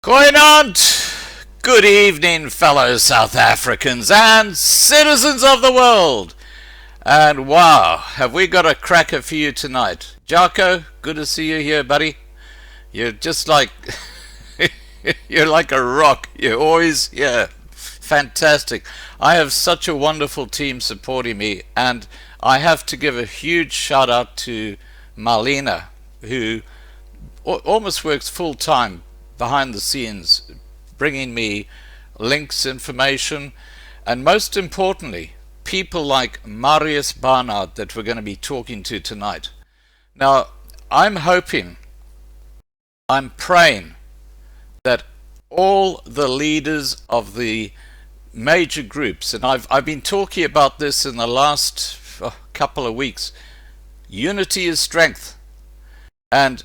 Goeienaand! Good evening, fellow South Africans and citizens of the world. And wow, have we got a cracker for you tonight. Jaco, good to see you here, buddy. You're just like, you're like a rock. You're always here. Fantastic. I have such a wonderful team supporting me, and I have to give a huge shout out to Marlena, who almost works full time behind the scenes, bringing me links, information, and most importantly, people like Marius Barnard that we're going to be talking to tonight. Now, I'm hoping, I'm praying that all the leaders of the major groups, and I've been talking about this in the last couple of weeks, unity is strength. And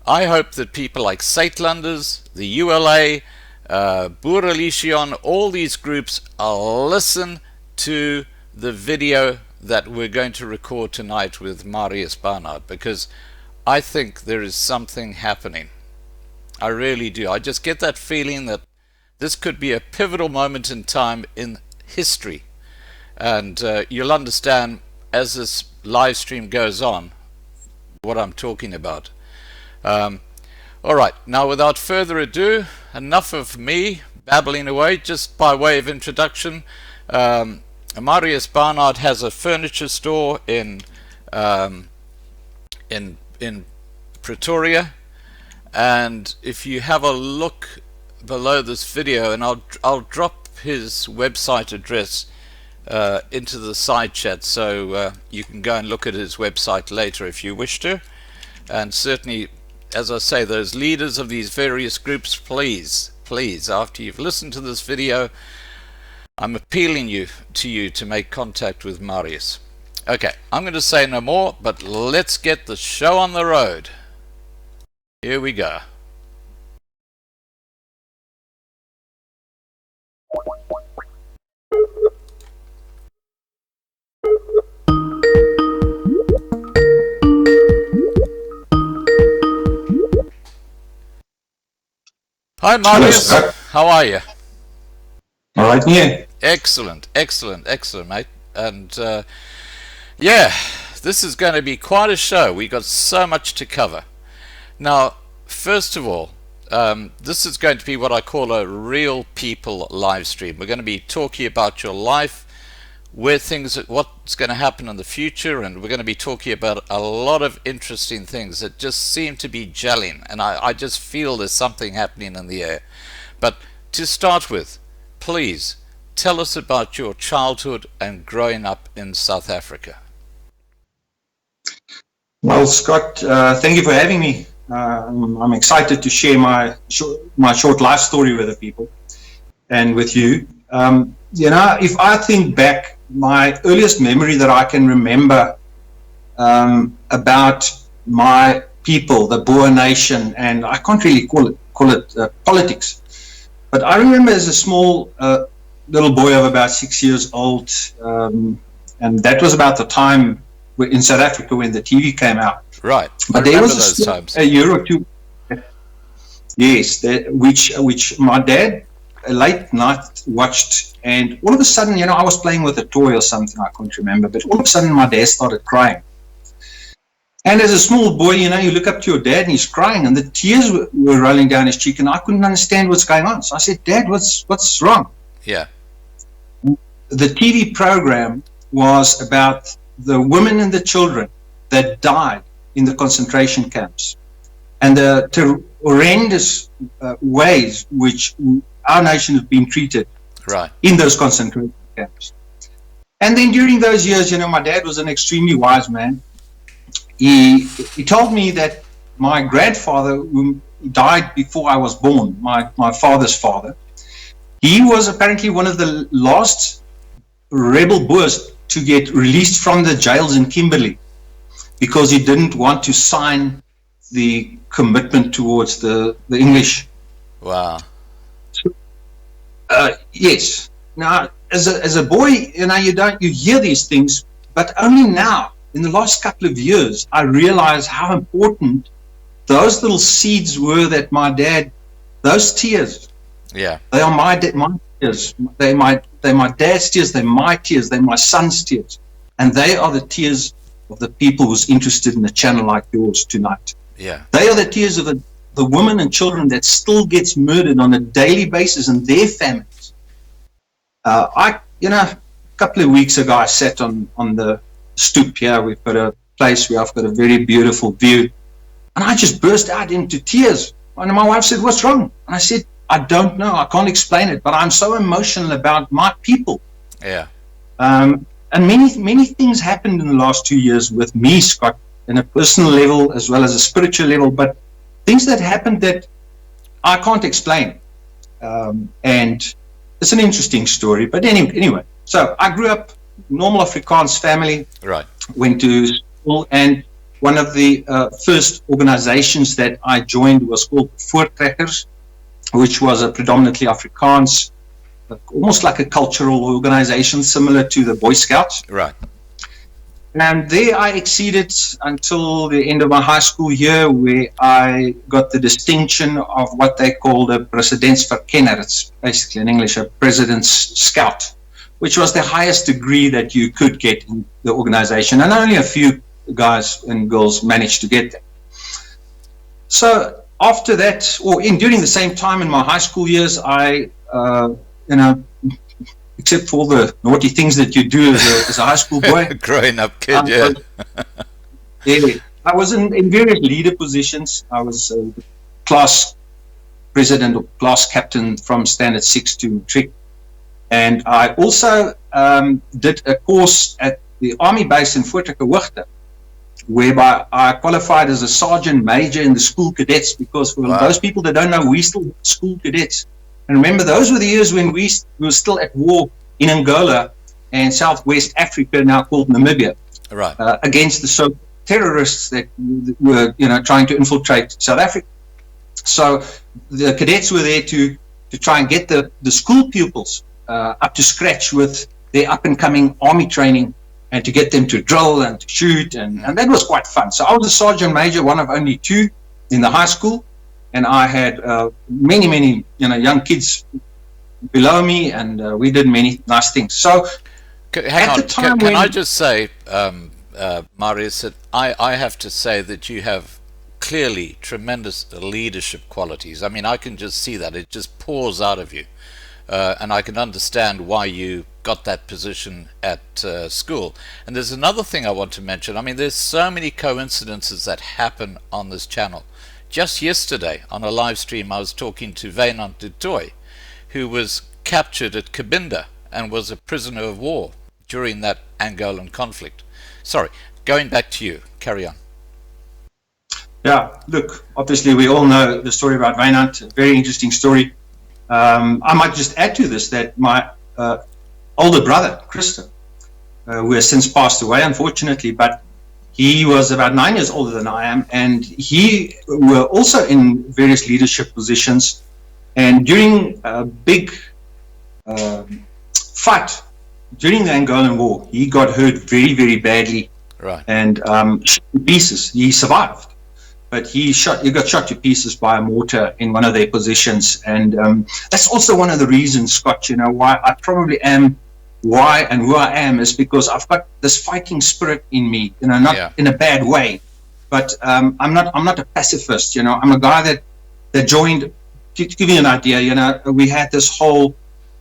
I hope that people like Saitlanders, the ULA, Boeralition, all these groups listen to the video that we're going to record tonight with Marius Barnard, because I think there is something happening. I really do. I just get that feeling that this could be a pivotal moment in time in history. And you'll understand as this live stream goes on what I'm talking about. All right, now without further ado, enough of me babbling away. Just by way of introduction, Marius Barnard has a furniture store in Pretoria, and if you have a look below this video, and I'll drop his website address into the side chat, so you can go and look at his website later if you wish to. And certainly, as I say, those leaders of these various groups, please, after you've listened to this video, I'm appealing to you to make contact with Marius. Okay, I'm going to say no more, but let's get the show on the road. Here we go. Hi Marius, how are you? All right, yeah. Excellent, mate. And yeah, this is going to be quite a show. We got so much to cover. Now, first of all, this is going to be what I call a real people live stream. We're going to be talking about your life, what's going to happen in the future, and we're going to be talking about a lot of interesting things that just seem to be gelling, and I just feel there's something happening in the air. But to start with, please tell us about your childhood and growing up in South Africa. Well, Scott, thank you for having me. I'm excited to share my short life story with the people and with you. If I think back, my earliest memory that I can remember about my people, the Boer nation, and I can't really call it politics, but I remember as a small little boy of about 6 years old, and that was about the time in South Africa when the TV came out. Right, but there was a year or two, yes, which my dad late night watched, and all of a sudden, I was playing with a toy or something, I can't remember, but all of a sudden my dad started crying. And as a small boy, you look up to your dad and he's crying, and the tears were rolling down his cheek, and I couldn't understand what's going on. So I said, Dad, what's wrong? Yeah. The TV program was about the women and the children that died in the concentration camps, and the horrendous ways which our nation has been treated in those concentration camps. And then during those years, my dad was an extremely wise man. He told me that my grandfather, who died before I was born, my father's father, he was apparently one of the last rebel Boers to get released from the jails in Kimberley, because he didn't want to sign the commitment towards the English. Wow. Yes. Now, as a boy, you hear these things, but only now, in the last couple of years, I realize how important those little seeds were that my dad those tears, Yeah. they are my tears. They're my dad's tears. They're my tears. They're my son's tears, and they are the tears of the people who's interested in a channel like yours tonight. Yeah. They are the tears of the women and children that still gets murdered on a daily basis and their families. A couple of weeks ago, I sat on the stoop here. We've got a place where I've got a very beautiful view, and I just burst out into tears. And my wife said, "What's wrong?" And I said, "I don't know. I can't explain it, but I'm so emotional about my people." Yeah. And many things happened in the last 2 years with me, Scott, in a personal level as well as a spiritual level, but things that happened that I can't explain. And it's an interesting story. But anyway, so I grew up normal Afrikaans family. Right. Went to school, and one of the first organizations that I joined was called Voortrekkers, which was a predominantly Afrikaans, almost like a cultural organization similar to the Boy Scouts. Right. And there I exceeded until the end of my high school year, where I got the distinction of what they called a presidentsverkenner. It's basically in English a president's scout, which was the highest degree that you could get in the organization. And only a few guys and girls managed to get that. So after that, during the same time in my high school years, I, except for all the naughty things that you do as a high school boy. Growing up kid, yeah. I was in various leader positions. I was class president or class captain from Standard 6 to Matric. And I also did a course at the Army base in Voortrekker, whereby I qualified as a sergeant major in the school cadets, because for those people that don't know, we still have school cadets. And remember, those were the years when we were still at war in Angola and Southwest Africa, now called Namibia, right, against the terrorists that were, trying to infiltrate South Africa. So the cadets were there to try and get the school pupils up to scratch with their up-and-coming army training, and to get them to drill and to shoot, and that was quite fun. So I was a sergeant major, one of only two in the high school. And I had many, young kids below me, and we did many nice things. So, hang on, can I just say, Marius, that I have to say that you have clearly tremendous leadership qualities. I mean, I can just see that. It just pours out of you. And I can understand why you got that position at school. And there's another thing I want to mention. I mean, there's so many coincidences that happen on this channel. Just yesterday, on a live stream, I was talking to Wynand du Toit, who was captured at Cabinda and was a prisoner of war during that Angolan conflict. Sorry, going back to you. Carry on. Yeah, look, obviously we all know the story about Wynand, a very interesting story. I might just add to this that my older brother, Christo, who has since passed away, unfortunately, but he was about 9 years older than I am, and he were also in various leadership positions. And during a big fight during the Angolan War, he got hurt very, very badly, right, and shot to pieces. He survived, but he got shot to pieces by a mortar in one of their positions. And that's also one of the reasons, Scott, why I probably am and who I am, is because I've got this fighting spirit in me, not in a bad way, but I'm not a pacifist. I'm a guy that joined. To give you an idea, we had this whole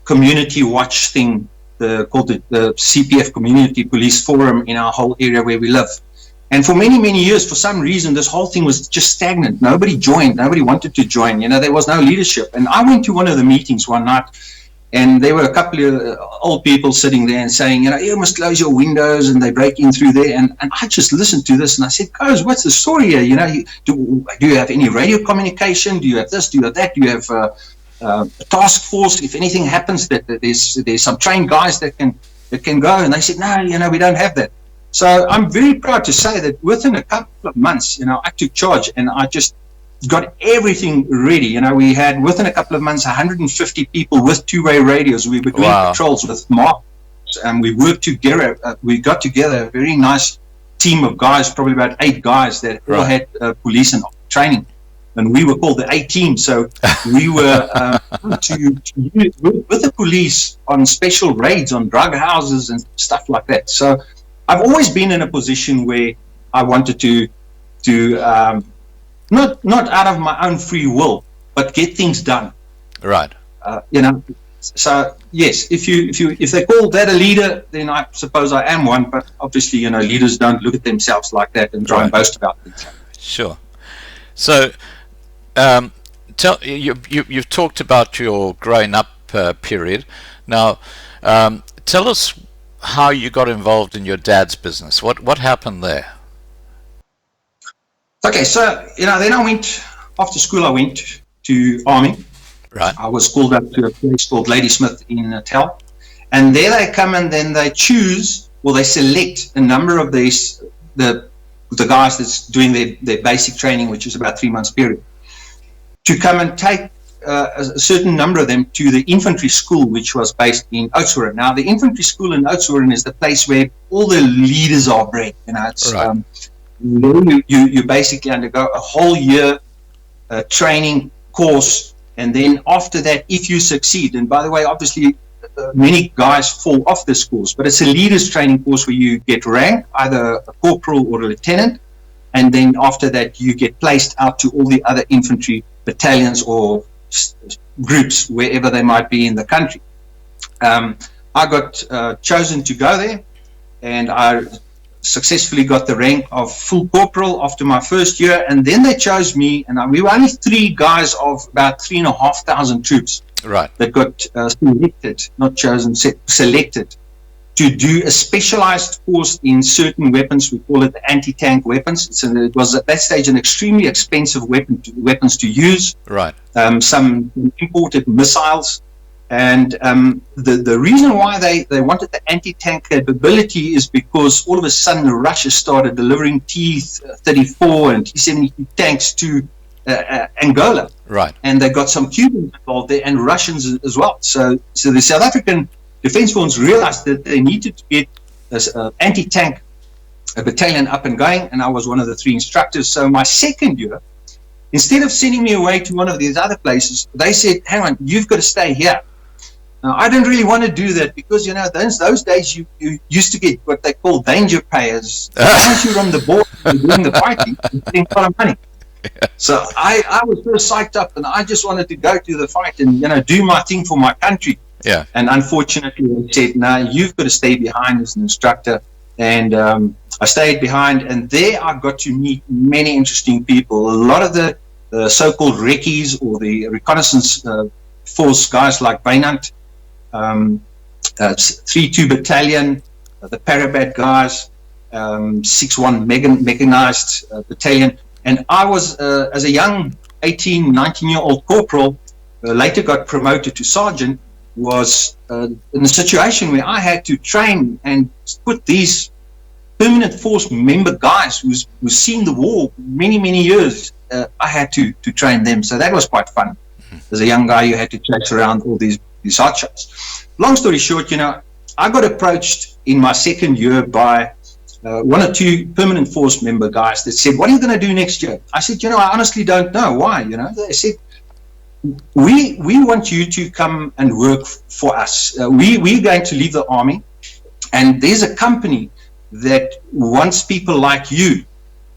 community watch thing called the CPF Community Police Forum in our whole area where we live. And for many, many years, for some reason, this whole thing was just stagnant. Nobody joined. Nobody wanted to join. There was no leadership. And I went to one of the meetings one night, and there were a couple of old people sitting there and saying, you must close your windows, and they break in through there. And I just listened to this, and I said, guys, what's the story here? Do you have any radio communication? Do you have this? Do you have that? Do you have a task force? If anything happens, that there's some trained guys that can go. And they said, no, we don't have that. So I'm very proud to say that within a couple of months, I took charge, and I just got everything ready. We had, within a couple of months, 150 people with two-way radios. We were doing patrols with Mark, and we worked together. We got together a very nice team of guys, probably about 8 guys that all had police and training. and we were called the A-Team. So we were to use with the police on special raids on drug houses and stuff like that. So I've always been in a position where I wanted to not out of my own free will, but get things done. Right. So yes, if they call that a leader, then I suppose I am one. But obviously, leaders don't look at themselves like that and try and boast about things. Sure. So, you've talked about your growing up period. Now, tell us how you got involved in your dad's business. What happened there? Okay, so then I went after school. I went to Army. Right. I was called up to a place called Ladysmith in Natal, and there they come and then they choose, or they select a number of the guys that's doing their basic training, which is about 3 months period, to come and take a certain number of them to the infantry school, which was based in Oudtshoorn. Now, the infantry school in Oudtshoorn is the place where all the leaders are bred. It's right. You basically undergo a whole year training course, and then after that, if you succeed, and by the way, obviously many guys fall off this course, but it's a leaders training course where you get ranked, either a corporal or a lieutenant, and then after that you get placed out to all the other infantry battalions or groups wherever they might be in the country. I got chosen to go there, and I successfully got the rank of full corporal after my first year, and then they chose me, and we were only 3 guys of about 3,500 troops. Right. That got selected, not chosen, selected to do a specialized course in certain weapons. We call it the anti-tank weapons. It was at that stage an extremely expensive weapons to use. Right. Some imported missiles. And the reason why they wanted the anti-tank capability is because all of a sudden Russia started delivering T-34 and T-72 tanks to Angola. Right. And they got some Cubans involved there and Russians as well. So the South African Defence Force realized that they needed to get this anti-tank battalion up and going, and I was one of the 3 instructors. So my second year, instead of sending me away to one of these other places, they said, hang on, you've got to stay here. Now, I didn't really want to do that because, those days you used to get what they call danger payers. Once you're on the board and doing the fighting, you're getting a lot of money. Yeah. So I was very psyched up, and I just wanted to go to the fight and, do my thing for my country. Yeah. And unfortunately, they said, no, you've got to stay behind as an instructor. And I stayed behind, and there I got to meet many interesting people. A lot of the so-called recce's or the reconnaissance force guys like Barnard, 3-2 Battalion, the Parabat guys, 6-1 mechanized battalion. And I was, as a young 18, 19-year-old corporal, later got promoted to sergeant, was in a situation where I had to train and put these permanent force member guys who's seen the war many, many years. I had to train them. So that was quite fun. As a young guy, you had to chase around all these hotshots. Long story short, I got approached in my second year by 1 or 2 permanent force member guys that said, what are you going to do next year? I said, I honestly don't know. Why? They said, we want you to come and work for us. We're going to leave the army, and there's a company that wants people like you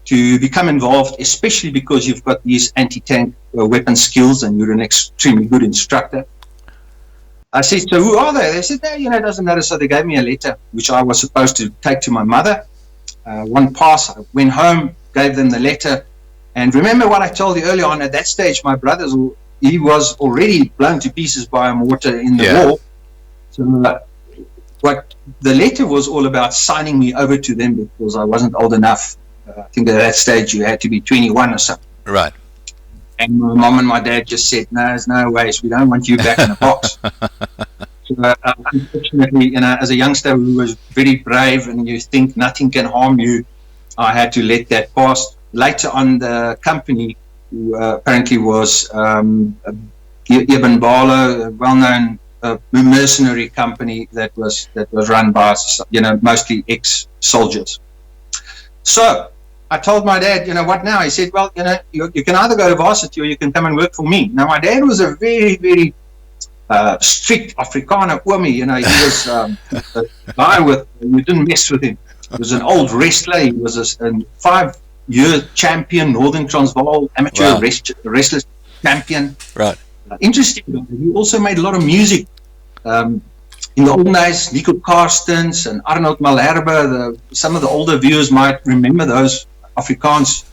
to become involved, especially because you've got these anti-tank weapon skills and you're an extremely good instructor. I said, so who are they? They said, no, it doesn't matter. So they gave me a letter, which I was supposed to take to my mother. One pass, I went home, gave them the letter. And remember what I told you earlier on, at that stage, my brother, he was already blown to pieces by a mortar in the war. So what the letter was all about signing me over to them because I wasn't old enough. I think at that stage you had to be 21 or something. Right. And my mom and my dad just said, no, there's no ways. We don't want you back in the box. So, unfortunately, as a youngster who was very brave and you think nothing can harm you, I had to let that pass. Later on, the company who apparently was Ibn Barlow, a well-known mercenary company that was run by, mostly ex-soldiers. So I told my dad, what now? He said, well, you can either go to varsity or you can come and work for me. Now, my dad was a very, very strict Afrikaner oomie. He was a guy you didn't mess with him. He was an old wrestler. He was a 5-year champion, Northern Transvaal amateur wrestler champion. Right. Interesting. He also made a lot of music. In the old days, Nico Karstens and Arnold Malherbe, some of the older viewers might remember those Afrikaans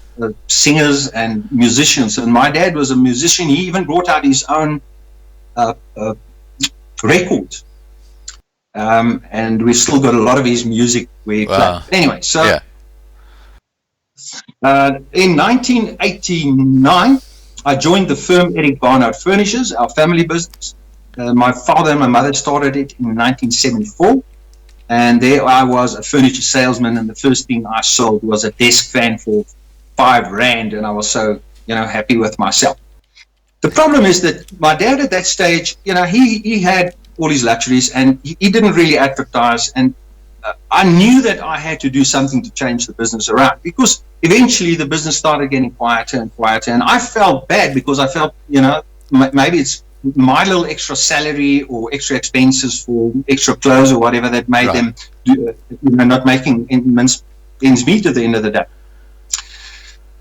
singers and musicians. And my dad was a musician. He even brought out his own record. And we've still got a lot of his music where he played. Anyway, so in 1989, I joined the firm Marius Barnard Furnishers, our family business. My father and my mother started it in 1974, and there I was, a furniture salesman, and the first thing I sold was a desk fan for R5, and I was so happy with myself. The problem is that my dad at that stage, he had all his luxuries, and he didn't really advertise, and I knew that I had to do something to change the business around, because eventually the business started getting quieter and quieter, and I felt bad because I felt, maybe it's my little extra salary or extra expenses for extra clothes or whatever that made them not making ends meet at the end of the day.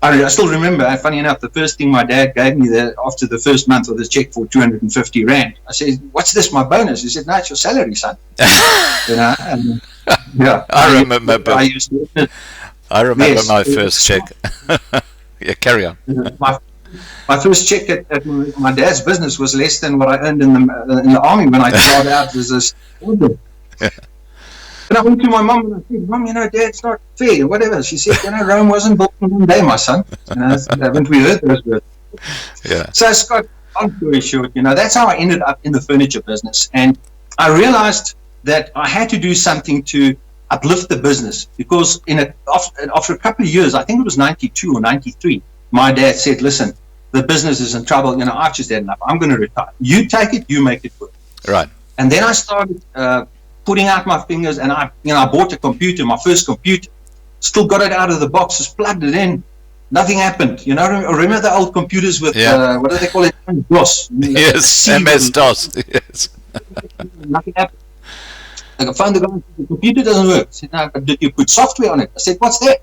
I still remember, funny enough, the first thing my dad gave me after the first month of the check for 250 Rand. I said, "What's this, my bonus?" He said, "No, it's your salary, son." And, I remember yes, my first check. Yeah, carry on. My first check at my dad's business was less than what I earned in the army when I started out as a soldier. And I went to my mum and I said, "Mum, Dad's not fair," whatever. She said, "Rome wasn't built in one day, my son." Haven't we heard those words? Yeah. So, Scott, long story short, that's how I ended up in the furniture business. And I realized that I had to do something to uplift the business, because after a couple of years, I think it was 92 or 93, my dad said, "Listen, the business is in trouble. I've just had enough. I'm going to retire. You take it, you make it work." Right. And then I started putting out my fingers, and I bought a computer, my first computer. Still got it out of the box, just plugged it in. Nothing happened. Remember the old computers with what do they call it? DOS. Yes, MS-DOS. Yes. Nothing happened. I found the guy, the computer doesn't work. I said, "No, but did you put software on it?" I said, "What's that?"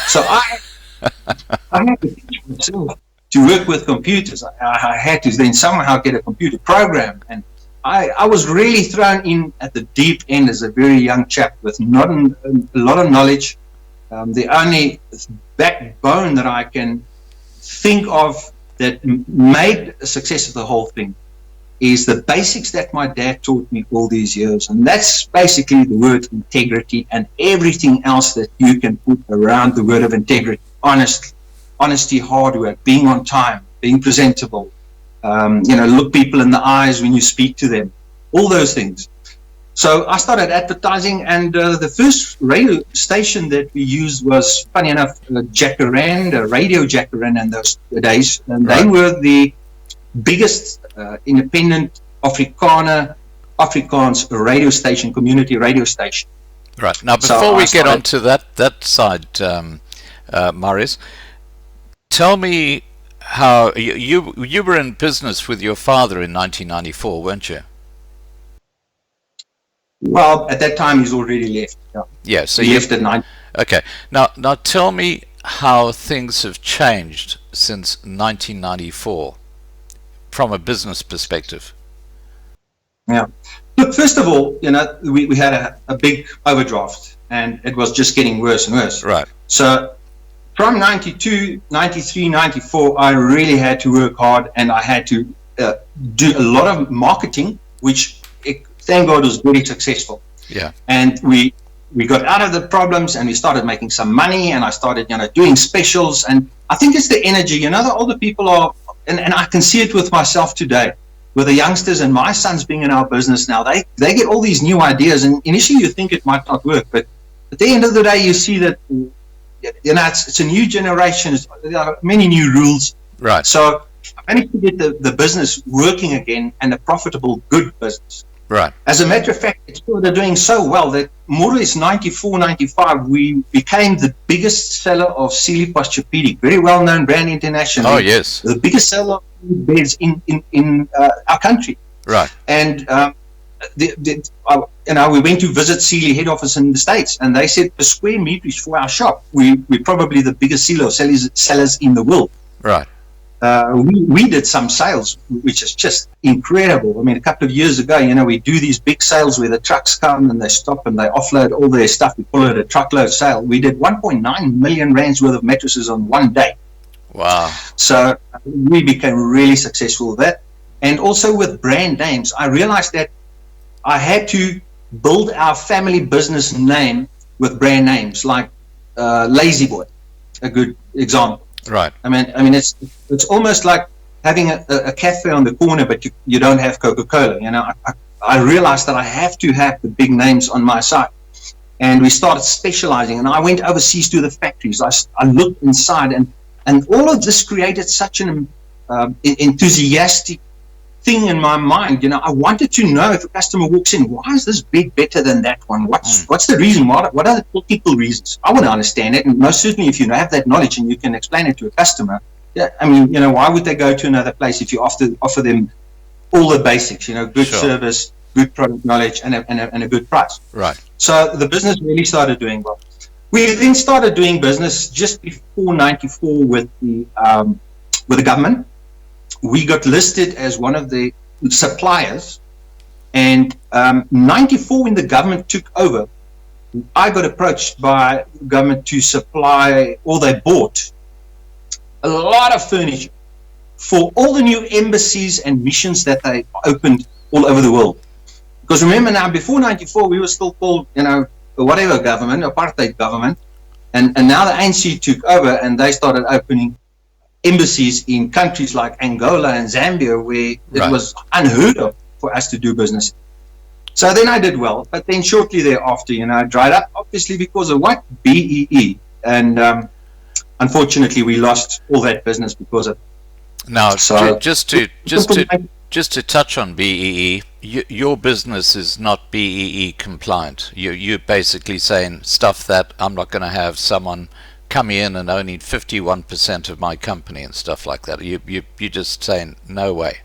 So I had to teach myself to work with computers. I had to then somehow get a computer program, and I was really thrown in at the deep end as a very young chap with not a lot of knowledge. The only backbone that I can think of that made a success of the whole thing is the basics that my dad taught me all these years, and that's basically the word integrity and everything else that you can put around the word of integrity. Honesty, hard work, being on time, being presentable, look people in the eyes when you speak to them, all those things. So I started advertising, and the first radio station that we used was, funny enough, Jacaranda, Radio Jacaranda in those days, and they were the biggest independent Afrikaans radio station, community radio station. Right. Now, before we get on to that side, Marius, tell me how you were in business with your father in 1994, weren't you? Well, at that time he's already left. Yeah. So he left at 9. Okay. Now tell me how things have changed since 1994 from a business perspective. Yeah. Look, first of all, we had a big overdraft, and it was just getting worse and worse. Right. So from 92, 93, 94, I really had to work hard, and I had to do a lot of marketing, which, thank God, was very successful. Yeah. And we got out of the problems, and we started making some money, and I started, doing specials. And I think it's the energy, the older people are, and I can see it with myself today, with the youngsters and my sons being in our business now. They get all these new ideas, and initially you think it might not work, but at the end of the day, you see that, it's a new generation. There are many new rules. Right. So I managed to get the business working again, and a profitable, good business. Right. As a matter of fact, they're doing so well that more or less 94, 95, we became the biggest seller of Sealy Posturepedic, very well-known brand internationally. Oh, yes. The biggest seller of beds in our country. Right. And we went to visit Sealy head office in the States, and they said per square meterage for our shop, we're probably the biggest seller of sellers in the world. Right. We did some sales, which is just incredible. I mean, a couple of years ago, we do these big sales where the trucks come and they stop and they offload all their stuff. We call it a truckload sale. We did 1.9 million rands worth of mattresses on one day. Wow. So we became really successful with that. And also with brand names, I realized that I had to build our family business name with brand names like Lazy Boy, a good example. Right. I mean, it's almost like having a cafe on the corner, but you don't have Coca-Cola. I realized that I have to have the big names on my side, and we started specializing. And I went overseas to the factories. I looked inside, and all of this created such an enthusiastic thing in my mind. I wanted to know if a customer walks in, why is this bed better than that one? What's the reason? What are the technical reasons? I want to understand it, and most certainly if you have that knowledge and you can explain it to a customer, why would they go to another place if you offer them all the basics? Good Sure. service, good product knowledge, and a good price. Right. So the business really started doing well. We then started doing business just before '94 with the government. We got listed as one of the suppliers, and '94 when the government took over, I got approached by the government to supply, or they bought a lot of furniture for all the new embassies and missions that they opened all over the world. Because remember now, before '94 we were still called, whatever government, apartheid government, and now the ANC took over and they started opening embassies in countries like Angola and Zambia, where it was unheard of for us to do business. So then I did well, but then shortly thereafter, I dried up, obviously because of what? BEE. And unfortunately, we lost all that business because of it. Now, So- just to touch on BEE, your business is not BEE compliant. You're basically saying stuff that I'm not going to have someone come in and only 51% of my company and stuff like that. You're just saying no way.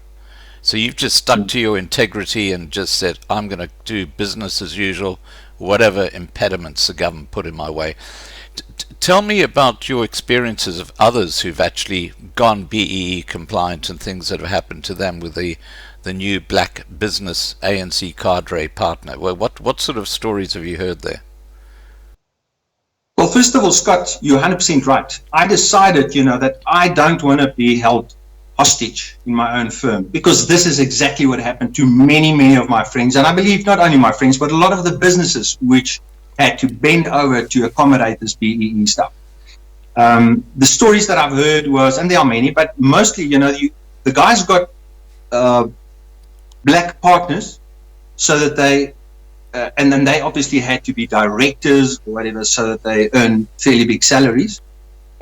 So you've just stuck to your integrity and just said, I'm going to do business as usual, whatever impediments the government put in my way. Tell me about your experiences of others who've actually gone BEE compliant and things that have happened to them with the new black business ANC cadre partner. Well, what sort of stories have you heard there? Well, first of all, Scott, you're 100% right. I decided, that I don't want to be held hostage in my own firm, because this is exactly what happened to many, many of my friends. And I believe not only my friends, but a lot of the businesses which had to bend over to accommodate this BEE stuff. The stories that I've heard was, and there are many, but mostly, the guys got black partners so that they, and then they obviously had to be directors or whatever, so that they earn fairly big salaries.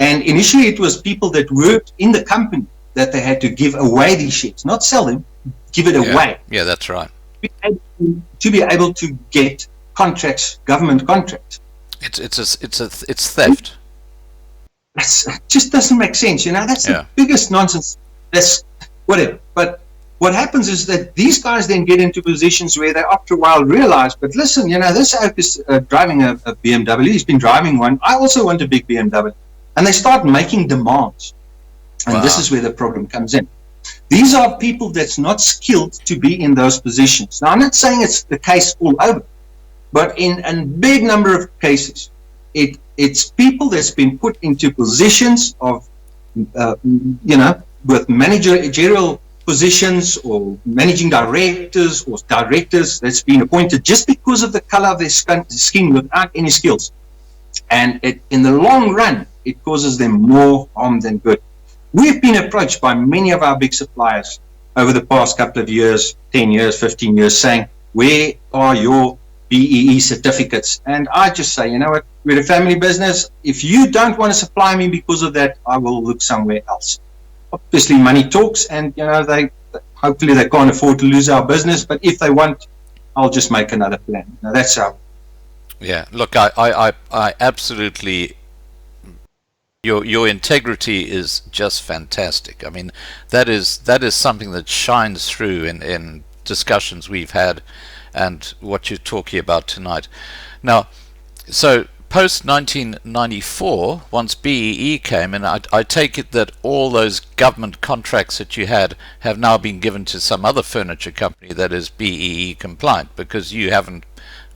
And initially it was people that worked in the company that they had to give away these shares, not sell them, give it away. Yeah, that's right. To be able to get contracts, government contracts. It's theft. It just doesn't make sense. That's the biggest nonsense. That's whatever. But what happens is that these guys then get into positions where they after a while realize, but listen, this oak is driving a BMW. He's been driving one. I also want a big BMW. And they start making demands. And this is where the problem comes in. These are people that's not skilled to be in those positions. Now, I'm not saying it's the case all over, but in a big number of cases, it's people that's been put into positions of, with managerial positions or managing directors or directors that's been appointed just because of the color of their skin without any skills. And in the long run, it causes them more harm than good. We've been approached by many of our big suppliers over the past couple of years, 10 years, 15 years, saying, where are your BEE certificates? And I just say, you know what, we're a family business. If you don't want to supply me because of that, I will look somewhere else. Obviously, money talks, and hopefully they can't afford to lose our business. But if they want I'll just make another plan. Now, that's how. Yeah, look, I absolutely, your integrity is just fantastic. I mean, that is something that shines through in discussions we've had, and what you're talking about tonight. Now, so post 1994, once BEE came, and I take it that all those government contracts that you had have now been given to some other furniture company that is BEE compliant, because you haven't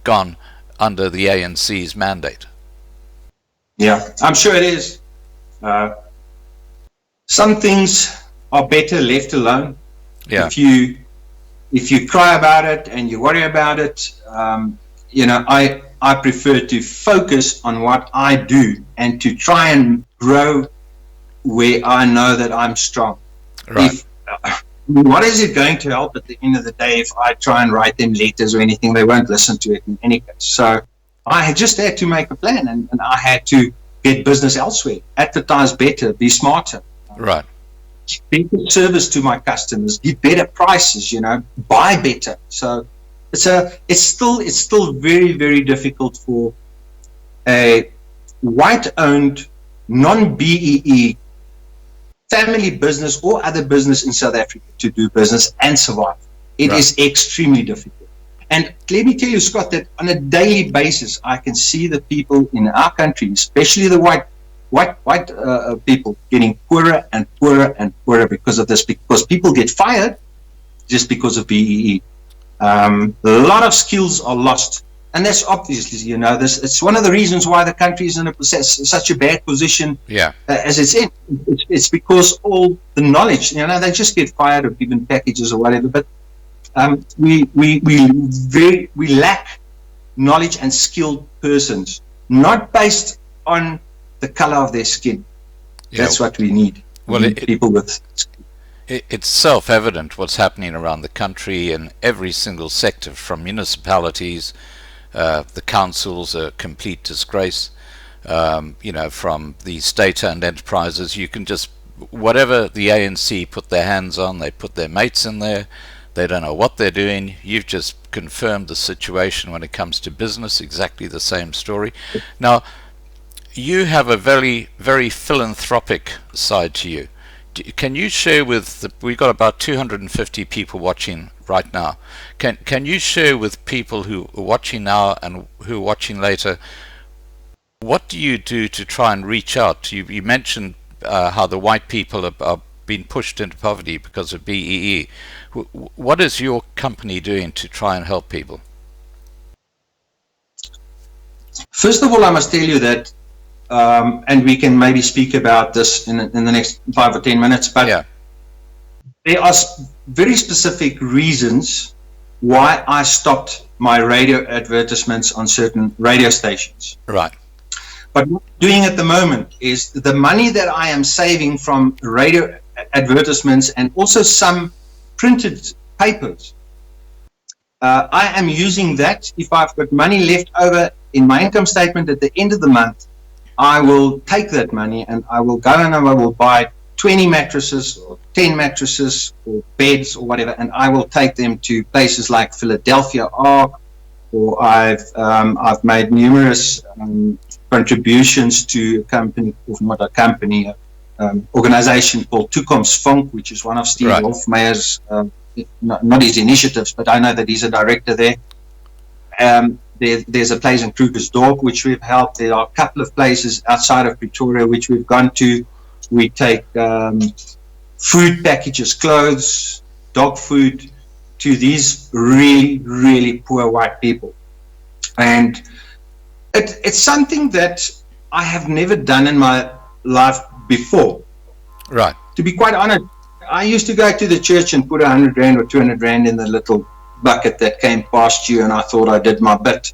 gone under the ANC's mandate. Yeah, I'm sure it is. Some things are better left alone. Yeah. If you cry about it and you worry about it, I prefer to focus on what I do and to try and grow where I know that I'm strong. Right. What is it going to help at the end of the day if I try and write them letters or anything? They won't listen to it in any case. So I just had to make a plan, and I had to get business elsewhere, advertise better, be smarter. Right. Better service to my customers, give better prices, buy better. So it's still very, very difficult for a white-owned, non-BEE family business or other business in South Africa to do business and survive. It is extremely difficult. And let me tell you, Scott, that on a daily basis, I can see the people in our country, especially the white people, getting poorer and poorer and poorer because of this, because people get fired just because of BEE. A lot of skills are lost. And that's obviously, it's one of the reasons why the country is in such a bad position as it's in. It's because all the knowledge, they just get fired or given packages or whatever. But we lack knowledge and skilled persons, not based on the color of their skin. That's what we need. Well, people with. It's self-evident what's happening around the country in every single sector, from municipalities. The councils are a complete disgrace. From the state-owned enterprises, you can just, whatever the ANC put their hands on, they put their mates in there. They don't know what they're doing. You've just confirmed the situation when it comes to business, exactly the same story. Now, you have a very, very philanthropic side to you. Can you share we've got about 250 people watching right now. Can you share with people who are watching now and who are watching later, what do you do to try and reach out? You mentioned how the white people are being pushed into poverty because of BEE. What is your company doing to try and help people? First of all, I must tell you that, and we can maybe speak about this in the next 5 or 10 minutes, but there are very specific reasons why I stopped my radio advertisements on certain radio stations. Right. But what I'm doing at the moment is the money that I am saving from radio advertisements and also some printed papers, I am using that. If I've got money left over in my income statement at the end of the month, I will take that money and I will go and I will buy 20 mattresses or 10 mattresses or beds or whatever, and I will take them to places like Philadelphia Ark, or I've made numerous contributions to a company, or not a company, organization called Toekomsfonk, which is one of Steve Hofmeyer's, not his initiatives, but I know that he's a director there. There's a place in Krugersdorp which we've helped. There are a couple of places outside of Pretoria which we've gone to. We take food packages, clothes, dog food to these really, really poor white people. And it's something that I have never done in my life before. Right. To be quite honest, I used to go to the church and put 100 Rand or 200 Rand in the little bucket that came past you, and I thought I did my bit.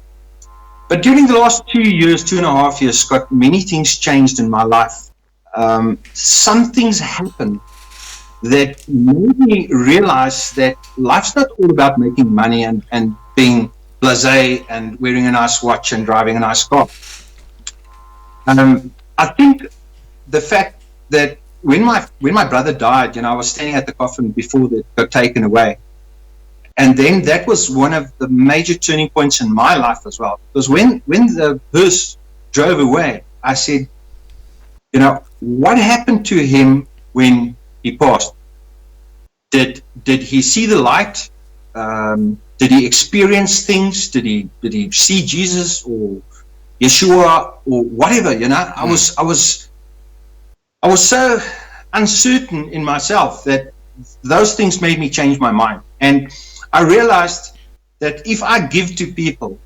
But during the last 2.5 years, Scott, many things changed in my life. Some things happened that made me realize that life's not all about making money and being blasé and wearing a nice watch and driving a nice car. I think the fact that when my brother died, I was standing at the coffin before they got taken away, And then that was one of the major turning points in my life as well. Because when the hearse drove away, I said, what happened to him when he passed? Did he see the light? Did he experience things? Did he see Jesus or Yeshua or whatever? I was so uncertain in myself that those things made me change my mind. And I realized that if I give to people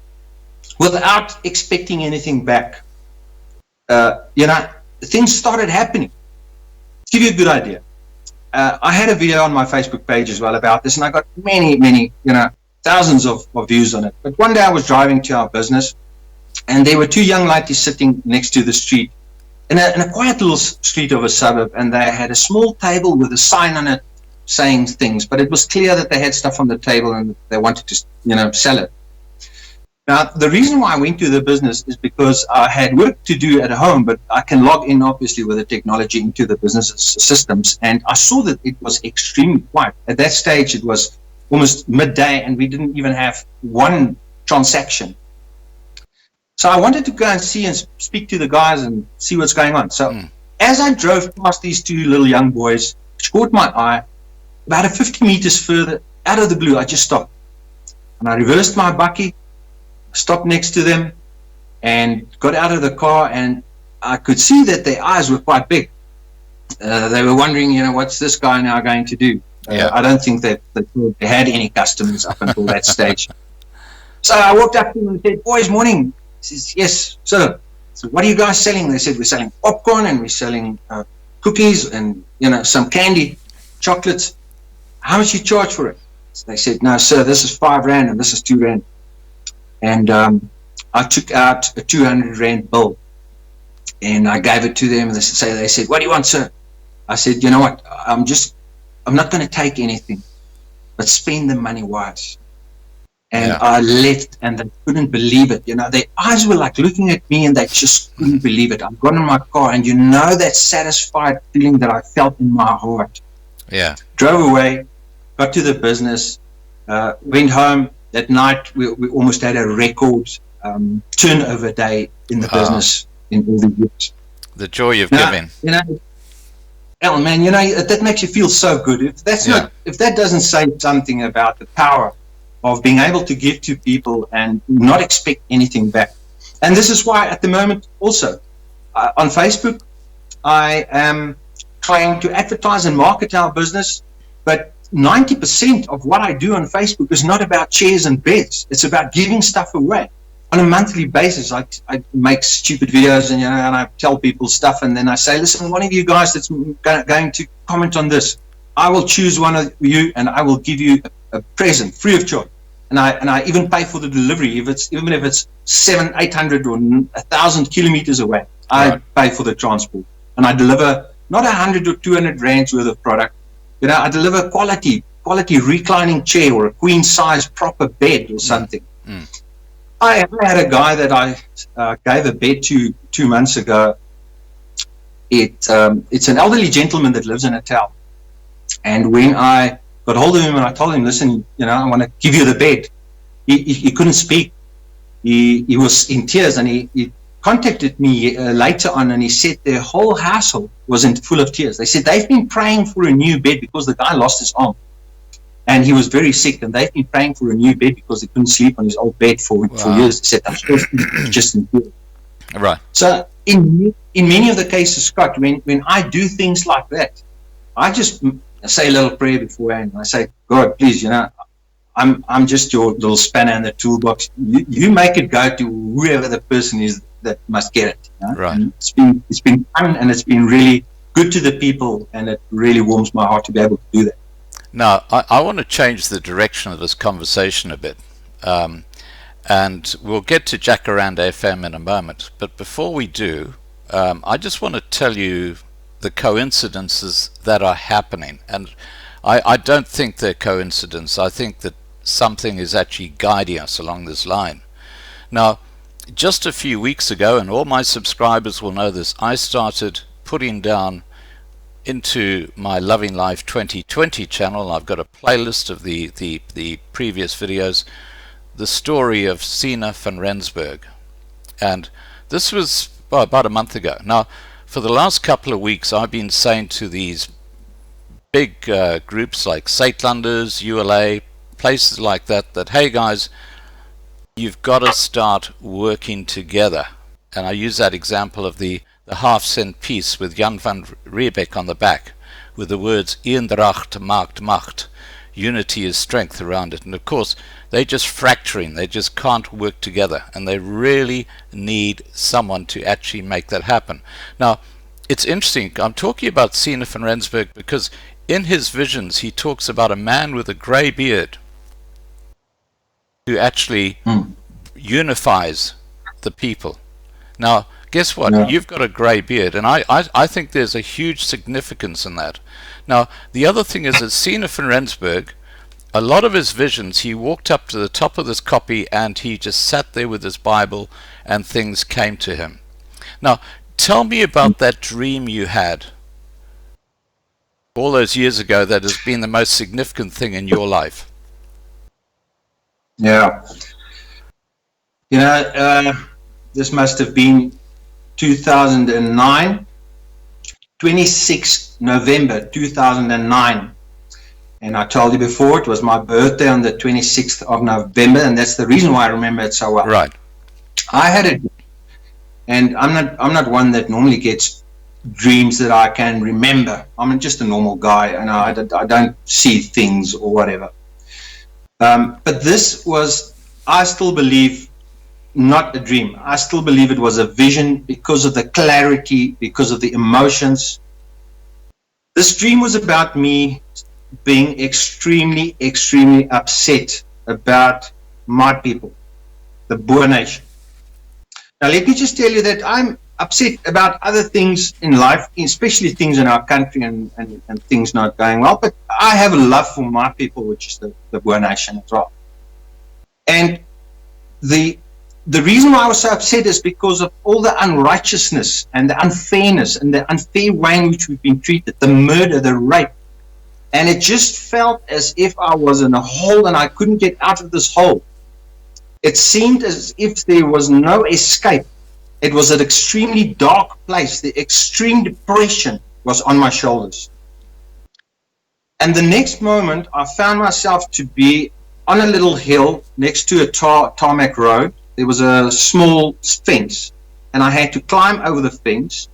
without expecting anything back, things started happening. To give you a good idea, I had a video on my Facebook page as well about this, and I got many, thousands of views on it. But one day I was driving to our business, and there were two young ladies sitting next to the street in a quiet little street of a suburb, and they had a small table with a sign on it saying things, but it was clear that they had stuff on the table and they wanted to, sell it. Now, the reason why I went to the business is because I had work to do at home, but I can log in, obviously, with the technology into the business's systems, and I saw that it was extremely quiet. At that stage, it was almost midday, and we didn't even have one transaction. So I wanted to go and see and speak to the guys and see what's going on. So as I drove past these two little young boys, which caught my eye, about 50 meters further, out of the blue, I just stopped. And I reversed my bakkie, stopped next to them, and got out of the car, and I could see that their eyes were quite big. They were wondering, what's this guy now going to do? I don't think that they had any customers up until that stage. So I walked up to them and said, "Boys, morning." He says, "Yes, sir." So what are you guys selling? They said, "We're selling popcorn and we're selling cookies and some candy, chocolates. How much you charge for it?" So they said, "No, sir, this is 5 rand and this is 2 rand." And I took out a 200 rand bill and I gave it to them. And they said, "What do you want, sir?" I said, "You know what? I'm not going to take anything, but spend the money wise." And I left, and they couldn't believe it. Their eyes were like looking at me, and they just couldn't believe it. I got in my car, and that satisfied feeling that I felt in my heart. Yeah. Drove away, got to the business, went home. That night, we almost had a record turnover day in the business in all the years. The joy you've given. Man, that makes you feel so good. If that doesn't say something about the power of being able to give to people and not expect anything back. And this is why at the moment also on Facebook, I am trying to advertise and market our business, but 90% of what I do on Facebook is not about chairs and beds. It's about giving stuff away. On a monthly basis, I make stupid videos and I tell people stuff, and then I say, "Listen, one of you guys that's going to comment on this, I will choose one of you and I will give you a present free of charge." And I even pay for the delivery, even if it's 700, 800 or 1,000 kilometers away. I pay for the transport, and I deliver not 100 or 200 rands worth of product. I deliver quality reclining chair or a queen size proper bed or something. I had a guy that I gave a bed to 2 months ago. It's an elderly gentleman that lives in a town, and when I got hold of him and I told him, "Listen, I want to give you the bed," he couldn't speak. He was in tears, and he contacted me later on, and he said their whole household was full of tears. They said they've been praying for a new bed because the guy lost his arm, and he was very sick, and they've been praying for a new bed because they couldn't sleep on his old bed for years. They said, "I'm still just in tears." Right. So in many of the cases, Scott, when I do things like that, I just say a little prayer beforehand. I say, "God, please, I'm just your little spanner in the toolbox. You make it go to whoever the person is that must get it." Right. And it's been fun, and it's been really good to the people, and it really warms my heart to be able to do that. Now, I want to change the direction of this conversation a bit, and we'll get to Jacaranda FM in a moment. But before we do, I just want to tell you the coincidences that are happening. And I don't think they're coincidence. I think that something is actually guiding us along this line. Now, just a few weeks ago, and all my subscribers will know this, I started putting down into my Loving Life 2020 channel, I've got a playlist of the previous videos, the story of Sina van Rensburg. And this was about a month ago. Now, for the last couple of weeks, I've been saying to these big groups like Saitlanders, ULA, places like that, that, hey guys, you've got to start working together. And I use that example of the half-cent piece with Jan van Riebeck on the back, with the words Eendracht maakt macht. Unity is strength around it. And of course, they're just fracturing. They just can't work together. And they really need someone to actually make that happen. Now, it's interesting. I'm talking about Sina van Rensburg because in his visions, he talks about a man with a grey beard who actually unifies the people. Now, guess what? Yeah. You've got a grey beard, and I think there's a huge significance in that. Now, the other thing is that Sina van Rensburg, a lot of his visions, he walked up to the top of this copy and he just sat there with his Bible and things came to him. Now, tell me about that dream you had all those years ago that has been the most significant thing in your life. Yeah. You know, this must have been 2009, 26 November 2009. And I told you before, it was my birthday on the 26th of November, and that's the reason why I remember it so well. Right. I had a, and I'm not one that normally gets dreams that I can remember. I'm just a normal guy, and I don't see things or whatever. But this was, I still believe, not a dream. I still believe it was a vision because of the clarity, because of the emotions. This dream was about me being extremely, extremely upset about my people, the Boer nation. Now, let me just tell you that I'm upset about other things in life, especially things in our country and things not going well. But I have a love for my people, which is the Boer nation as well. And the reason why I was so upset is because of all the unrighteousness and the unfairness and the unfair way in which we've been treated, the murder, the rape. And it just felt as if I was in a hole and I couldn't get out of this hole. It seemed as if there was no escape. It was an extremely dark place. The extreme depression was on my shoulders. And the next moment, I found myself to be on a little hill next to a tarmac road. There was a small fence, and I had to climb over the fence.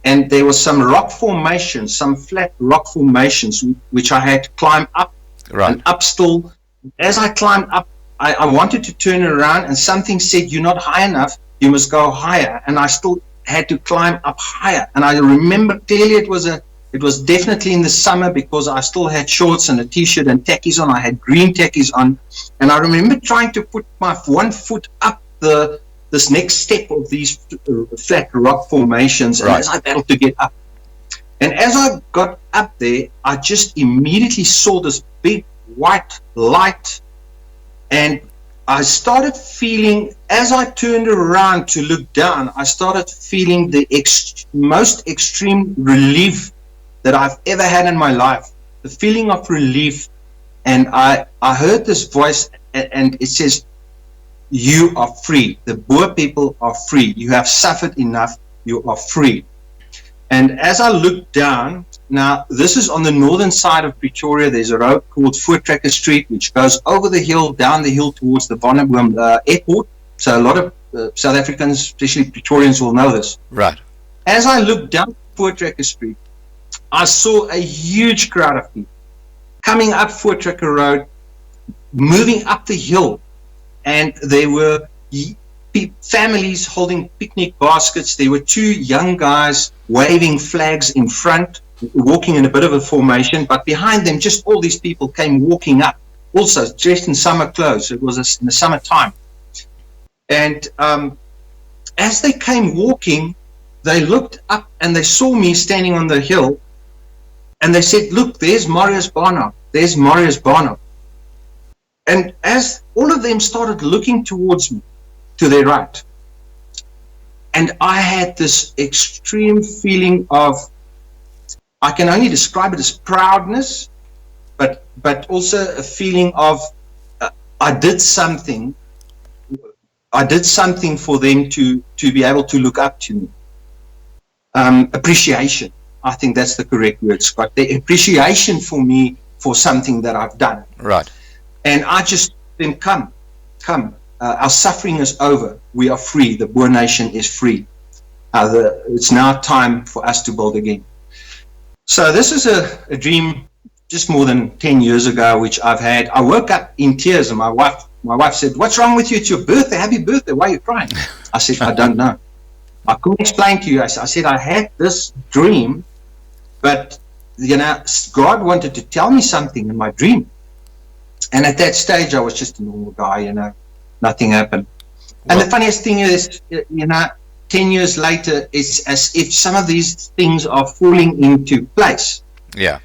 And there was some rock formations, some flat rock formations, which I had to climb up and up still. As I climbed up, I wanted to turn around, and something said, "You're not high enough. You must go higher." And I still had to climb up higher. And I remember clearly it was definitely in the summer because I still had shorts and a t-shirt and tackies on. I had green tackies on. And I remember trying to put my one foot up this next step of these flat rock formations, and as I battled to get up. And as I got up there, I just immediately saw this big white light, and I started feeling, as I turned around to look down, I started feeling the most extreme relief that I've ever had in my life, the feeling of relief. And I heard this voice, and it says, "You are free. The Boer people are free. You have suffered enough. You are free." And as I looked down, now this is on the northern side of Pretoria. There's a road called Voortrekker Street, which goes over the hill, down the hill towards the Vonneboom airport. So a lot of South Africans, especially Pretorians, will know this. Right. As I looked down Voortrekker Street, I saw a huge crowd of people coming up Voortrekker Road, moving up the hill. And there were families holding picnic baskets. There were two young guys waving flags in front, walking in a bit of a formation. But behind them, just all these people came walking up, also dressed in summer clothes. It was in the summertime. And as they came walking, they looked up and they saw me standing on the hill. And they said, "Look, there's Marius Barnard. There's Marius Barnard." And as all of them started looking towards me, to their right, and I had this extreme feeling of I can only describe it as proudness, but also a feeling of I did something for them to be able to look up to me. Appreciation. I think that's the correct word, Scott. The appreciation for me for something that I've done. Right. And I just then come. Our suffering is over. We are free. The Boer nation is free. It's now time for us to build again. So this is a dream just more than 10 years ago, which I've had. I woke up in tears, and my wife said, "What's wrong with you? It's your birthday. Happy birthday. Why are you crying?" I said, "I don't know. I couldn't explain to you." I said, "I had this dream, but God wanted to tell me something in my dream." And at that stage, I was just a normal guy, nothing happened. And the funniest thing is, 10 years later, it's as if some of these things are falling into place. Yeah.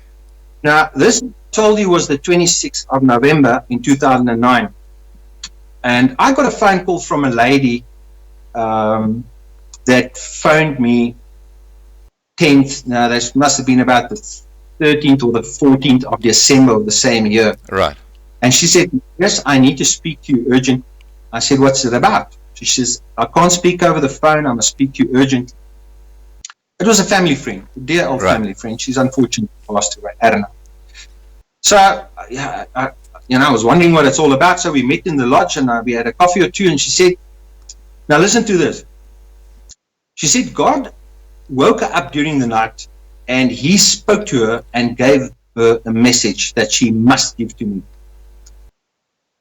Now, this I told you was the 26th of November in 2009. And I got a phone call from a lady that phoned me 10th. Now, this must have been about the 13th or the 14th of December of the same year. Right. And she said, "Yes, I need to speak to you urgent." I said, "What's it about?" She says, "I can't speak over the phone. I must speak to you urgent." It was a family friend, a dear old family friend. She's unfortunately passed away. I don't know. So, I was wondering what it's all about. So we met in the lodge, and we had a coffee or two. And she said, "Now listen to this." She said, "God woke her up during the night, and He spoke to her and gave her a message that she must give to me."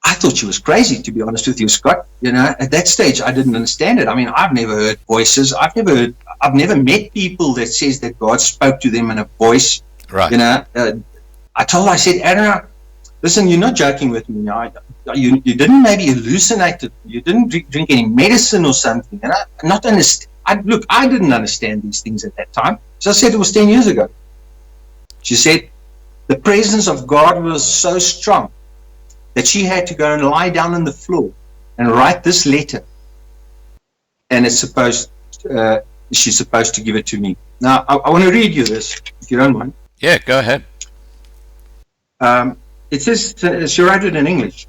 I thought she was crazy, to be honest with you, Scott. At that stage, I didn't understand it. I mean, I've never heard voices. I've never met people that says that God spoke to them in a voice. Right. I told her, I said, "Anna, listen, you're not joking with me. You didn't maybe hallucinate it. You didn't drink any medicine or something." And I didn't understand these things at that time. So I said, it was 10 years ago. She said, the presence of God was so strong that she had to go and lie down on the floor and write this letter. And she's supposed to give it to me. Now, I want to read you this, if you don't mind. Yeah, go ahead. It says, she wrote it in English.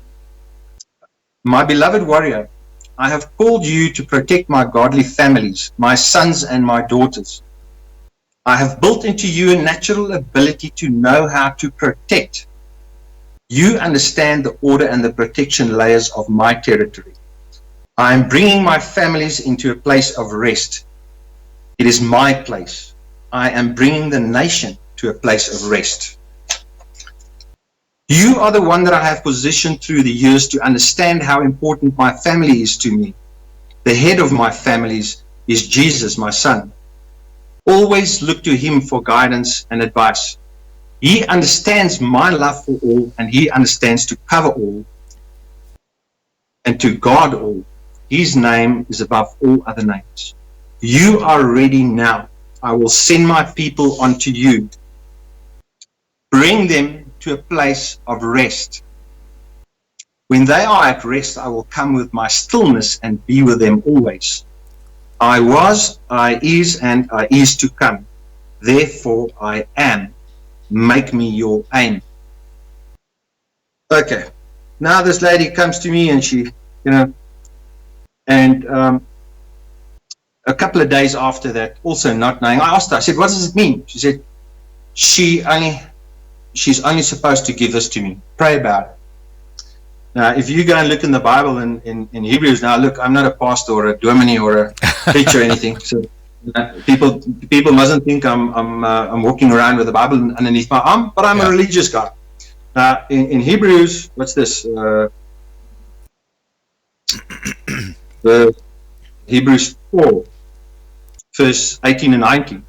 "My beloved warrior, I have called you to protect my godly families, my sons and my daughters. I have built into you a natural ability to know how to protect. You understand the order and the protection layers of my territory. I am bringing my families into a place of rest. It is my place. I am bringing the nation to a place of rest. You are the one that I have positioned through the years to understand how important my family is to me. The head of my families is Jesus, my son. Always look to Him for guidance and advice. He understands my love for all, and He understands to cover all and to guard all. His name is above all other names. You are ready now. I will send my people unto you. Bring them to a place of rest. When they are at rest, I will come with my stillness and be with them always. I was, I is, and I is to come. Therefore I am. Make me your aim." Okay. Now this lady comes to me, and she, and a couple of days after that, also not knowing, I asked her, I said, "What does it mean?" She said, she's only supposed to give this to me. Pray about it. Now, if you go and look in the Bible in Hebrews, now look, I'm not a pastor or a dominee or a preacher or anything, so people mustn't think I'm walking around with the Bible underneath my arm, but I'm a religious guy. In Hebrews, what's this? The Hebrews 4, verse 18 and 19.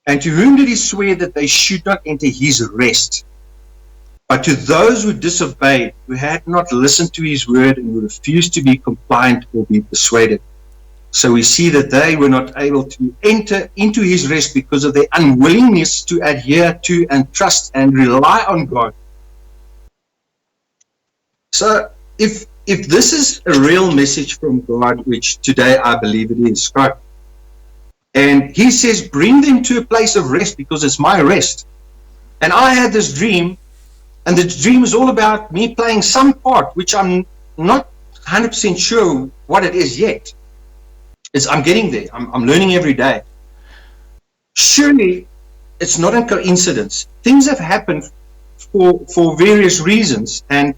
"And to whom did He swear that they should not enter His rest? But to those who disobeyed, who had not listened to His word, and who refused to be compliant or be persuaded. So we see that they were not able to enter into His rest because of their unwillingness to adhere to and trust and rely on God." So if this is a real message from God, which today I believe it is, right? And he says, bring them to a place of rest because it's my rest. And I had this dream, and the dream is all about me playing some part, which I'm not 100% sure what it is yet. I'm getting there. I'm learning every day. Surely it's not a coincidence. Things have happened for various reasons, and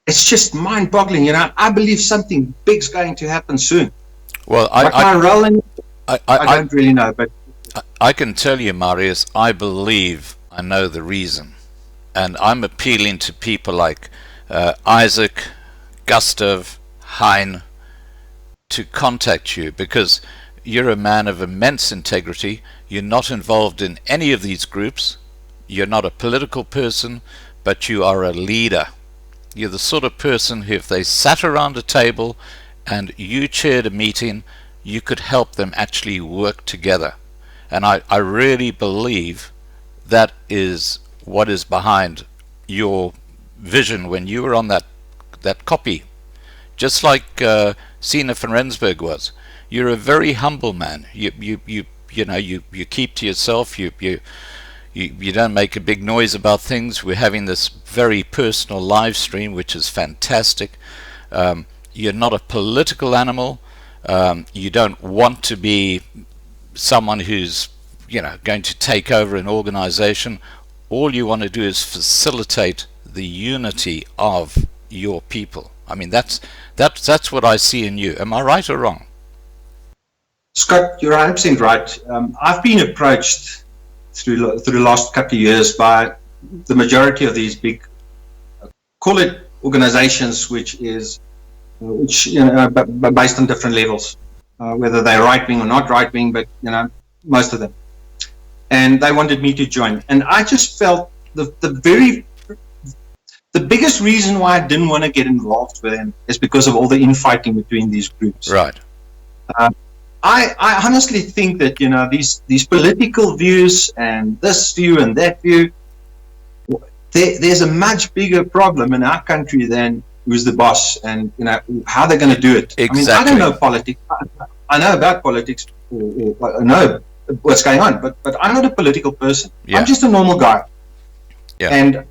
it's just mind-boggling. I believe something big's going to happen soon. Well, I don't really know, but I can tell you, Marius, I believe I know the reason. And I'm appealing to people like Isaac, Gustav, Hein, to contact you, because you're a man of immense integrity. You're not involved in any of these groups. You're not a political person, but you are a leader. You're the sort of person who, if they sat around a table and you chaired a meeting, you could help them actually work together. And I really believe that is what is behind your vision when you were on that copy. Just like Sina van Rensburg was. You're a very humble man. You keep to yourself. You don't make a big noise about things. We're having this very personal live stream, which is fantastic. You're not a political animal. You don't want to be someone who's going to take over an organization. All you want to do is facilitate the unity of your people. I mean, that's what I see in you. Am I right or wrong? Scott, you're 100% right. I've been approached through the last couple of years by the majority of these big, call it organizations, which based on different levels, whether they're right wing or not right wing, but most of them. And they wanted me to join, and I just felt the biggest reason why I didn't want to get involved with them is because of all the infighting between these groups. Right. I honestly think that these political views and this view and that view, there's a much bigger problem in our country than who's the boss and how they're going to do it. Exactly. I mean, I don't know politics. I know about politics, or I know what's going on, but I'm not a political person. Yeah. I'm just a normal guy. Yeah. And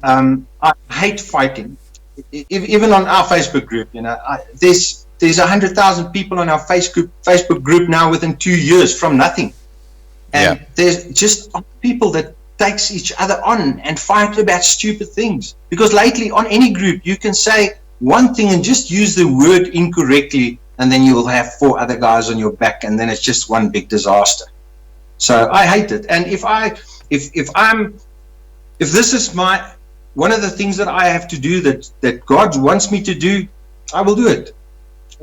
I hate fighting. Even on our Facebook group, there's 100,000 people on our Facebook group now within 2 years from nothing. And there's just people that takes each other on and fight about stupid things. Because lately on any group, you can say one thing and just use the word incorrectly, and then you will have 4 other guys on your back, and then it's just one big disaster. So I hate it. And if this is one of the things that I have to do that God wants me to do, I will do it.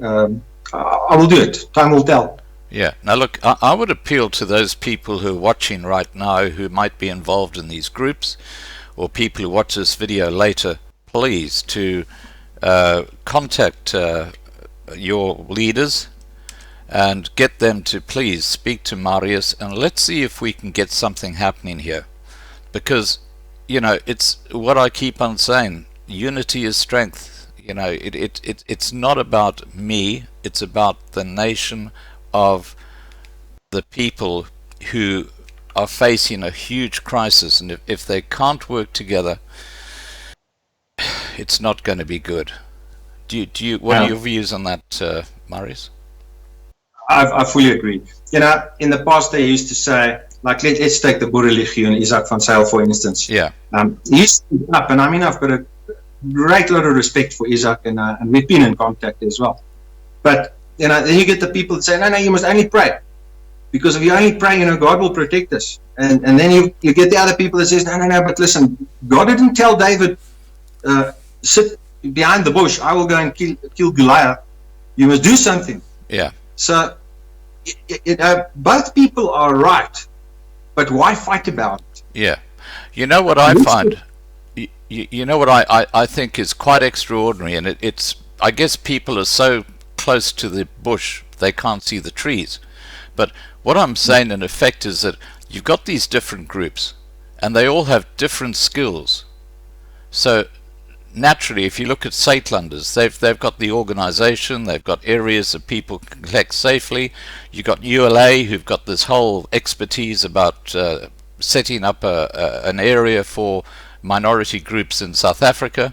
I will do it. Time will tell. Yeah. Now look, I would appeal to those people who are watching right now who might be involved in these groups, or people who watch this video later, please to contact your leaders and get them to please speak to Marius, and let's see if we can get something happening here. Because it's what I keep on saying, unity is strength. It's not about me, it's about the nation of the people who are facing a huge crisis, and if they can't work together, it's not going to be good. What are your views on that, Marius? I fully agree. In the past they used to say, like, let's take the Boerelegioen, Isaac van Zyl, for instance. Yeah. He stood up, and I mean, I've got a great lot of respect for Isaac, and we've been in contact as well. But then you get the people that say, no, you must only pray, because if you only pray, God will protect us. And then you get the other people that says, no, but listen, God didn't tell David, sit behind the bush, I will go and kill Goliath. You must do something. Yeah. So both people are right, but why fight about it? Yeah. You know what I find? You know what I think is quite extraordinary, and it's I guess people are so close to the bush they can't see the trees. But what I'm saying in effect is that you've got these different groups, and they all have different skills. So naturally, if you look at Saitlanders, they've got the organisation, they've got areas that people can collect safely. You've got ULA, who've got this whole expertise about setting up an area for minority groups in South Africa.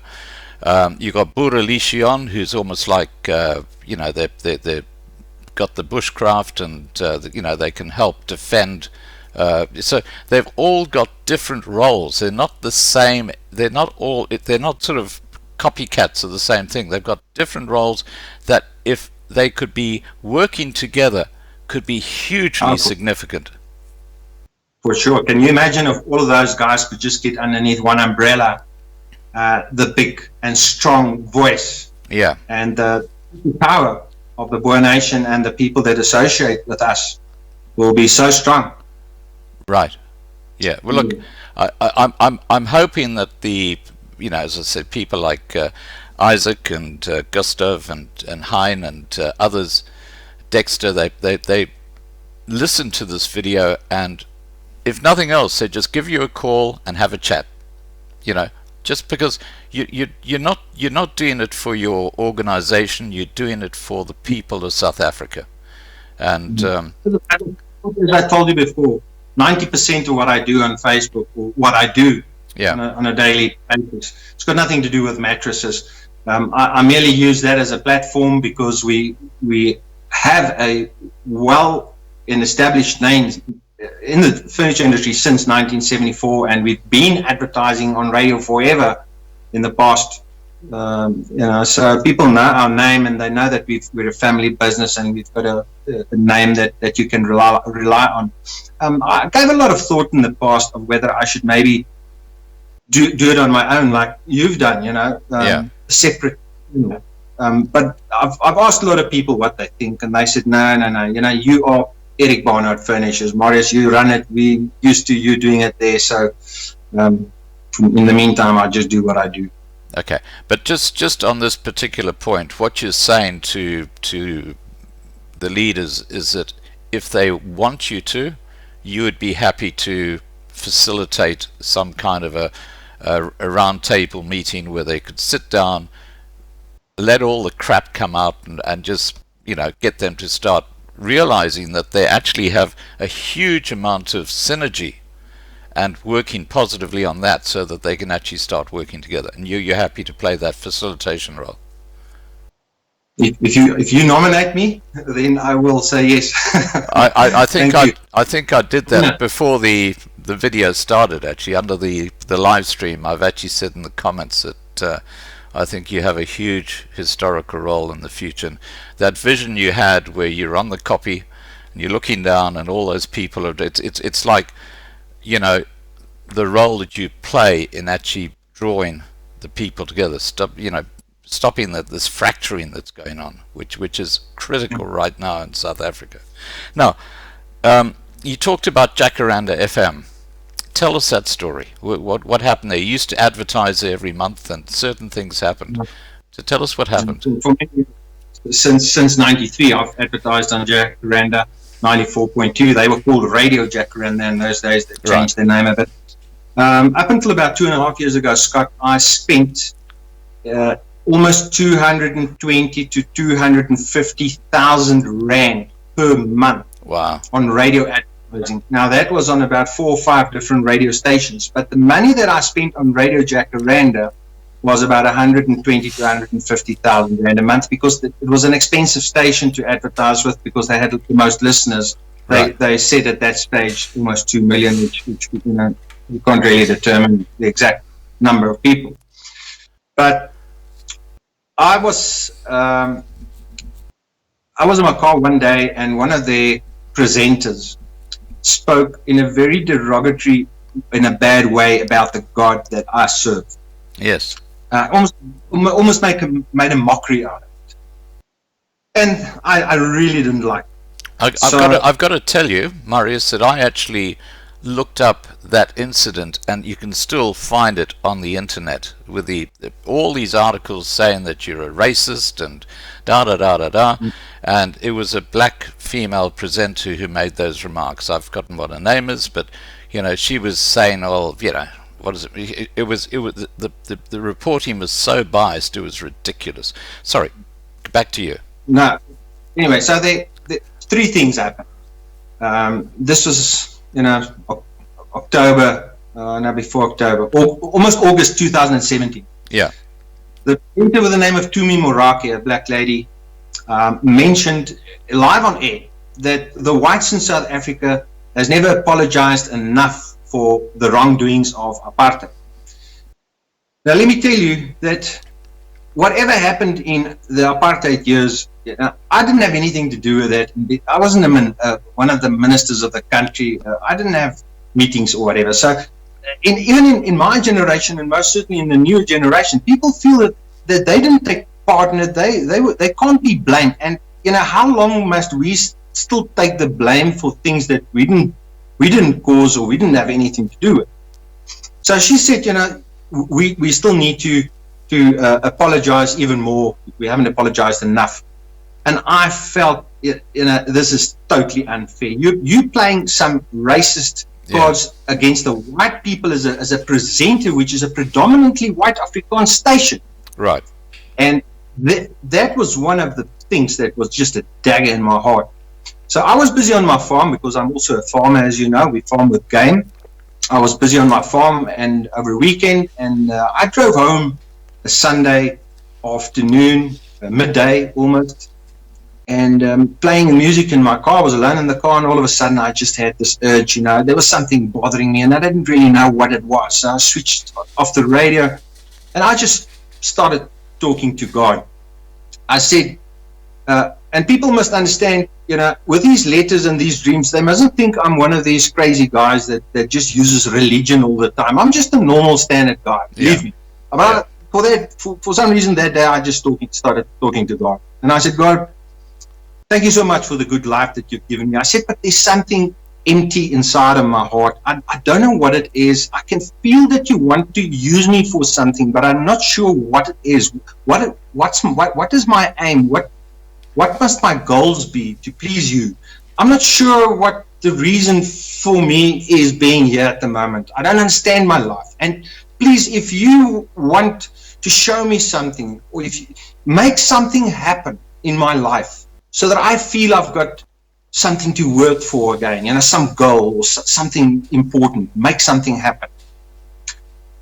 You've got Boere Lichion, who's almost like, they've got the bushcraft, and they can help defend. So they've all got different roles. They're not the same. They're not sort of copycats of the same thing. They've got different roles that, if they could be working together, could be hugely significant. For sure. Can you imagine if all of those guys could just get underneath one umbrella, the big and strong voice, and the power of the Boer Nation and the people that associate with us will be so strong. Right. Yeah. Well, look, I'm hoping that as I said, people like Isaac and Gustav and Hein and others, Dexter, they listen to this video, and if nothing else, they just give you a call and have a chat. Just because you're not doing it for your organization, you're doing it for the people of South Africa. And as I told you before, 90% of what I do on Facebook, or what I do on a daily basis, it's got nothing to do with mattresses. I merely use that as a platform because we have a established name in the furniture industry since 1974, and we've been advertising on radio forever in the past. So people know our name, and they know that we're a family business, and we've got a name that you can rely on. I gave a lot of thought in the past of whether I should maybe do it on my own, like you've done, separate. But I've asked a lot of people what they think, and they said, no. You are Eric Barnard Furnishers. Marius, you run it. We used to you doing it there. So in the meantime, I just do what I do. Okay, but just on this particular point, what you're saying to the leaders is that if they want you to, you would be happy to facilitate some kind of a round table meeting where they could sit down, let all the crap come out, and just get them to start realizing that they actually have a huge amount of synergy, and working positively on that, so that they can actually start working together. And you're happy to play that facilitation role. If you nominate me, then I will say yes. I think I did that before the video started. Actually, under the live stream, I've actually said in the comments that I think you have a huge historical role in the future. And that vision you had, where you're on the copy and you're looking down, and all those people are. It's like, the role that you play in actually drawing the people together, stopping this fracturing that's going on, which is critical right now in South Africa. Now, you talked about Jacaranda FM. Tell us that story. What happened there? You used to advertise there every month, and certain things happened. So tell us what happened. For me, since '93, I've advertised on Jacaranda 94.2. They were called Radio Jacaranda in those days. They changed their name a bit. Up until about 2.5 years ago, Scott, I spent almost 220 to 250,000 rand per month on radio advertising. Now, that was on about 4 or 5 different radio stations, but the money that I spent on Radio Jacaranda was about 120 to 150,000 rand a month, because it was an expensive station to advertise with, because they had the most listeners. They said at that stage almost 2 million, which you can't really determine the exact number of people. But I was in my car one day, and one of the presenters spoke in a very derogatory, in a bad way, about the God that I serve. Yes. Almost made a mockery out of it, and I really didn't like it. I've got to tell you, Marius, that I actually looked up that incident, and you can still find it on the internet, with all these articles saying that you're a racist and and it was a black female presenter who made those remarks. I've forgotten what her name is, but she was saying, what is it? It was the reporting was so biased, it was ridiculous. Sorry, back to you. No. Anyway, so the three things happened. This was, October, before October, or almost August 2017. Yeah. The presenter with the name of Tumi Morake, a black lady, mentioned live on air that the whites in South Africa has never apologized enough for the wrongdoings of apartheid. Now, let me tell you that whatever happened in the apartheid years, I didn't have anything to do with that. I wasn't one of the ministers of the country. I didn't have meetings or whatever. So even in my generation, and most certainly in the new generation, people feel that they didn't take part in it. They can't be blamed. And how long must we still take the blame for things that we didn't cause or we didn't have anything to do with? So she said, we still need to apologize even more. We haven't apologized enough. And I felt, this is totally unfair. You playing some racist cards against the white people as a presenter, which is a predominantly white Afrikaans station. Right. And that was one of the things that was just a dagger in my heart. So I was busy on my farm because I'm also a farmer, as you know. We farm with game. I was busy on my farm and over a weekend, and I drove home a Sunday afternoon, midday almost, and playing music in my car. I was alone in the car, and all of a sudden I just had this urge, there was something bothering me, and I didn't really know what it was. So I switched off the radio, and I just started talking to God. I said, and people must understand, with these letters and these dreams, they mustn't think I'm one of these crazy guys that just uses religion all the time. I'm just a normal standard guy, believe me. But for some reason that day, I just started talking to God. And I said, God, thank you so much for the good life that you've given me. I said, but there's something empty inside of my heart. I don't know what it is. I can feel that you want to use me for something, but I'm not sure what it is. What is my aim? What must my goals be to please you? I'm not sure what the reason for me is being here at the moment. I don't understand my life. And please, if you want to show me something, or if you make something happen in my life so that I feel I've got something to work for again, some goal or something important, make something happen.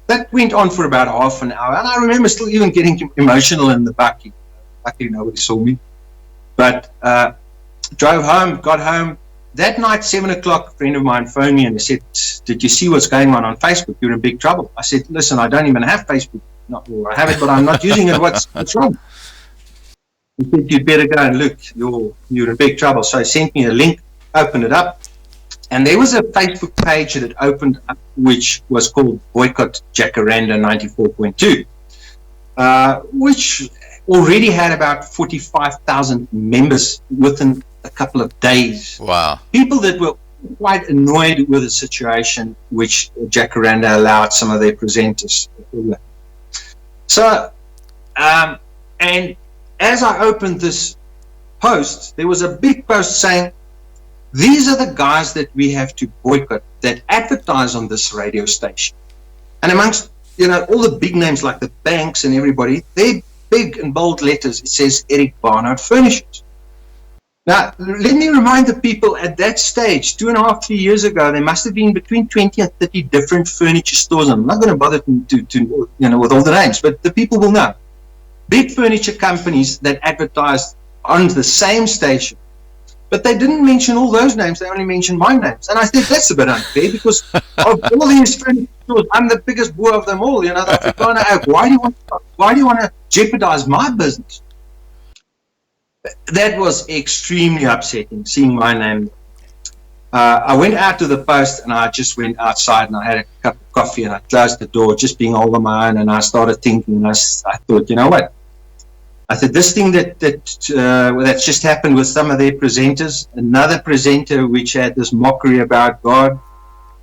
That went on for about half an hour, and I remember still even getting emotional in the back. Luckily nobody saw me. But drove home, got home. That night, 7 o'clock, a friend of mine phoned me and he said, did you see what's going on Facebook? You're in big trouble. I said, listen, I don't even have Facebook. I have it, but I'm not using it. What's wrong? He said, you'd better go and look. You're in big trouble. So he sent me a link, opened it up. And there was a Facebook page that had opened up, which was called Boycott Jacaranda 94.2, which already had about 45,000 members within a couple of days. Wow. People that were quite annoyed with the situation which Jacaranda allowed some of their presenters. So, and as I opened this post, there was a big post saying, these are the guys that we have to boycott that advertise on this radio station. And amongst, all the big names like the banks and everybody, they're big and bold letters, it says Eric Barnard Furnishings. Now, let me remind the people at that stage, 2.5, 3 years ago, there must have been between 20 and 30 different furniture stores. I'm not going to bother to with all the names, but the people will know. Big furniture companies that advertised on the same station. But they didn't mention all those names, they only mentioned my names. And I think that's a bit unfair because of all these furniture stores, I'm the biggest boy of them all, the Afrikaner Oak. Why do you want to jeopardize my business? That was extremely upsetting, seeing my name. I went out to the post and I just went outside and I had a cup of coffee and I closed the door, just being all on my own, and I started thinking, and I thought, you know what? I said, this thing that's just happened with some of their presenters, another presenter which had this mockery about God,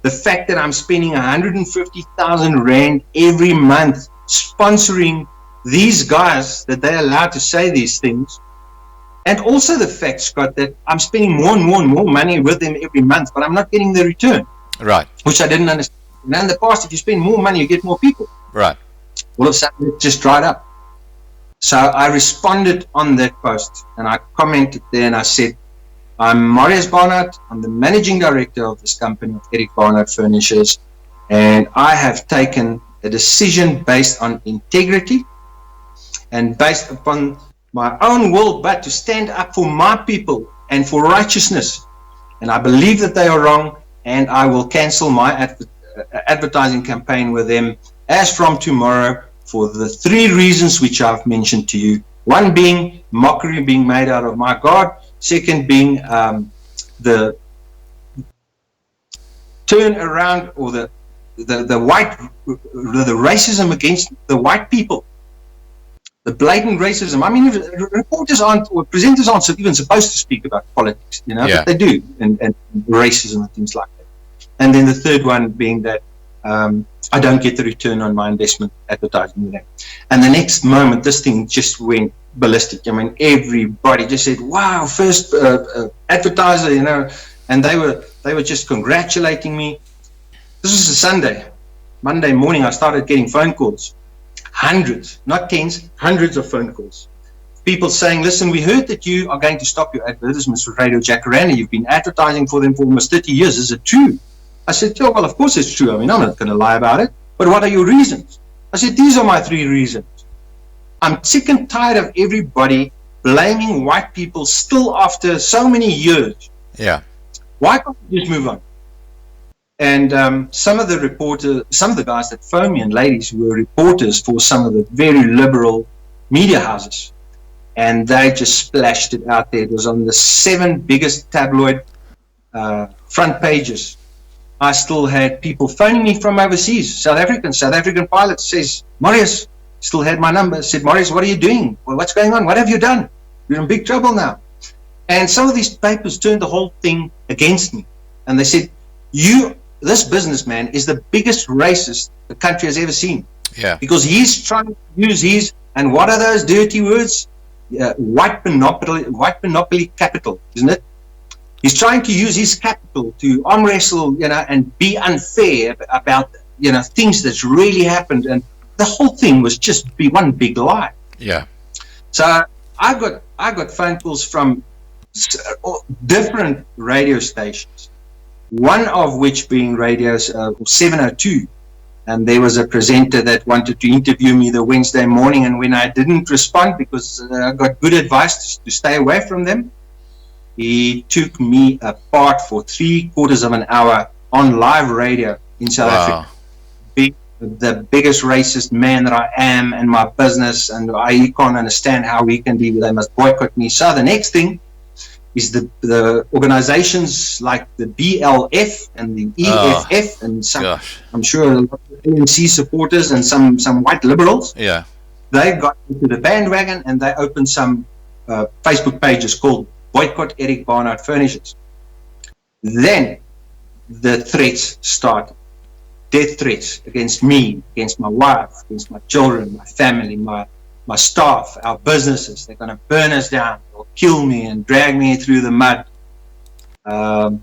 the fact that I'm spending 150,000 Rand every month sponsoring these guys that they're allowed to say these things, and also the fact, Scott, that I'm spending more and more and more money with them every month, but I'm not getting the return. Right. Which I didn't understand. Now in the past, if you spend more money, you get more people. Right. All of a sudden, it just dried up. So I responded on that post, and I commented there, and I said, I'm Marius Barnard. I'm the managing director of this company, of Eric Barnard Furnishers, and I have taken a decision based on integrity and based upon my own will, but to stand up for my people and for righteousness. And I believe that they are wrong, and I will cancel my advertising campaign with them as from tomorrow for the 3 reasons which I've mentioned to you. One being mockery being made out of my God. Second being the turn around, or the racism against the white people. The blatant racism. I mean, reporters aren't, or presenters aren't even supposed to speak about politics, but they do, and racism and things like that. And then the third one being that I don't get the return on my investment advertising with them. And the next moment, this thing just went ballistic. I mean, everybody just said, "Wow, first advertiser," and they were just congratulating me. This was a Sunday. Monday morning, I started getting phone calls. Hundreds, not tens, hundreds of phone calls. People saying, "Listen, we heard that you are going to stop your advertisements for Radio Jacaranda. You've been advertising for them for almost 30 years. Is it true?" I said, "Oh, well, of course it's true. I mean, I'm not going to lie about it. But what are your reasons?" I said, "These are my 3 reasons. I'm sick and tired of everybody blaming white people still after so many years. Yeah. Why can't we just move on?" And some of the guys that phoned me, and ladies who were reporters for some of the very liberal media houses, and they just splashed it out there. It was on the 7 biggest tabloid front pages. I still had people phoning me from overseas, South African pilots says, "Marius," still had my number, said, "Marius, what are you doing? Well, what's going on? What have you done? You're in big trouble now." And some of these papers turned the whole thing against me. And they said, this businessman is the biggest racist the country has ever seen. Yeah. Because he's trying to use and what are those dirty words? White monopoly capital, isn't it? He's trying to use his capital to arm wrestle, and be unfair about, things that's really happened. And the whole thing was just one big lie. Yeah. So I got phone calls from different radio stations. One of which being radios 702, and there was a presenter that wanted to interview me the Wednesday morning, and when I didn't respond because I got good advice to stay away from them, he took me apart for 3/4 of an hour on live radio in South Africa. The biggest racist man that I am, and my business, and he can't understand how we can be, they must boycott me. So the next thing is the organizations like the BLF and the EFF and some, I'm sure, a lot of ANC supporters and some white liberals. Yeah, they got into the bandwagon and they opened some Facebook pages called Boycott Eric Barnard Furnishers. Then the threats started. Death threats against me, against my wife, against my children, my family, my staff, our businesses. They're going to burn us down, or kill me and drag me through the mud. And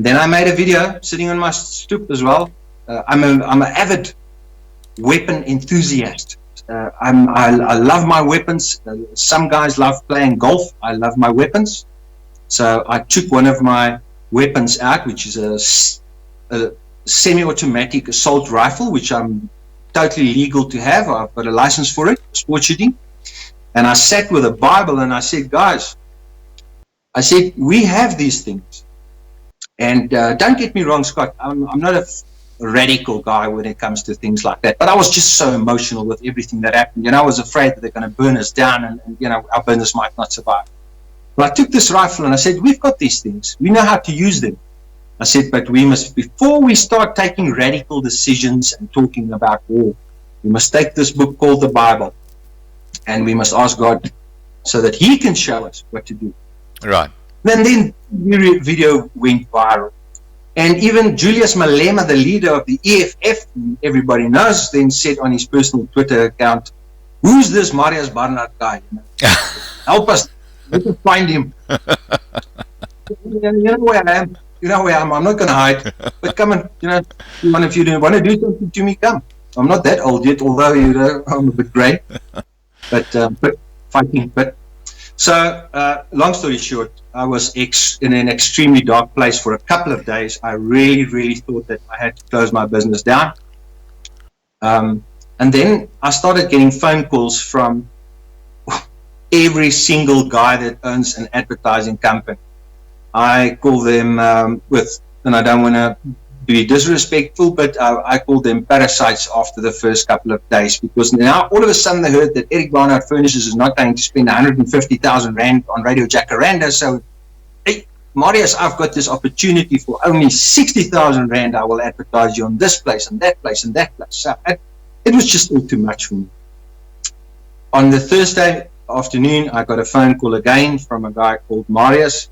then I made a video sitting on my stoop as well. I'm an avid weapon enthusiast. I love my weapons. Some guys love playing golf. I love my weapons. So I took one of my weapons out, which is a semi-automatic assault rifle, which I'm totally legal to have. I've got a license for it, sport shooting. And I sat with a Bible and I said, guys, we have these things. And don't get me wrong, Scott, I'm not a radical guy when it comes to things like that. But I was just so emotional with everything that happened. I was afraid that they're going to burn us down and our business might not survive. But I took this rifle and I said, we've got these things. We know how to use them. I said, but we must, before we start taking radical decisions and talking about war, we must take this book called the Bible and we must ask God so that He can show us what to do. Right. And then the video went viral. And even Julius Malema, the leader of the EFF, everybody knows, then said on his personal Twitter account, who's this Marius Barnard guy? Help us. Let's find him. You know where I am. You know where I'm not going to hide. But come on, if you want to do something to me, come. I'm not that old yet, although I'm a bit grey. But fighting. But so, long story short, I was in an extremely dark place for a couple of days. I really, really thought that I had to close my business down. And then I started getting phone calls from every single guy that owns an advertising company. I call them and I don't want to be disrespectful, but I call them parasites after the first couple of days, because now all of a sudden they heard that Eric Barnard Furnishes is not going to spend 150,000 Rand on Radio Jacaranda. So, hey, Marius, I've got this opportunity for only 60,000 Rand. I will advertise you on this place and that place and that place. So it was just all too much for me. On the Thursday afternoon, I got a phone call again from a guy called Marius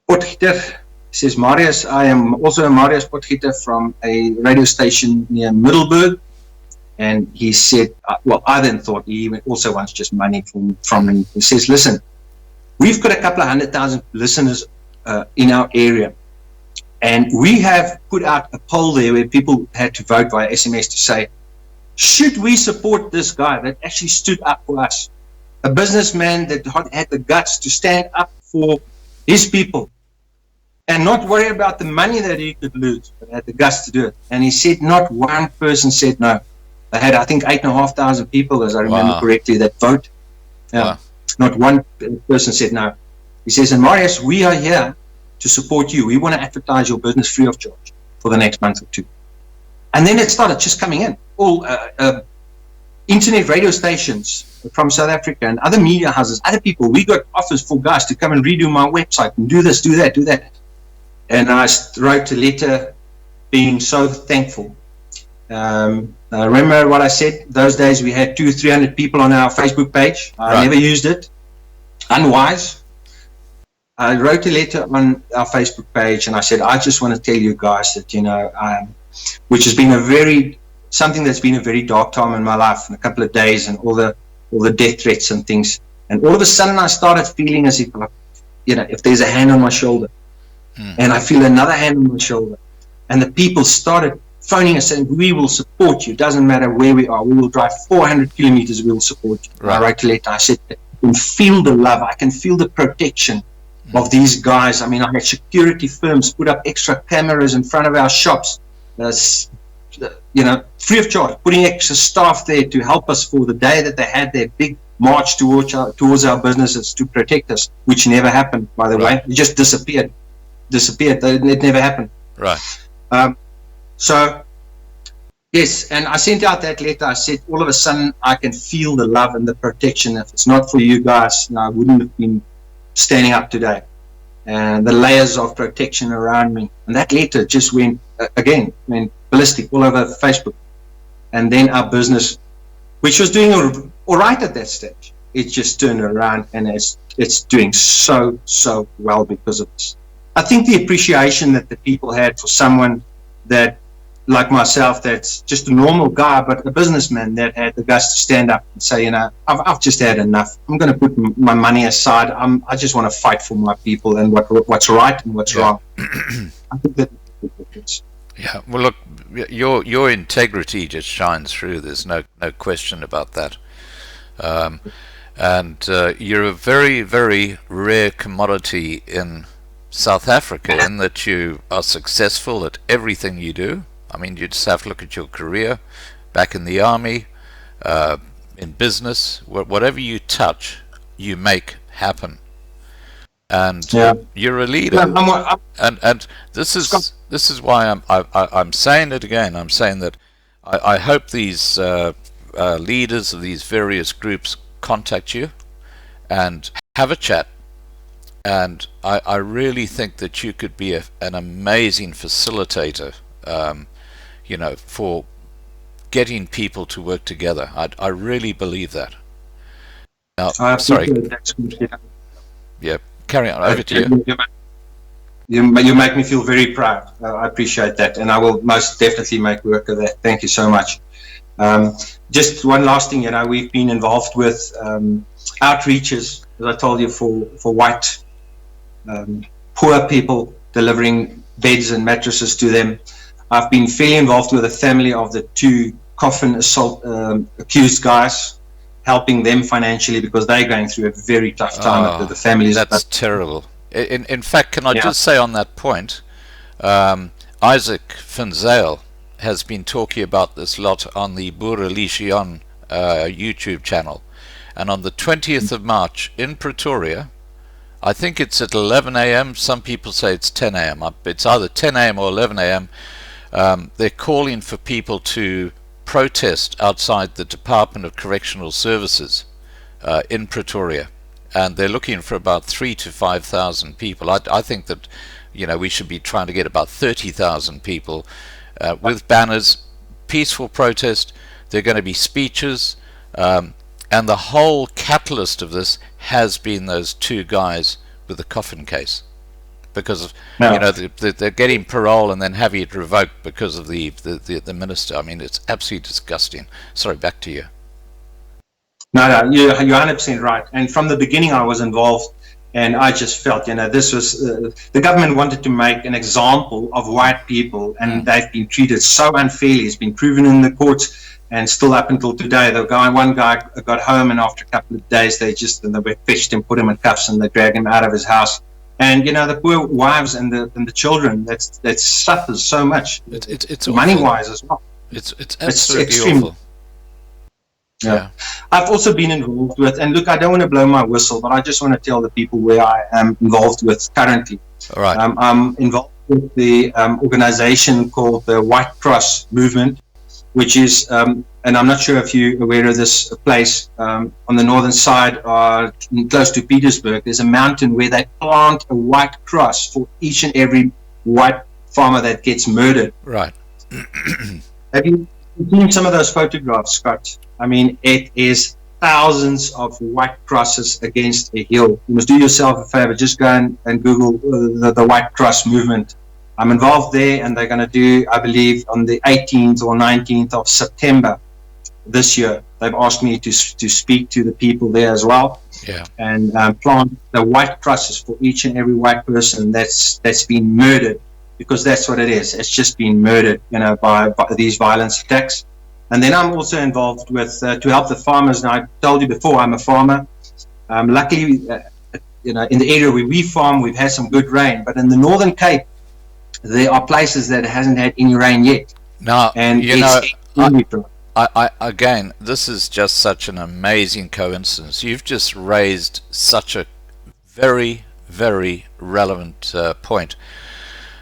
Potgieter. He says, Marius, I am also a Marius Potgieter from a radio station near Middelburg. And he said, I then thought he also wants just money from me. He says, listen, we've got a couple of 100,000 listeners in our area. And we have put out a poll there where people had to vote via SMS to say, should we support this guy that actually stood up for us? A businessman that had the guts to stand up for his people and not worry about the money that he could lose, but had the guts to do it. And he said not one person said no. They had, I think, 8,500 people, as I remember correctly, that vote. Wow. Not one person said no. He says, and Marius, we are here to support you. We want to advertise your business free of charge for the next month or two. And then it started just coming in. All internet radio stations from South Africa and other media houses, other people. We got offers for guys to come and redo my website and do this, do that, do that. And I wrote a letter being so thankful. I remember what I said. Those days we had 200-300 people on our Facebook page. I never used it. Unwise. I wrote a letter on our Facebook page and I said, I just want to tell you guys that, which has been something that's been a very dark time in my life, in a couple of days, and all the death threats and things. And all of a sudden I started feeling as if, if there's a hand on my shoulder, and I feel another hand on my shoulder, and the people started phoning us saying, we will support you. Doesn't matter where we are. We will drive 400 kilometers. We will support you. Right. I wrote a letter. I said, I can feel the love. I can feel the protection of these guys. I mean, I had security firms put up extra cameras in front of our shops, free of charge, putting extra staff there to help us for the day that they had their big march towards our businesses to protect us, which never happened, by the way. It just disappeared. It never happened. Right. So, yes, and I sent out that letter. I said, all of a sudden, I can feel the love and the protection. If it's not for you guys, I wouldn't have been standing up today. And the layers of protection around me. And that letter just went ballistic all over Facebook. And then our business, which was doing all right at that stage, it just turned around and it's doing so well because of this. I think the appreciation that the people had for someone that, like myself, that's just a normal guy, but a businessman that had the guts to stand up and say, I've just had enough. I'm going to put my money aside. I just want to fight for my people and what's right and what's wrong. I think that's yeah. Well, look, your integrity just shines through. There's no question about that. And you're a very, very rare commodity in South Africa in that you are successful at everything you do. I mean, you just have to look at your career back in the army, in business. Whatever you touch, you make happen. And you're a leader. And this is why I'm saying it again. I'm saying that I hope these leaders of these various groups contact you and have a chat. And I really think that you could be an amazing facilitator, for getting people to work together. I really believe that. Now, sorry. Yeah, carry on. Over to you. You make me feel very proud. I appreciate that, and I will most definitely make work of that. Thank you so much. Just one last thing, we've been involved with outreaches, as I told you, for white poor people delivering beds and mattresses to them. I've been fairly involved with the family of the two coffin assault accused guys, helping them financially because they're going through a very tough time. The families. That's terrible. In fact, can I Yeah. just say on that point, Isaac van Zyl has been talking about this lot on the Boere Legion YouTube channel. And on the 20th of March in Pretoria, I think it's at 11 a.m. Some people say it's 10 a.m. It's either 10 a.m. or 11 a.m. They're calling for people to protest outside the Department of Correctional Services in Pretoria. And they're looking for about 3,000 to 5,000 people. I think that, we should be trying to get about 30,000 people with banners, peaceful protest. There are going to be speeches. And the whole catalyst of this has been those two guys with the coffin case, because they're getting parole and then having it revoked because of the minister. I mean, it's absolutely disgusting. Sorry, back to you. No, you're 100% right. And from the beginning, I was involved, and I just felt, this was the government wanted to make an example of white people, and they've been treated so unfairly. It's been proven in the courts. And still up until today, one guy got home, and after a couple of days, they fetched him, put him in cuffs, and they dragged him out of his house. And the poor wives and the children that suffers so much, it's money wise as well. It's absolutely awful. Yeah. I've also been involved with, and look, I don't want to blow my whistle, but I just want to tell the people where I am involved with currently. All right. I'm involved with the organization called the White Cross Movement, which is, and I'm not sure if you're aware of this place, on the northern side, close to Petersburg, there's a mountain where they plant a white cross for each and every white farmer that gets murdered. Right. Have you seen some of those photographs, Scott? I mean, it is thousands of white crosses against a hill. You must do yourself a favor, just go and Google the White Cross Movement. I'm involved there, and they're going to do, I believe, on the 18th or 19th of September this year. They've asked me to speak to the people there as well, and plant the white crosses for each and every white person that's been murdered, because that's what it is. It's just been murdered, by these violence attacks. And then I'm also involved with to help the farmers. Now, I told you before, I'm a farmer. Luckily, in the area where we farm, we've had some good rain, but in the Northern Cape, there are places that hasn't had any rain yet. Now, and again, this is just such an amazing coincidence. You've just raised such a very, very relevant point.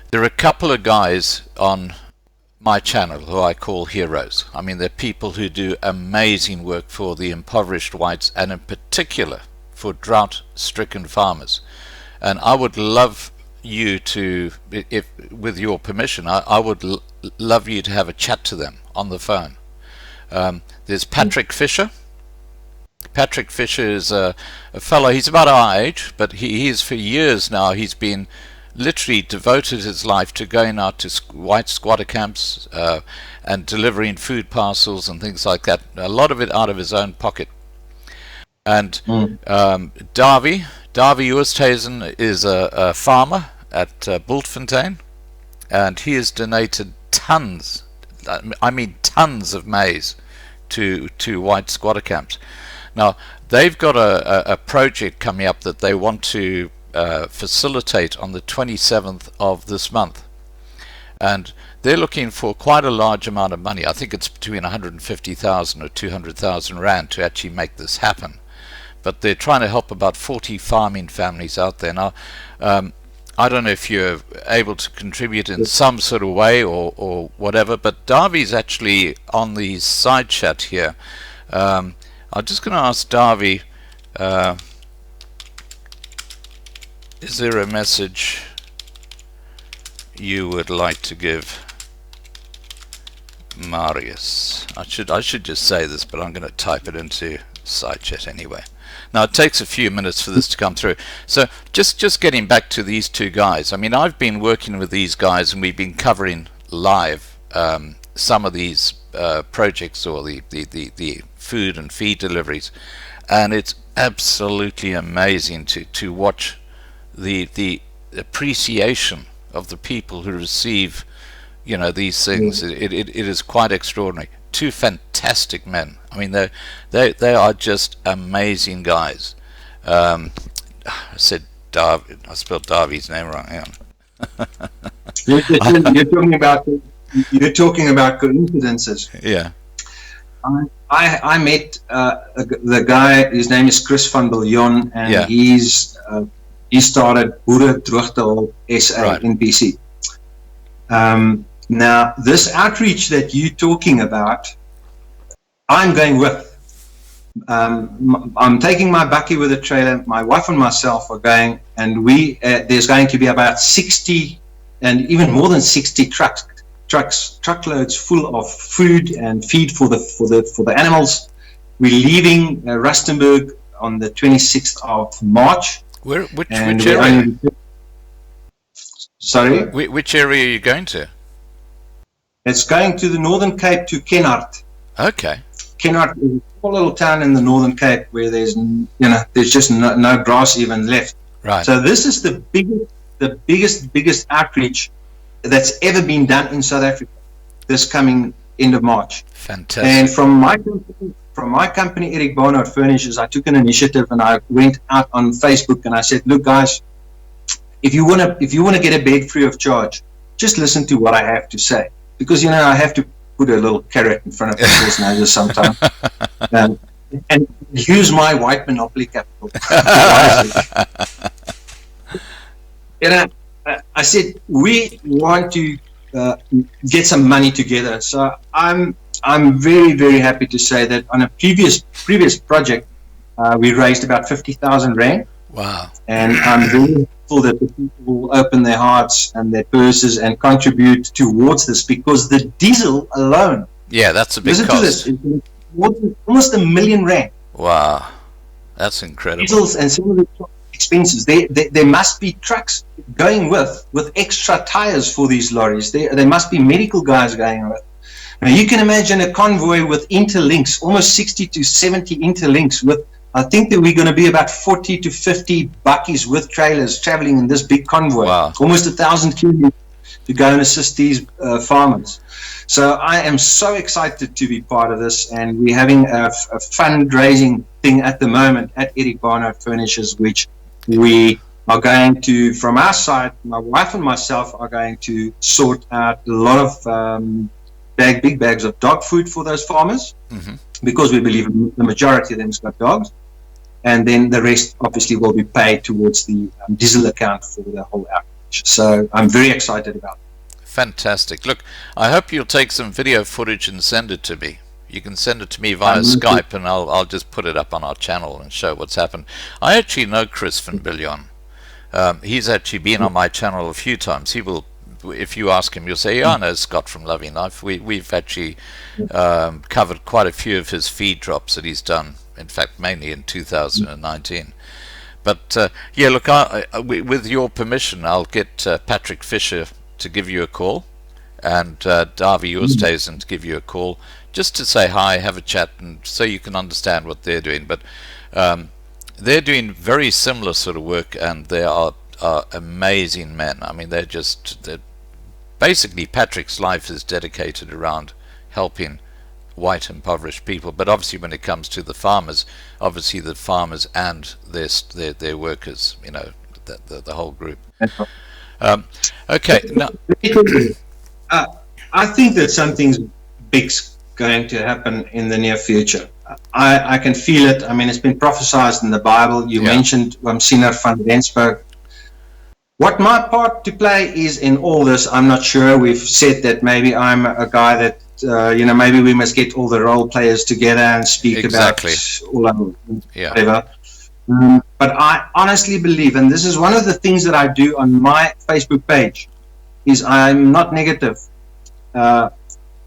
There are a couple of guys on my channel who I call heroes. I mean, they're people who do amazing work for the impoverished whites, and in particular for drought-stricken farmers. And I would love you to, if with your permission, I would love you to have a chat to them on the phone. There's Patrick Fisher. Patrick Fisher is a fellow, he's about our age, but he's for years now, he's been literally devoted his life to going out to white squatter camps and delivering food parcels and things like that, a lot of it out of his own pocket. And Davy Oosthuizen is a farmer at Bultfontein, and he has donated tons of maize to white squatter camps. Now, they've got a project coming up that they want to facilitate on the 27th of this month, and they're looking for quite a large amount of money. I think it's between 150,000 or 200,000 rand to actually make this happen. But they're trying to help about 40 farming families out there. Now, I don't know if you're able to contribute in some sort of way or whatever, but Davi's actually on the side chat here. I'm just going to ask Davi, is there a message you would like to give Marius? I should just say this, but I'm going to type it into side chat anyway. Now, it takes a few minutes for this to come through. So just getting back to these two guys. I mean, I've been working with these guys, and we've been covering live some of these projects, or the food and feed deliveries, and it's absolutely amazing to watch the appreciation of the people who receive, these things. It is quite extraordinary. Two fantastic men. I mean, they are just amazing guys. I said Darby. I spelled Darby's name wrong. Hang on. You're talking about coincidences. Yeah. I met the guy. His name is Chris van Biljon, and he started Boere Droogtehulp SA in BC. Now, this outreach that you're talking about, I'm going with. I'm taking my bakkie with a trailer. My wife and myself are going, and there's going to be about 60 and even more than 60 truckloads full of food and feed for the animals. We're leaving Rustenburg on the 26th of March. Which area? Sorry? Which area are you going to? It's going to the Northern Cape, to Kennard. Okay. Kennard is a small little town in the Northern Cape where there's just no grass even left. Right. So this is the biggest outreach that's ever been done in South Africa. This coming end of March. Fantastic. And from my company, Eric Barnard Furnishes, I took an initiative and I went out on Facebook and I said, look, guys, if you want to get a bed free of charge, just listen to what I have to say, because I have to put a little carrot in front of people's noses sometimes, and use my white monopoly capital. I said we want to get some money together. So I'm very, very happy to say that on a previous project we raised about 50,000 rand. Wow! And I'm very hopeful that the people will open their hearts and their purses and contribute towards this, because the diesel alone. Yeah, that's a big cost. Listen to this. Almost R1 million. Wow, that's incredible. Diesels and some of the expenses. There must be trucks going with extra tires for these lorries. There must be medical guys going with. Now you can imagine a convoy with interlinks, almost 60 to 70 interlinks with. I think that we're going to be about 40 to 50 bakkies with trailers traveling in this big convoy. Wow. Almost 1,000 kilometers to go and assist these farmers. So I am so excited to be part of this, and we're having a fundraising thing at the moment at Eric Barnard Furnishes, which we are going to, from our side, my wife and myself are going to sort out a lot of big bags of dog food for those farmers, because we believe the majority of them has got dogs. And then the rest obviously will be paid towards the diesel account for the whole outreach. So I'm very excited about it. Fantastic. Look, I hope you'll take some video footage and send it to me. You can send it to me via Skype, and I'll just put it up on our channel and show what's happened. I actually know Chris van Biljon. He's actually been on my channel a few times. He will, if you ask him, you'll say, yeah, I know Scott from Loving Life. We've actually covered quite a few of his feed drops that he's done, in fact mainly in 2019. But yeah, look, with your permission, I'll get Patrick Fisher to give you a call, and Davy Oosthuizen to give you a call, just to say hi, have a chat, and so you can understand what they're doing. But they're doing very similar sort of work, and they are amazing men. I mean, they're basically, Patrick's life is dedicated around helping white impoverished people, but obviously when it comes to the farmers, obviously the farmers and their workers, the whole group. Okay, now I think that something big's going to happen in the near future. I can feel it. I mean, it's been prophesied in the Bible. You mentioned Sinner van Rensburg. What my part to play is in all this, I'm not sure. We've said that maybe I'm a guy that, maybe we must get all the role players together and speak about all of whatever. But I honestly believe, and this is one of the things that I do on my Facebook page, is I'm not negative.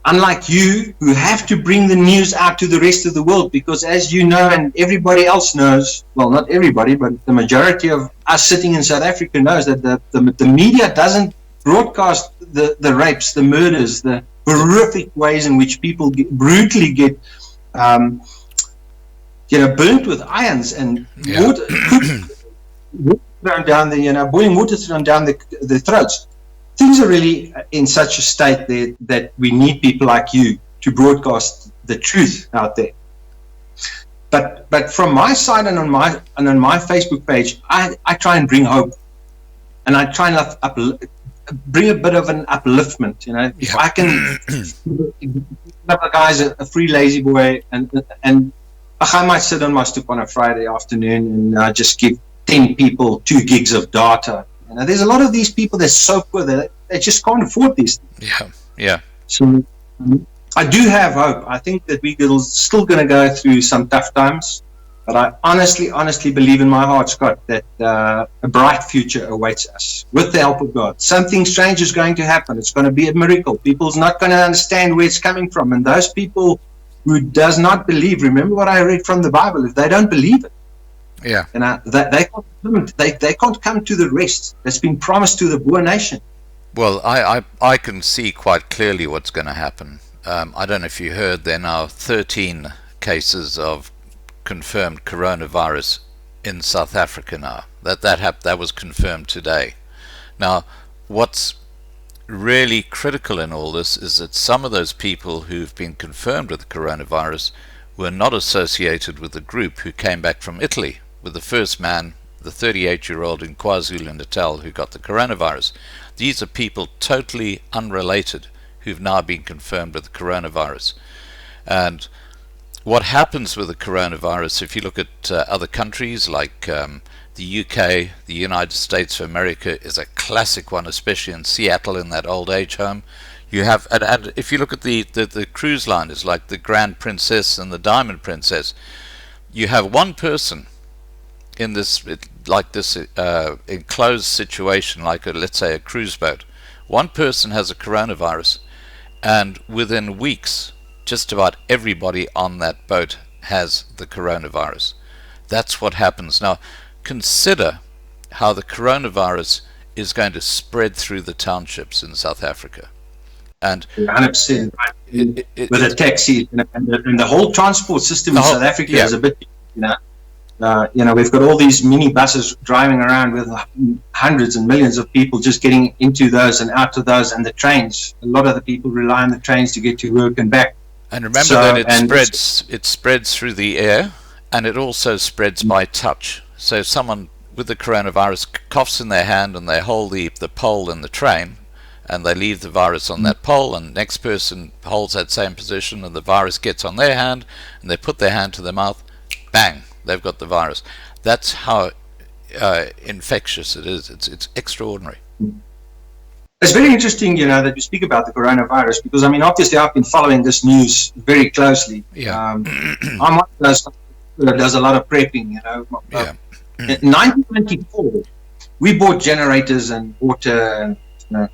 Unlike you, who have to bring the news out to the rest of the world, because as you know, and everybody else knows, well, not everybody, but the majority of us sitting in South Africa knows that the media doesn't broadcast the rapes, the murders, the horrific ways in which people brutally get burnt with irons and water thrown down boiling water thrown down the throats. things are really in such a state that we need people like you to broadcast the truth out there. But from my side and on my Facebook page, I try and bring hope, and I try and bring a bit of an upliftment. You know, if I can give the guys a free lazy boy, and I might sit on my stoop on a Friday afternoon and just give 10 people 2 gigs of data. You know, there's a lot of these people that's so poor that they just can't afford these things. Yeah. So I do have hope. I think that we're still going to go through some tough times, but I honestly believe in my heart, Scott, that a bright future awaits us with the help of God. Something strange is going to happen. It's going to be a miracle. People's not going to understand where it's coming from, and those people who does not believe, remember what I read from the Bible, if they don't believe it, they can't come to the rest that's been promised to the Boer nation. Well, I can see quite clearly what's going to happen. I don't know if you heard, there are now 13 cases of confirmed coronavirus in South Africa now. That was confirmed today. Now, what's really critical in all this is that some of those people who've been confirmed with the coronavirus were not associated with the group who came back from Italy, with the first man, the 38-year-old in KwaZulu-Natal, who got the coronavirus. These are people totally unrelated who've now been confirmed with the coronavirus. And what happens with the coronavirus, if you look at other countries like the UK, the United States of America is a classic one, especially in Seattle in that old age home. You have, and if you look at the cruise liners like the Grand Princess and the Diamond Princess, you have one person in this enclosed situation, like let's say a cruise boat. One person has a coronavirus, and within weeks just about everybody on that boat has the coronavirus. That's what happens. Now consider how the coronavirus is going to spread through the townships in South Africa. And 100%, with the taxi and the whole transport system in South Africa is a bit, we've got all these mini buses driving around with hundreds and millions of people just getting into those and out of those, and the trains. A lot of the people rely on the trains to get to work and back. And remember that it spreads through the air, and it also spreads by touch. So if someone with the coronavirus coughs in their hand and they hold the pole in the train, and they leave the virus on that pole, and the next person holds that same position and the virus gets on their hand, and they put their hand to their mouth, bang, they've got the virus. That's how infectious it is. It's extraordinary. It's very interesting, that you speak about the coronavirus, because, obviously I've been following this news very closely. I'm one of those that does a lot of prepping, In 1994, we bought generators and water and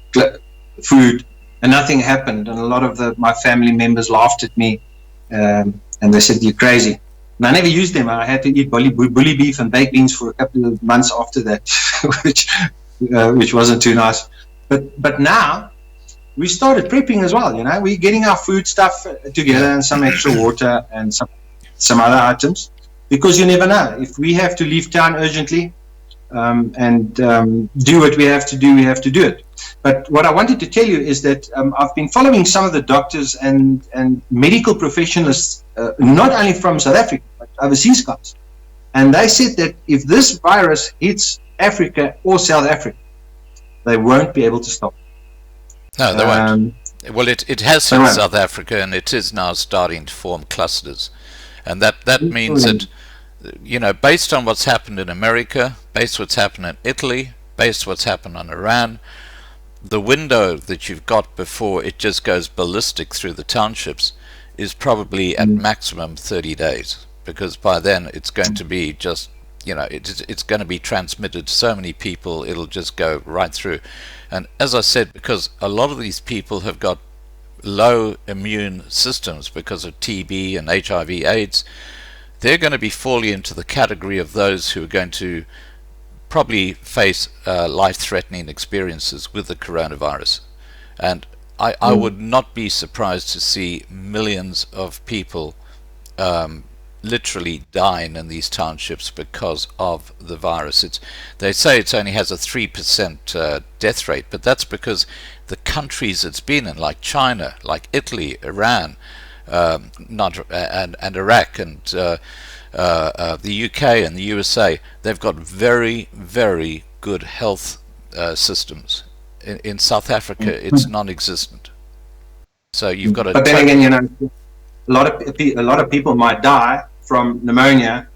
food, and nothing happened. And a lot of my family members laughed at me, and they said, "You're crazy." And I never used them. I had to eat bully beef and baked beans for a couple of months after that, which wasn't too nice. But now we started prepping as well. We're getting our food stuff together and some extra water and some other items, because you never know. If we have to leave town urgently and do what we have to do it. But what I wanted to tell you is that I've been following some of the doctors and medical professionals, not only from South Africa, but overseas guys. And they said that if this virus hits Africa or South Africa, they won't be able to stop it. No, they won't. Well, it has hit South Africa, and it is now starting to form clusters. And that means that, based on what's happened in America, based on what's happened in Italy, based on what's happened on Iran, the window that you've got before it just goes ballistic through the townships is probably at maximum 30 days, because by then it's going to be just, it's going to be transmitted to so many people, it'll just go right through. And as I said, because a lot of these people have got low immune systems because of TB and HIV AIDS, they're going to be falling into the category of those who are going to probably face life-threatening experiences with the coronavirus. And I would not be surprised to see millions of people literally dying in these townships because of the virus. They say it only has a 3% death rate, but that's because the countries it's been in, like China, like Italy, Iran, and Iraq, and the UK and the USA, they've got very, very good health systems. In South Africa, it's non-existent. So you've got to. But then again, a lot of people might die from pneumonia.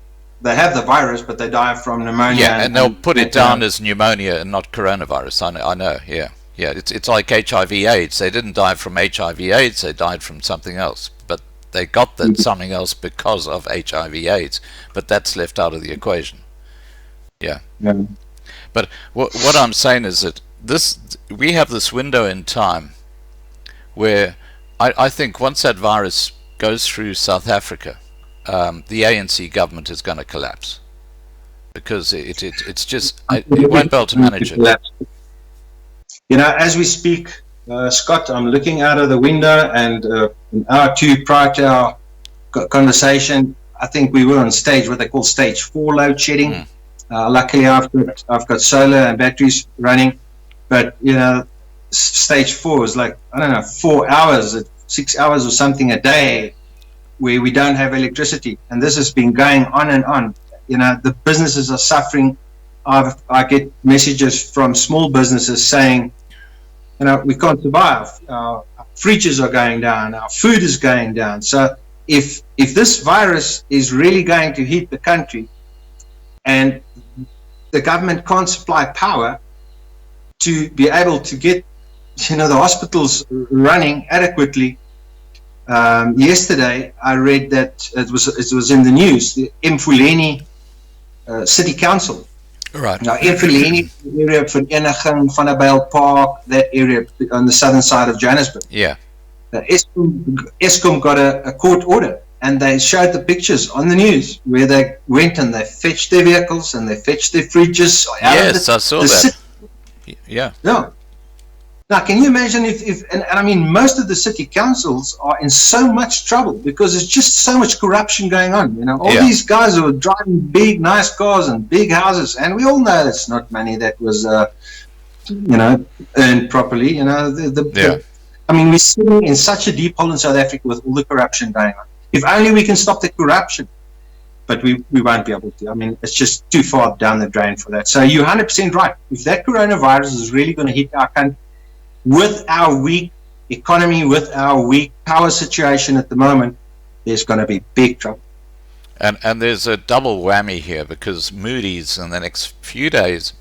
They have the virus, but they die from pneumonia. Yeah, and they'll put it down as pneumonia and not coronavirus. I know. Yeah. It's like HIV/AIDS. They didn't die from HIV/AIDS. They died from something else. But they got that something else because of HIV/AIDS. But that's left out of the equation. Yeah. But what I'm saying is that we have this window in time where I think once that virus goes through South Africa, the ANC government is going to collapse, because it won't be able to manage it. As we speak, Scott, I'm looking out of the window, and an hour or two prior to our conversation, I think we were on what they call stage 4 load shedding. Luckily, I've got solar and batteries running, but stage 4 is like, I don't know, 4 hours, 6 hours or something a day where we don't have electricity, and this has been going on and on. The businesses are suffering. I get messages from small businesses saying, we can't survive. Our fridges are going down. Our food is going down. So if this virus is really going to hit the country, and the government can't supply power to be able to get the hospitals running adequately. Yesterday I read that it was in the news, the Mfuleni City Council. Right. Now, Mfuleni area, Vereniging, Vanderbijl Park, that area on the southern side of Johannesburg. Yeah. Eskom got a court order, and they showed the pictures on the news where they went and they fetched their vehicles and they fetched their fridges. Yes, I saw that. Yeah. Now, can you imagine if and I mean, most of the city councils are in so much trouble because there's just so much corruption going on. All these guys who are driving big, nice cars and big houses, and we all know it's not money that was, earned properly. I mean, we're sitting in such a deep hole in South Africa with all the corruption going on. If only we can stop the corruption, but we won't be able to. I mean, it's just too far down the drain for that. So you're 100% right. If that coronavirus is really going to hit our country, with our weak economy, with our weak power situation at the moment, there's going to be big trouble. And there's a double whammy here, because Moody's in the next few days,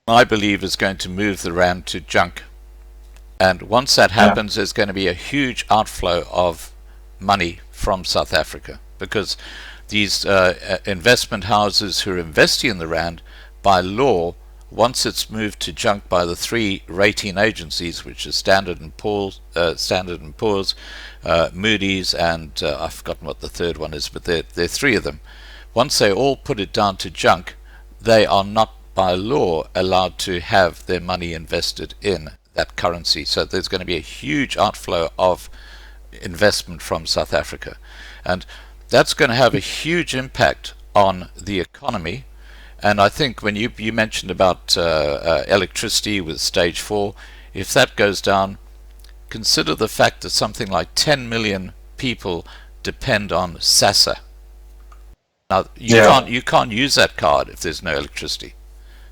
I believe, is going to move the rand to junk. And once that happens, there's going to be a huge outflow of money from South Africa, because these investment houses who are investing in the rand, by law, once it's moved to junk by the 3 rating agencies, which is Standard and Poor's, Moody's, and I've forgotten what the third one is, but there are 3 of them. Once they all put it down to junk, they are not by law allowed to have their money invested in that currency. So there's going to be a huge outflow of investment from South Africa, and that's going to have a huge impact on the economy. And I think when you mentioned about electricity with stage 4, if that goes down, consider the fact that something like 10 million people depend on SASSA. Now you can't use that card if there's no electricity.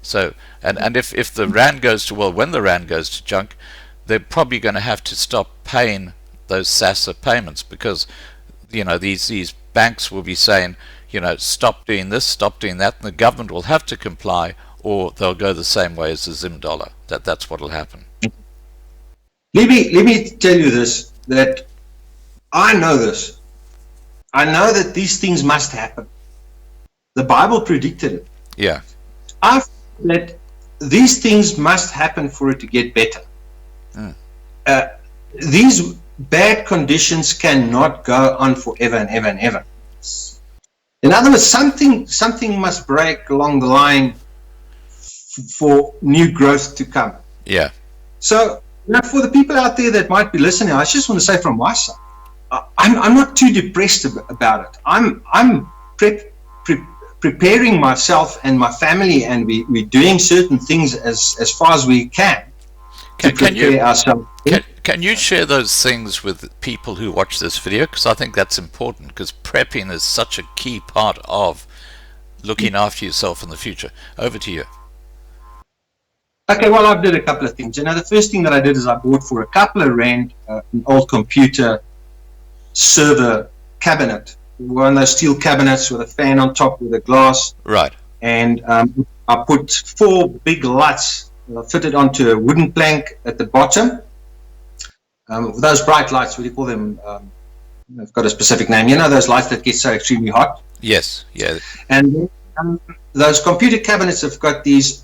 So and if the rand goes to, when the rand goes to junk, they're probably going to have to stop paying those SASSA payments, because these banks will be saying, stop doing this, stop doing that, and the government will have to comply, or they'll go the same way as the Zim dollar. That's what will happen. Let me tell you this, that I know this. I know that these things must happen. The Bible predicted it. Yeah. I feel that these things must happen for it to get better. These bad conditions cannot go on forever and ever and ever. In other words, something must break along the line for new growth to come. Yeah. So, for the people out there that might be listening, I just want to say from my side, I'm not too depressed about it. I'm preparing myself and my family, and we're doing certain things as far as we can to prepare ourselves. Can you share those things with people who watch this video? Because I think that's important, because prepping is such a key part of looking after yourself in the future. Over to you. Okay, well, I did a couple of things. The first thing that I did is I bought for a couple of rand an old computer server cabinet, one of those steel cabinets with a fan on top with a glass. Right. And I put 4 big lights fitted onto a wooden plank at the bottom. Those bright lights, what do you call them? They've got a specific name. Those lights that get so extremely hot? Yes, yeah. And those computer cabinets have got these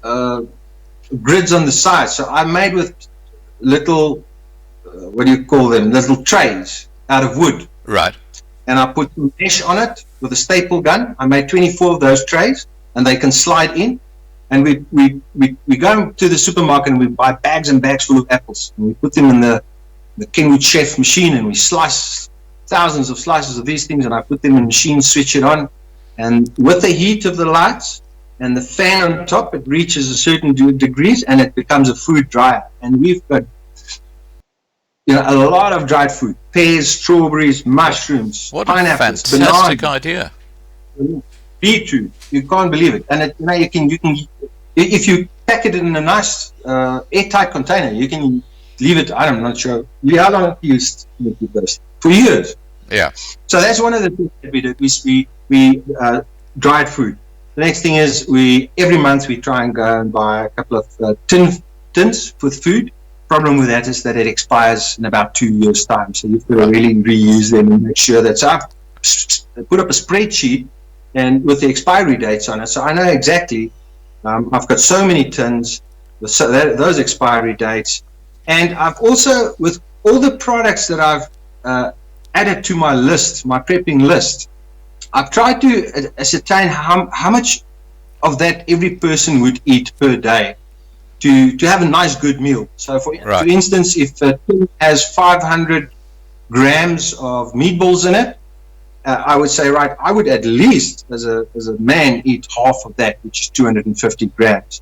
grids on the side. So I made with little, what do you call them? Little trays out of wood. Right. And I put some mesh on it with a staple gun. I made 24 of those trays, and they can slide in. And we go to the supermarket and we buy bags and bags full of apples. And we put them in the Kenwood Chef machine, and we slice thousands of slices of these things, and I put them in the machine, switch it on. And with the heat of the lights and the fan on top, it reaches a certain degrees, and it becomes a food dryer. And we've got a lot of dried food: pears, strawberries, mushrooms, what pineapples, a fantastic bananas, idea. beetroot. You can't believe it. And you can if you pack it in a nice airtight container, you can leave it. I'm not sure how long you used this for years. Yeah. So that's one of the things that we did. We dried food. The next thing is every month we try and go and buy a couple of tins with food. Problem with that is that it expires in about 2 years' time. So you've got to really reuse them and make sure that. So I've put up a spreadsheet and with the expiry dates on it. So I know exactly. I've got so many tins with those expiry dates. And I've also, with all the products that I've added to my list, my prepping list, I've tried to ascertain how much of that every person would eat per day to have a nice, good meal. So, for instance, if a tin has 500 grams of meatballs in it, I would say, I would at least, as a man, eat half of that, which is 250 grams.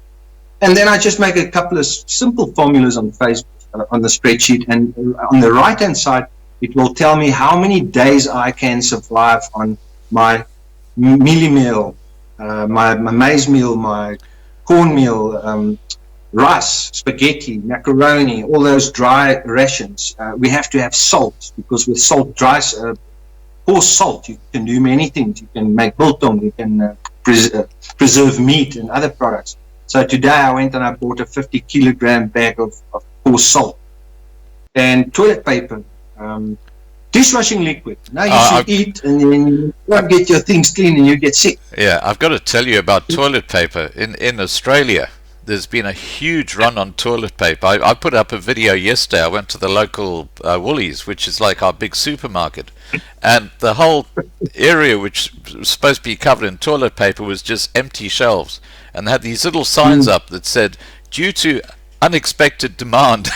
And then I just make a couple of simple formulas on Facebook, on the spreadsheet, and on the right-hand side, it will tell me how many days I can survive on my mealie meal, my maize meal, my cornmeal, rice, spaghetti, macaroni, all those dry rations. We have to have salt, because with salt, coarse salt, you can do many things. You can make biltong, you can preserve meat and other products. So today I went and I bought a 50-kilogram bag of coarse salt and toilet paper, dishwashing liquid. Now you should eat, and then you won't get your things clean and you get sick. Yeah, I've got to tell you about toilet paper. In Australia, there's been a huge run on toilet paper. I put up a video yesterday. I went to the local Woolies, which is like our big supermarket, and the whole area, which was supposed to be covered in toilet paper, was just empty shelves. And they had these little signs up that said, due to unexpected demand,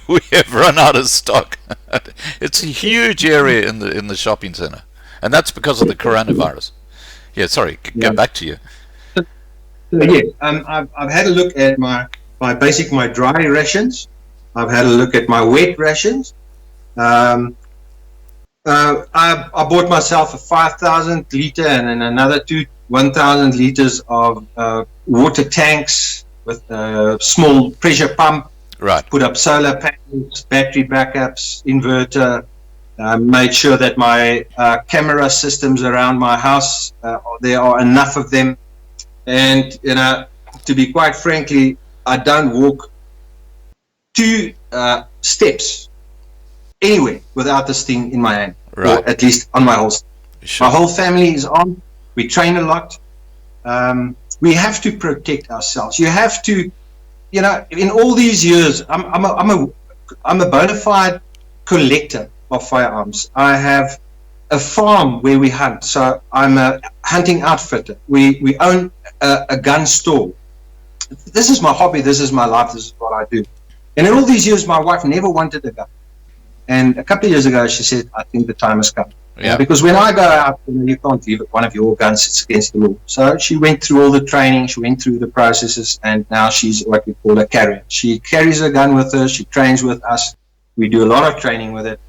we have run out of stock. It's a huge area in the shopping center, and that's because of the coronavirus. Yeah, sorry, go back to you. So yes, I've had a look at my dry rations. I've had a look at my wet rations. I bought myself a 5,000 liter and then another 1,000 liters of water tanks with a small pressure pump. Right. Put up solar panels, battery backups, inverter. Made sure that my camera systems around my house, there are enough of them. And to be quite frankly, I don't walk 2 steps anywhere without this thing in my hand, right. Or at least on my holster. Sure. My whole family is on. We train a lot. We have to protect ourselves. You have to, in all these years, I'm a bona fide collector of firearms. I have a farm where we hunt, so I'm a hunting outfitter. We own a gun store. This is my hobby. This is my life. This is what I do. And in all these years, my wife never wanted a gun. And a couple of years ago, she said, I think the time has come. Yeah. Because when I go out, you can't leave one of your guns, it's against the law. So she went through all the training, she went through the processes, and now she's what we call a carrier. She carries a gun with her, she trains with us. We do a lot of training with it.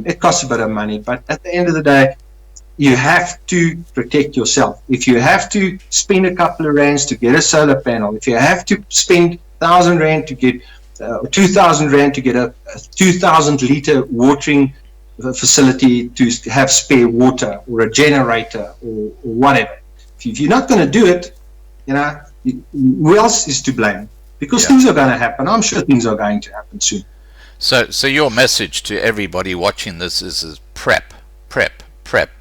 It costs a bit of money, but at the end of the day, you have to protect yourself. If you have to spend a couple of rands to get a solar panel, if you have to spend 1,000 rand to get 2,000 rand to get a 2,000 liter watering facility to have spare water or a generator or whatever. If you're not going to do it, who else is to blame? Because things are going to happen. I'm sure things are going to happen soon. So your message to everybody watching this is prep,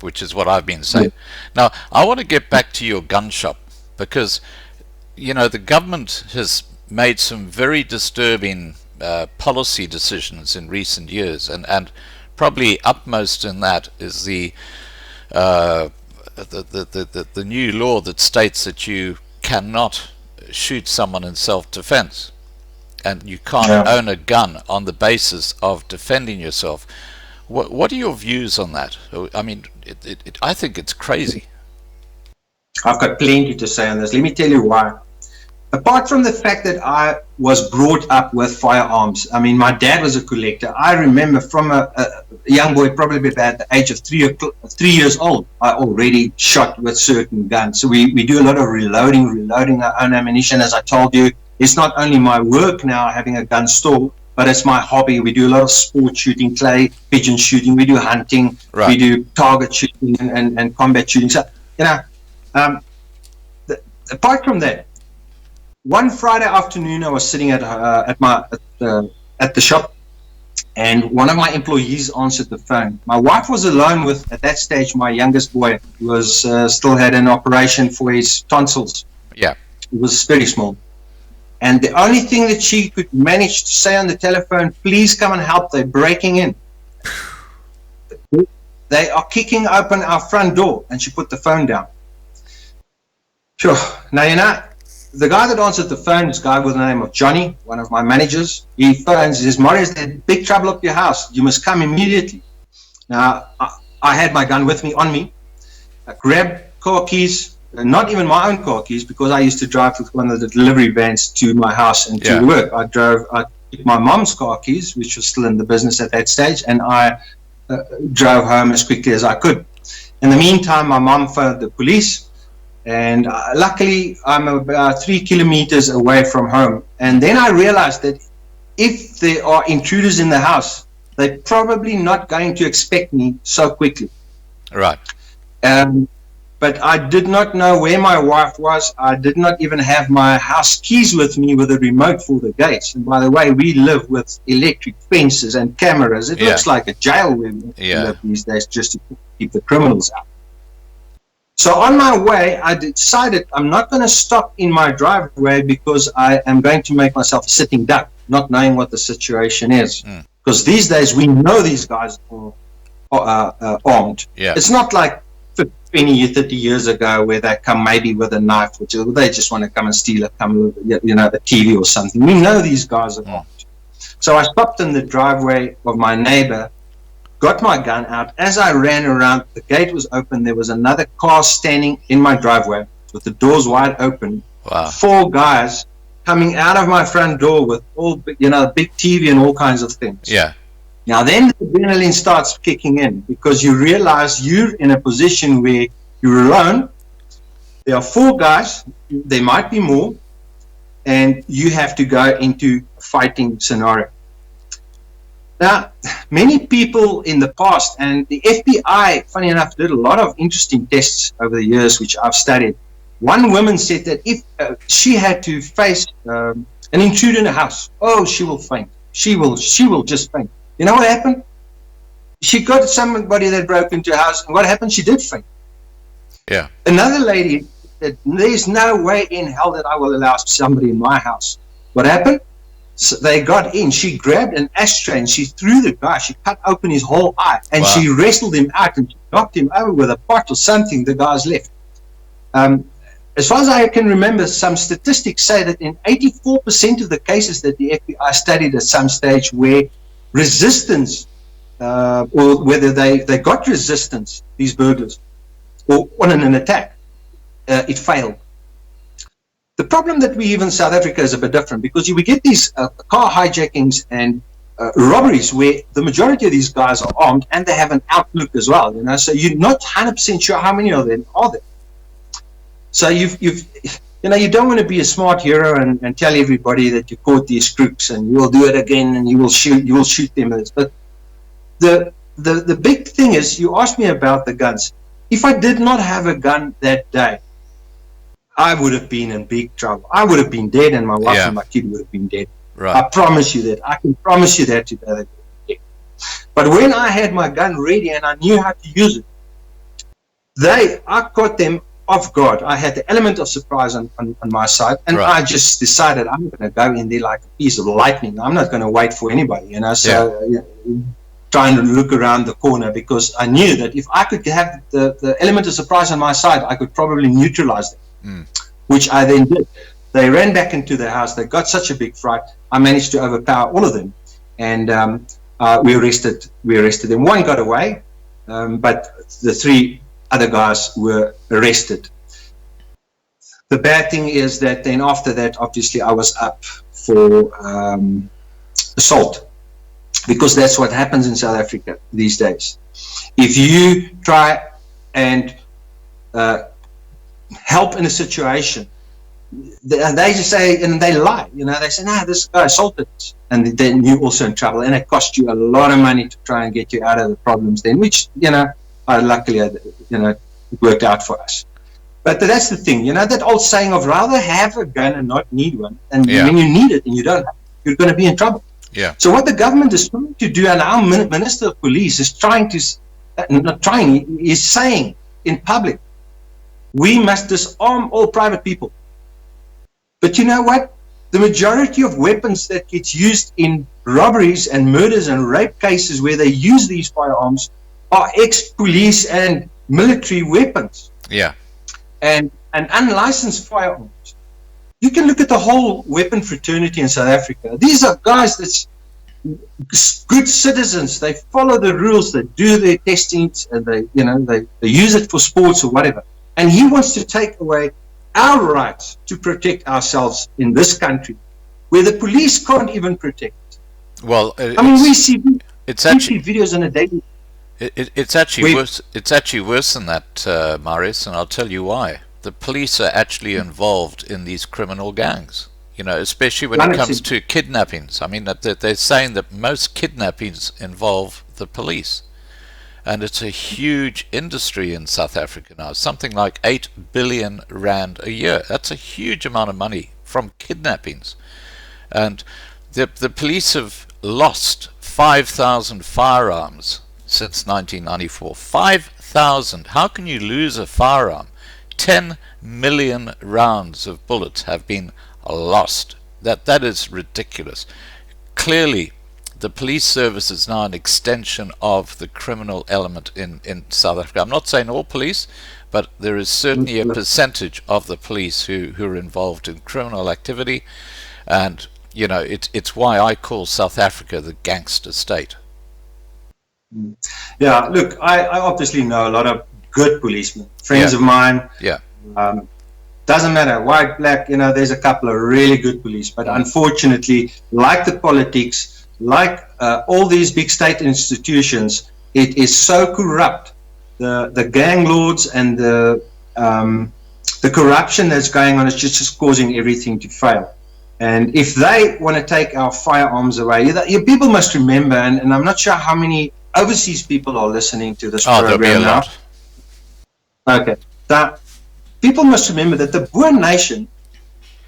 which is what I've been saying. Now, I want to get back to your gun shop because, the government has made some very disturbing policy decisions in recent years, and probably upmost in that is the new law that states that you cannot shoot someone in self-defense, and you can't own a gun on the basis of defending yourself. What are your views on that? I mean, I think it's crazy. I've got plenty to say on this. Let me tell you why. Apart from the fact that I was brought up with firearms, I mean, my dad was a collector. I remember from a young boy, probably about the age of 3 years old, I already shot with certain guns. So we do a lot of reloading our own ammunition. As I told you, it's not only my work now having a gun store, but it's my hobby. We do a lot of sport shooting, clay pigeon shooting. We do hunting. Right. We do target shooting and combat shooting. So, apart from that, one Friday afternoon, I was sitting at the shop, and one of my employees answered the phone. My wife was alone with, at that stage, my youngest boy, who was still had an operation for his tonsils. Yeah, it was very small, and the only thing that she could manage to say on the telephone, "Please come and help. They're breaking in. They are kicking open our front door," and she put the phone down. Sure. Now the guy that answered the phone is a guy with the name of Johnny, one of my managers. He phones and says, "Marius, there's big trouble up your house. You must come immediately." Now, I had my gun with me, on me. I grabbed car keys, not even my own car keys, because I used to drive with one of the delivery vans to my house and to work. I took my mom's car keys, which was still in the business at that stage, and I drove home as quickly as I could. In the meantime, my mom phoned the police. And luckily, I'm about 3 kilometers away from home. And then I realized that if there are intruders in the house, they're probably not going to expect me so quickly. Right. But I did not know where my wife was. I did not even have my house keys with me with a remote for the gates. And by the way, we live with electric fences and cameras. It looks like a jail where we live these days, just to keep the criminals out. So on my way, I decided I'm not going to stop in my driveway because I am going to make myself a sitting duck, not knowing what the situation is. Because these days, we know these guys are armed. Yeah. It's not like 20 or 30 years ago where they come maybe with a knife, which they just want to come and steal a TV or something. We know these guys are armed. So I stopped in the driveway of my neighbor, got my gun out. As I ran around, the gate was open. There was another car standing in my driveway with the doors wide open. Wow. 4 guys coming out of my front door with all, big TV and all kinds of things. Yeah. Now then the adrenaline starts kicking in because you realize you're in a position where you're alone. There are 4 guys. There might be more. And you have to go into a fighting scenario. Now, many people in the past, and the FBI, funny enough, did a lot of interesting tests over the years, which I've studied. One woman said that if she had to face an intruder in a house, she will faint. She will just faint. You know what happened? She got somebody that broke into a house, and what happened? She did faint. Yeah. Another lady said, "There's no way in hell that I will allow somebody in my house." What happened? So they got in. She grabbed an ashtray and she threw the guy. She cut open his whole eye and she wrestled him out and she knocked him over with a pot or something. The guy's left. As far as I can remember, some statistics say that in 84% of the cases that the FBI studied at some stage where resistance or whether they got resistance, these burglars, or on an attack, it failed. The problem that we have in South Africa is a bit different, because we get these car hijackings and robberies where the majority of these guys are armed and they have an outlook as well, so you're not 100% sure how many of them are there. So you don't want to be a smart hero and tell everybody that you caught these crooks and you will do it again and you will shoot them. But the big thing is, you asked me about the guns. If I did not have a gun that day, I would have been in big trouble. I would have been dead, and my wife and my kid would have been dead. Right. I promise you that. I can promise you that today. But when I had my gun ready and I knew how to use it, I caught them off guard. I had the element of surprise on my side, and I just decided I'm going to go in there like a piece of lightning. I'm not going to wait for anybody, trying to look around the corner, because I knew that if I could have the element of surprise on my side, I could probably neutralize them, which I then did. They ran back into the house. They got such a big fright. I managed to overpower all of them, and we arrested them. One got away, but the 3 other guys were arrested. The bad thing is that then after that, obviously, I was up for assault, because that's what happens in South Africa these days. If you try and help in a situation, they just say, and they lie, they say, no, this guy assaulted us, and then you're also in trouble, and it costs you a lot of money to try and get you out of the problems then, which, luckily, it worked out for us. But that's the thing, that old saying of rather have a gun and not need one, and when you need it and you don't have it, you're going to be in trouble. Yeah. So what the government is trying to do, and our Minister of Police is is saying in public, we must disarm all private people. But you know what? The majority of weapons that gets used in robberies and murders and rape cases where they use these firearms are ex-police and military weapons. Yeah. And unlicensed firearms. You can look at the whole weapon fraternity in South Africa. These are guys that's good citizens. They follow the rules. They do their testings, and they use it for sports or whatever. And he wants to take away our rights to protect ourselves in this country, where the police can't even protect it. Well, we see videos on a daily. It's actually worse. It's actually worse than that, Marius, and I'll tell you why. The police are actually involved in these criminal gangs, especially when it comes to kidnappings. I mean, they're saying that most kidnappings involve the police. And it's a huge industry in South Africa now, something like 8 billion rand a year. That's a huge amount of money from kidnappings. And the police have lost 5,000 firearms since 1994. 5,000. How can you lose a firearm? 10 million rounds of bullets have been lost. That is ridiculous. Clearly, the police service is now an extension of the criminal element in South Africa. I'm not saying all police, but there is certainly a percentage of the police who are involved in criminal activity. And, it's why I call South Africa the gangster state. Yeah, look, I obviously know a lot of good policemen, friends of mine. Yeah. Doesn't matter, white, black, there's a couple of really good police. But unfortunately, like the politics, like all these big state institutions, it is so corrupt. The gang lords and the corruption that's going on is just causing everything to fail. And if they want to take our firearms away, people must remember, and I'm not sure how many overseas people are listening to this program now. Okay. That people must remember that the Boer nation,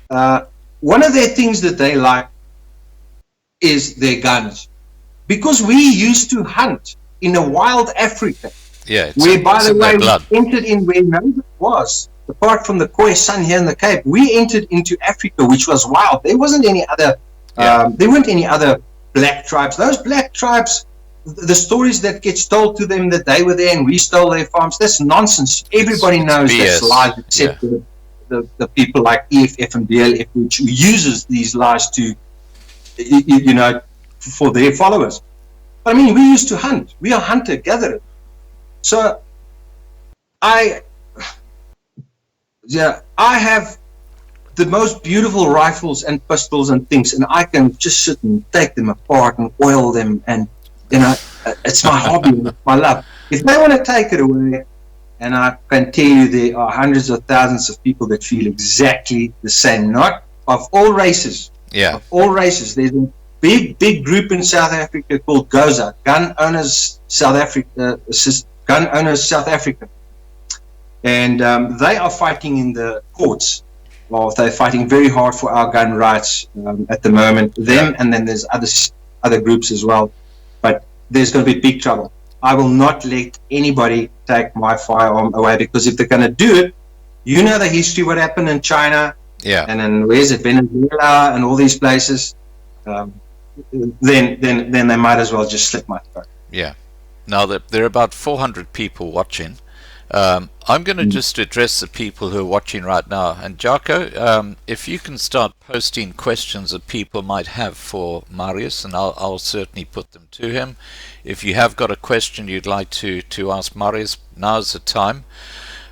one of their things that they like is their guns, because we used to hunt in a wild Africa, where by the way we entered in where nobody was, apart from the Khoi San here in the Cape. We entered into Africa, which was wild. There wasn't any other there weren't any other black tribes. Those black tribes, the stories that get told to them that they were there and we stole their farms, that's nonsense. Everybody knows that's lies, except the people like EFF and DLF, which uses these lies to for their followers. I mean, we used to hunt. We are hunter-gatherer. So I have the most beautiful rifles and pistols and things, and I can just sit and take them apart and oil them, and it's my hobby, it's my love. If they want to take it away, and I can tell you there are hundreds of thousands of people that feel exactly the same, not of all races. Yeah. Of all races. There's a big group in South Africa called GOZA, Gun Owners South Africa. And they are fighting in the courts. Well, they're fighting very hard for our gun rights at the moment. Them, and then there's other groups as well. But there's going to be big trouble. I will not let anybody take my firearm away, because if they're going to do it, you know the history, what happened in China, and then where's it, Venezuela, and all these places. Then they might as well just slit my throat. Yeah. Now there are about 400 people watching. I'm going to just address the people who are watching right now. And Jaco, if you can start posting questions that people might have for Marius, and I'll certainly put them to him. If you have got a question you'd like to ask Marius, now's the time.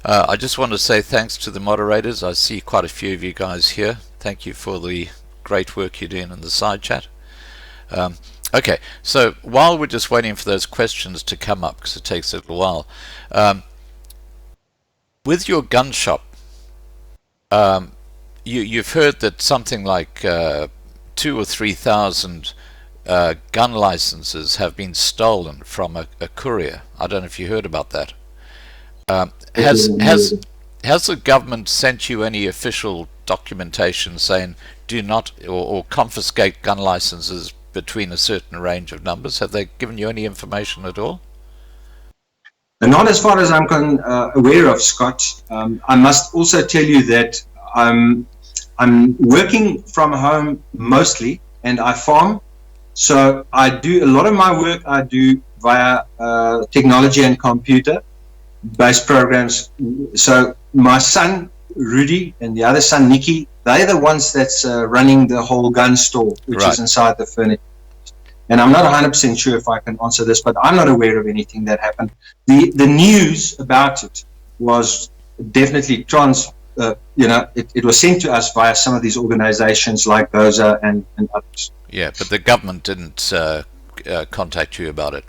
I just want to say thanks to the moderators. I see quite a few of you guys here. Thank you for the great work you're doing in the side chat. Okay, so while we're just waiting for those questions to come up, because it takes a little while, with your gun shop, you've heard that something like 2,000 or 3,000 gun licenses have been stolen from a courier. I don't know if you heard about that. Has the government sent you any official documentation saying do not or confiscate gun licenses between a certain range of numbers? Have they given you any information at all? Not as far as I'm aware of, Scott. I must also tell you that I'm working from home mostly, and I farm. So I do a lot of my work I do via technology and computer-based programs. So my son Rudy and the other son Nicky, they're the ones that's running the whole gun store, which is inside the furniture. And I'm not 100% sure if I can answer this, but I'm not aware of anything that happened. The news about it was definitely it was sent to us via some of these organizations like GOZA and others. Yeah, but the government didn't contact you about it.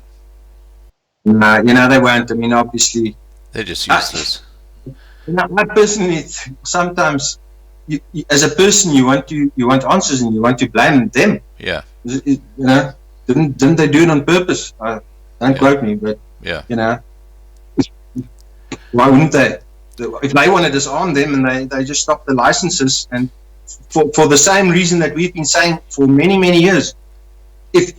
No, they won't. I mean, obviously, they're just useless. I personally, sometimes, as a person, you want answers and you want to blame them. Yeah. Didn't they do it on purpose? Don't quote me, but why wouldn't they? If they want to disarm them and they just stop the licenses, and for the same reason that we've been saying for many years. If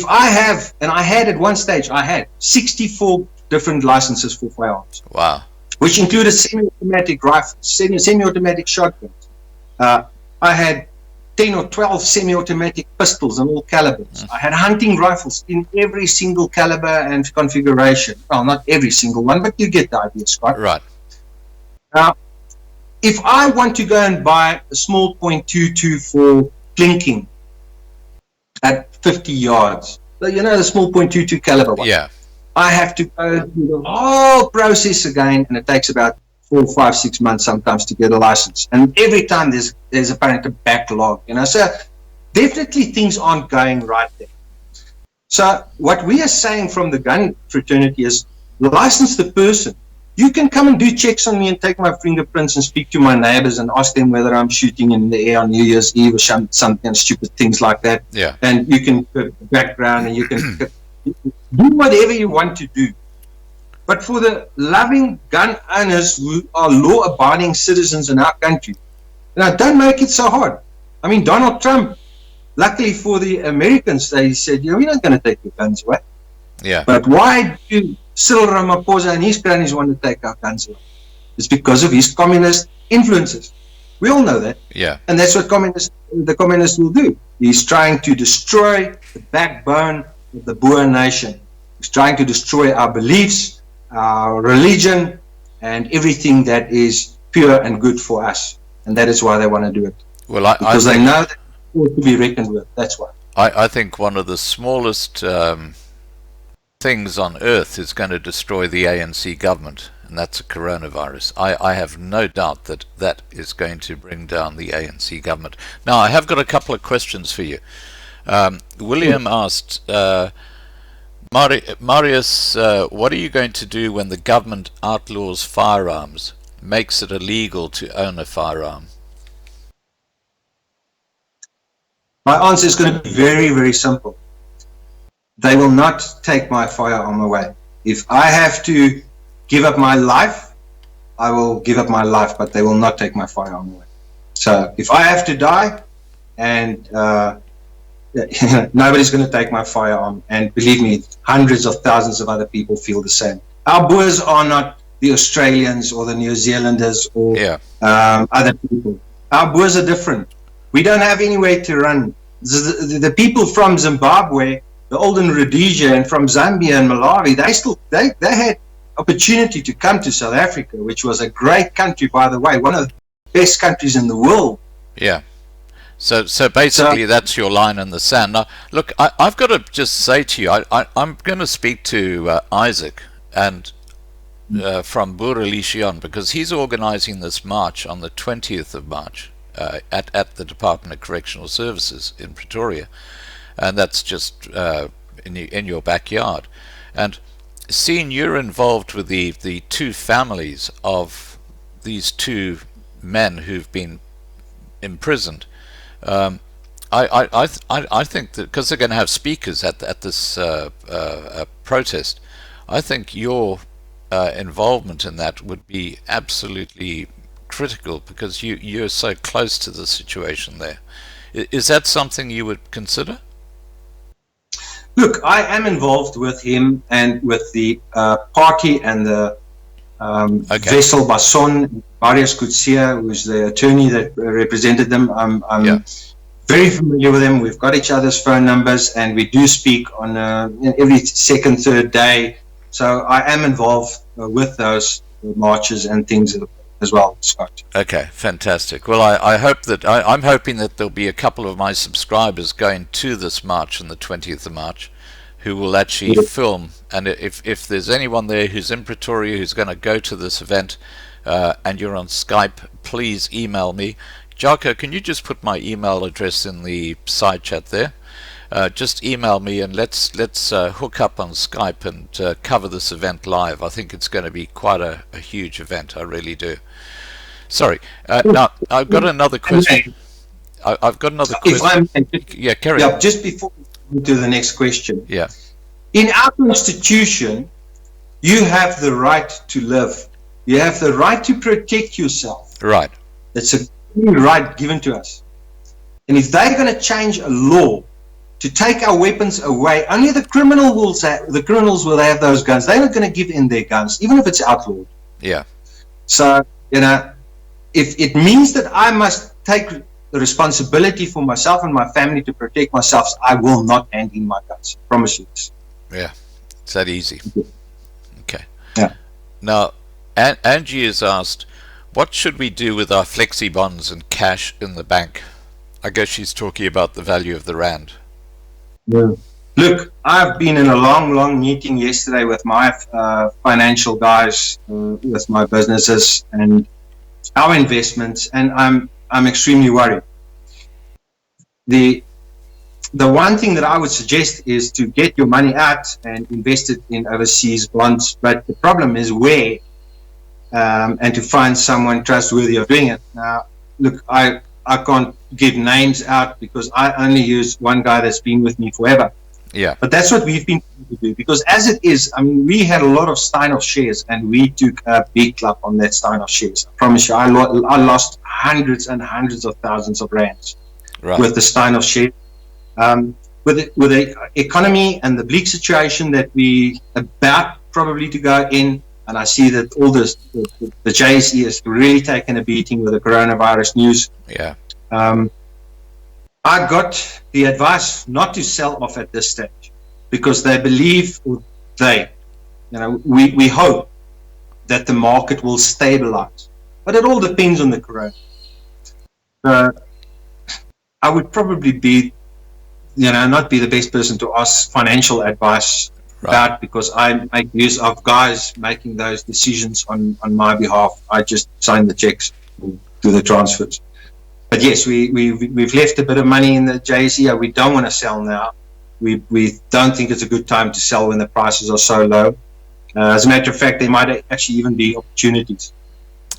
I have, and I had at one stage, I had 64 different licenses for firearms. Wow. Which included semi-automatic rifles, semi-automatic shotguns. I had 10 or 12 semi-automatic pistols in all calibers. I had hunting rifles in every single caliber and configuration. Well, not every single one, but you get the idea, Scott. Right. Now, if I want to go and buy a small .22 for plinking at 50 yards, the small .22 caliber one. Yeah. I have to go through the whole process again, and it takes about 4, 5, 6 months sometimes to get a license. And every time there's apparently a backlog, So definitely things aren't going right there. So what we are saying from the gun fraternity is license the person. You can come and do checks on me and take my fingerprints and speak to my neighbors and ask them whether I'm shooting in the air on New Year's Eve or something stupid things like that. Yeah. And you can put background and you can do whatever you want to do. But for the loving gun owners who are law-abiding citizens in our country, don't make it so hard. I mean, Donald Trump, luckily for the Americans, they said, we're not going to take your guns away. Yeah. But why do Cyril Ramaphosa and his cronies want to take our guns away? It's because of his communist influences. We all know that. Yeah. And that's what the communists will do. He's trying to destroy the backbone of the Boer nation. He's trying to destroy our beliefs, our religion, and everything that is pure and good for us. And that is why they want to do it. Well, because they know that it's to be reckoned with. That's why. I think one of the smallest things on earth is going to destroy the ANC government, and that's a coronavirus. I have no doubt that that is going to bring down the ANC government. Now, I have got a couple of questions for you. William asked, Marius, what are you going to do when the government outlaws firearms, makes it illegal to own a firearm? My answer is going to be very, very simple. They will not take my firearm away. If I have to give up my life, I will give up my life, but they will not take my firearm away. So if I have to die, and nobody's going to take my firearm, and believe me, hundreds of thousands of other people feel the same. Our Boers are not the Australians or the New Zealanders or other people. Our Boers are different. We don't have anywhere to run. The people from Zimbabwe, the Olden Rhodesia, and from Zambia and Malawi, they had opportunity to come to South Africa, which was a great country, by the way, one of the best countries in the world. Yeah. So basically, that's your line in the sand. Now, look, I've got to just say to you, I'm going to speak to Isaac and from Boerelichian, because he's organizing this march on the 20th of March at the Department of Correctional Services in Pretoria. And that's just in your backyard. And seeing you're involved with the two families of these two men who've been imprisoned, I think that because they're going to have speakers at this protest, I think your involvement in that would be absolutely critical, because you're so close to the situation there. Is that something you would consider? Look, I am involved with him and with the party and the Wessel Basson, Marius Kutsia, who's the attorney that represented them. I'm very familiar with them. We've got each other's phone numbers, and we do speak on every second, third day. So I am involved with those marches and things as well, Scott. Okay, fantastic. Well, I hope that I'm hoping that there'll be a couple of my subscribers going to this march on the 20th of March who will actually film. And if there's anyone there who's in Pretoria who's going to go to this event and you're on Skype, please email me. Jaco, can you just put my email address in the side chat there? Just email me, and let's hook up on Skype and cover this event live. I think it's going to be quite a huge event. I really do. Sorry. Now I've got another question. I've got another question. Yeah, carry on. Just before we go to the next question. Yeah. In our Constitution, you have the right to live. You have the right to protect yourself. Right. It's a right given to us. And if they're going to change a law to take our weapons away, only the criminals will have those guns. They're not going to give in their guns, even if it's outlawed. Yeah. So, if it means that I must take the responsibility for myself and my family to protect myself, I will not hand in my guns. I promise you this. Yeah. It's that easy. Okay. Yeah. Now, Angie has asked, what should we do with our flexi bonds and cash in the bank? I guess she's talking about the value of the rand. Yeah. Look, I've been in a long meeting yesterday with my financial guys, with my businesses and our investments, and I'm extremely worried. The one thing that I would suggest is to get your money out and invest it in overseas bonds, but the problem is where, and to find someone trustworthy of doing it. Now, look, I can't give names out because I only use one guy that's been with me forever. Yeah. But that's what we've been trying to do, because as it is, I mean, we had a lot of Steinhoff shares, and we took a big club on that Steinhoff shares. I promise you, I lost hundreds and hundreds of thousands of rands with the Steinhoff share. With the economy and the bleak situation that we about probably to go in, and I see that all the JSE has really taken a beating with the coronavirus news. Yeah. I got the advice not to sell off at this stage, because they believe, we hope that the market will stabilize. But it all depends on the corona. I would probably be not be the best person to ask financial advice about, because I make use of guys making those decisions on my behalf. I just sign the checks and do the transfers. But yes, we've left a bit of money in the JSE. We don't want to sell now. We don't think it's a good time to sell when the prices are so low. As a matter of fact, there might actually even be opportunities.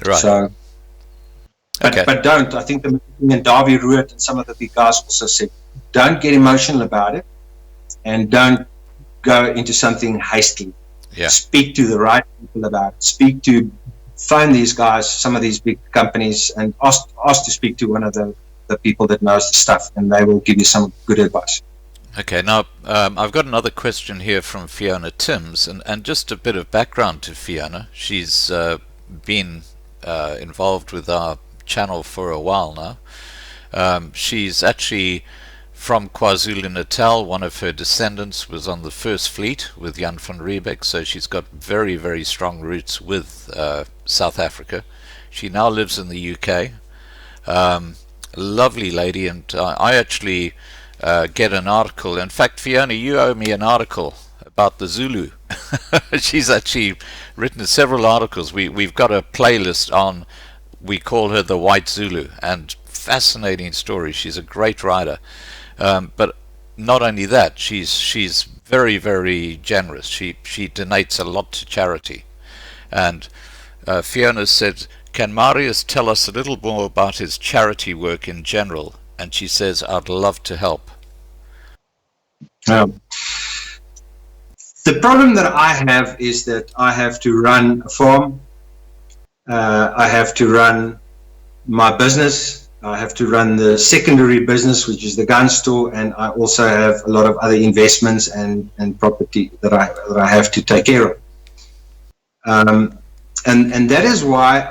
Right. So, but don't. I think the meeting and Darby Ruert and some of the big guys also said, don't get emotional about it, and don't go into something hastily. Yeah. Speak to the right people about it. Phone these guys, some of these big companies, and ask to speak to one of the people that knows the stuff, and they will give you some good advice. Okay, now I've got another question here from Fiona Timms, and just a bit of background to Fiona. She's been involved with our channel for a while now. She's actually from KwaZulu-Natal. One of her descendants was on the First Fleet with Jan van Riebeck, so she's got very, very strong roots with South Africa. She now lives in the UK. Lovely lady, and I actually get an article. In fact, Fiona, you owe me an article about the Zulu. She's actually written several articles. We've got a playlist on, we call her the White Zulu, and fascinating story. She's a great writer. But not only that, she's very, very generous. She donates a lot to charity. And Fiona said, can Marius tell us a little more about his charity work in general? And she says, I'd love to help. The problem that I have is that I have to run a farm. I have to run my business. I have to run the secondary business, which is the gun store, and I also have a lot of other investments and property that I have to take care of. And that is why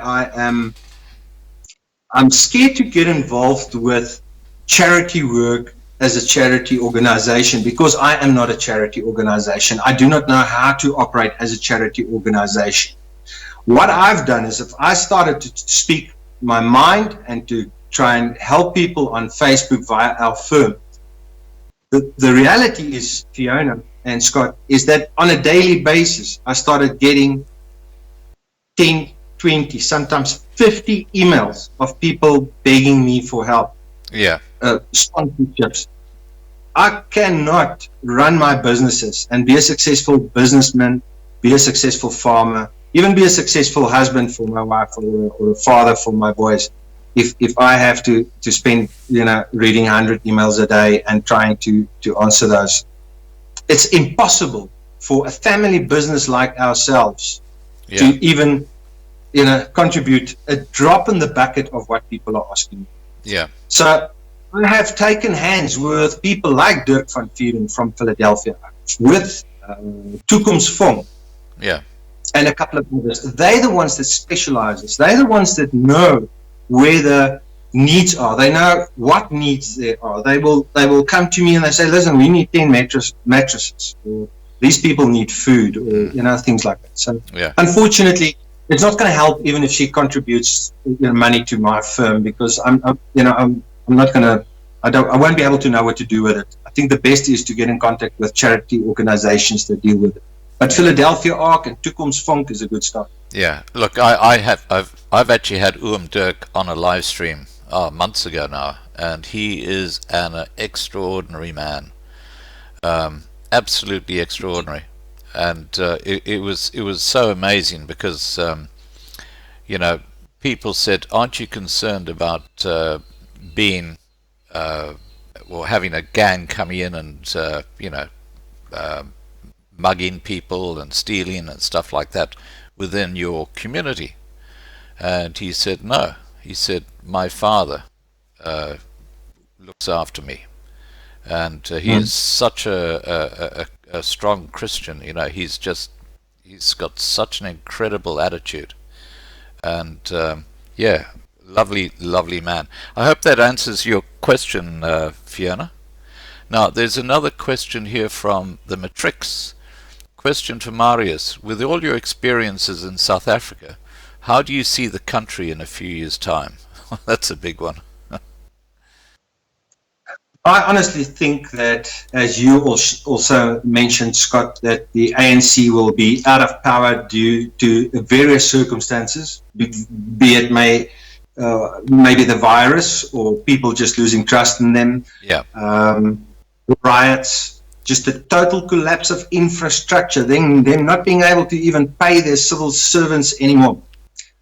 I'm scared to get involved with charity work as a charity organization, because I am not a charity organization. I do not know how to operate as a charity organization. What I've done is, if I started to speak my mind and to try and help people on Facebook via our firm, the reality is, Fiona and Scott, is that on a daily basis, I started getting 10, 20, sometimes 50 emails of people begging me for help. Yeah. Sponsorships. I cannot run my businesses and be a successful businessman, be a successful farmer, even be a successful husband for my wife, or a father for my boys, if I have to spend, reading 100 emails a day and trying to answer those. It's impossible for a family business like ourselves to even, contribute a drop in the bucket of what people are asking. Yeah. So I have taken hands with people like Dirk van Vuren from Philadelphia, with Toekoms Fong, and a couple of others. They're the ones that specialize. They're the ones that know where the needs are. They know what needs there are. They will come to me and they say, listen, we need 10 mattresses, or these people need food, or things like that. So unfortunately, it's not going to help even if she contributes money to my firm, because I'm not going to, I won't be able to know what to do with it. I think the best is to get in contact with charity organizations that deal with it. But Philadelphia Ark and Toekoms Funk is a good start. Yeah, look, I've actually had Dirk on a live stream months ago now, and he is an extraordinary man, absolutely extraordinary, and it was so amazing because people said, aren't you concerned about being or having a gang coming in and mugging people and stealing and stuff like that within your community? And he said, no. He said, my father looks after me, and he is such a strong Christian. He's got such an incredible attitude, and lovely man. I hope that answers your question, Fiona. Now there's another question here from the Matrix. Question to Marius: with all your experiences in South Africa, how do you see the country in a few years' time? That's a big one. I honestly think that, as you also mentioned, Scott, that the ANC will be out of power due to various circumstances, be it maybe the virus or people just losing trust in them, riots, just a total collapse of infrastructure, them not being able to even pay their civil servants anymore.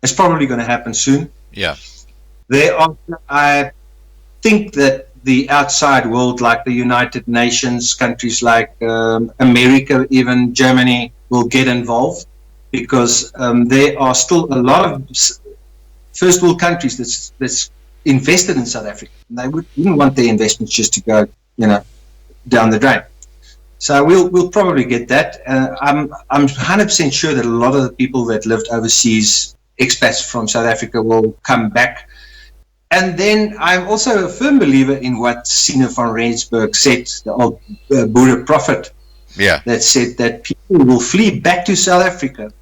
It's probably going to happen soon. Yeah. Thereafter, I think that the outside world, like the United Nations, countries like America, even Germany, will get involved, because there are still a lot of first world countries that's invested in South Africa. And they wouldn't want their investments just to go, down the drain. So we'll probably get that. I'm 100% sure that a lot of the people that lived overseas, expats from South Africa, will come back. And then I'm also a firm believer in what Sina van Rensburg said, the old Boer prophet, that said that people will flee back to South Africa,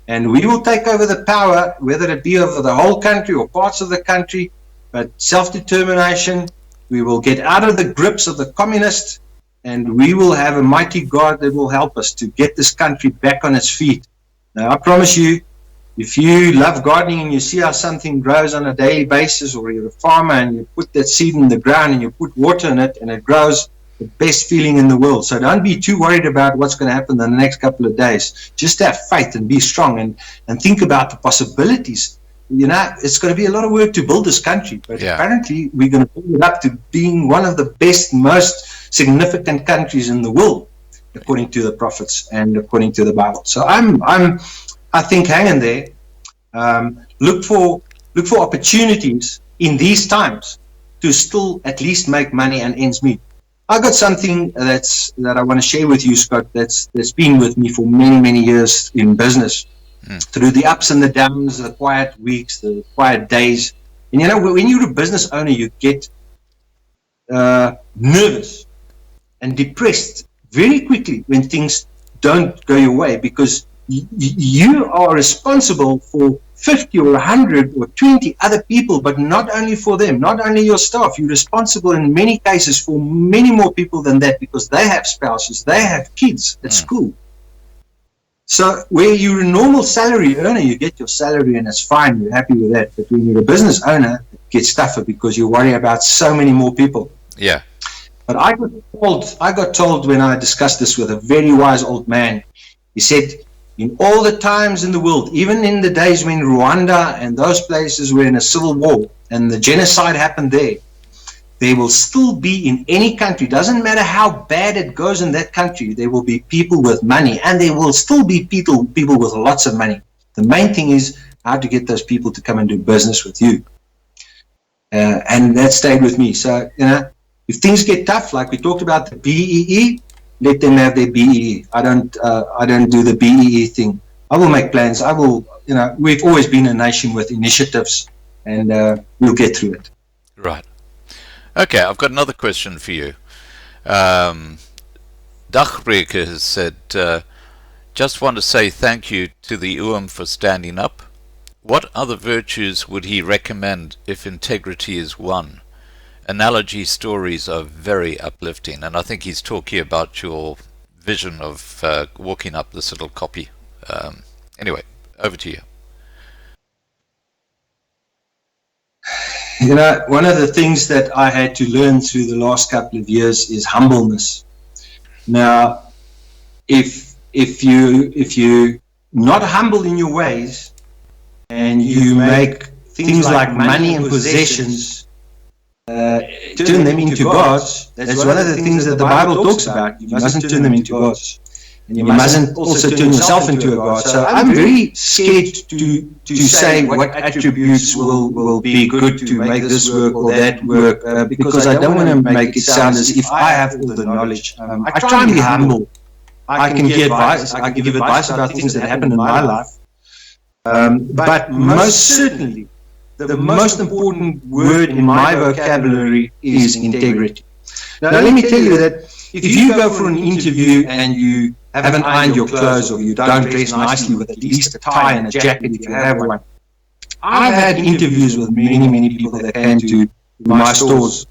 and we will take over the power, whether it be over the whole country or parts of the country, but self-determination. We will get out of the grips of the communists, and we will have a mighty God that will help us to get this country back on its feet. Now, I promise you, if you love gardening and you see how something grows on a daily basis, or you're a farmer and you put that seed in the ground and you put water in it and it grows, the best feeling in the world. So don't be too worried about what's going to happen in the next couple of days. Just have faith and be strong and think about the possibilities. It's going to be a lot of work to build this country, but apparently we're going to build it up to being one of the best, most significant countries in the world, according to the prophets and according to the Bible. So I think hang in there. Look for opportunities in these times to still at least make money and ends meet. I got something that I want to share with you, Scott. That's been with me for many years in business, through the ups and the downs, the quiet weeks, the quiet days. And when you're a business owner, you get nervous and depressed very quickly when things don't go your way, because you are responsible for 50 or 100 or 20 other people, but not only for them, not only your staff. You're responsible in many cases for many more people than that, because they have spouses, they have kids at school. So where you're a normal salary earner, you get your salary and it's fine, you're happy with that. But when you're a business owner, it gets tougher because you worry about so many more people. Yeah. But I got told when I discussed this with a very wise old man, he said, in all the times in the world, even in the days when Rwanda and those places were in a civil war and the genocide happened there will still be, in any country, doesn't matter how bad it goes in that country, there will be people with money, and there will still be people with lots of money. The main thing is how to get those people to come and do business with you. And that stayed with me. So, if things get tough, like we talked about the BEE, let them have their BEE. I don't do the BEE thing. I will make plans. We've always been a nation with initiatives, and we'll get through it. Right. Okay, I've got another question for you. Dagbreker has said, just want to say thank you to the UM for standing up. What other virtues would he recommend if integrity is one? Analogy stories are very uplifting, and I think he's talking about your vision of walking up this little copy. Anyway, over to you. One of the things that I had to learn through the last couple of years is humbleness. Now, if you're not humble in your ways, and you make things like money and possessions, turn them into gods, that's one of the things that the Bible talks about. You mustn't turn them into gods. And you mustn't also turn yourself into a god. So I'm very scared to say what attributes will be good to make this work or that work, because I don't want to make it sound as if I have all the knowledge. I try and be humble. I can give advice. I can give advice about things that happen in my life. But most certainly, the most important word in my vocabulary is integrity. Now, let me tell you that if you go for an interview and you haven't ironed your clothes, or you don't dress nicely with at least a tie and a jacket if you have one. I've had interviews with many people that came to my stores,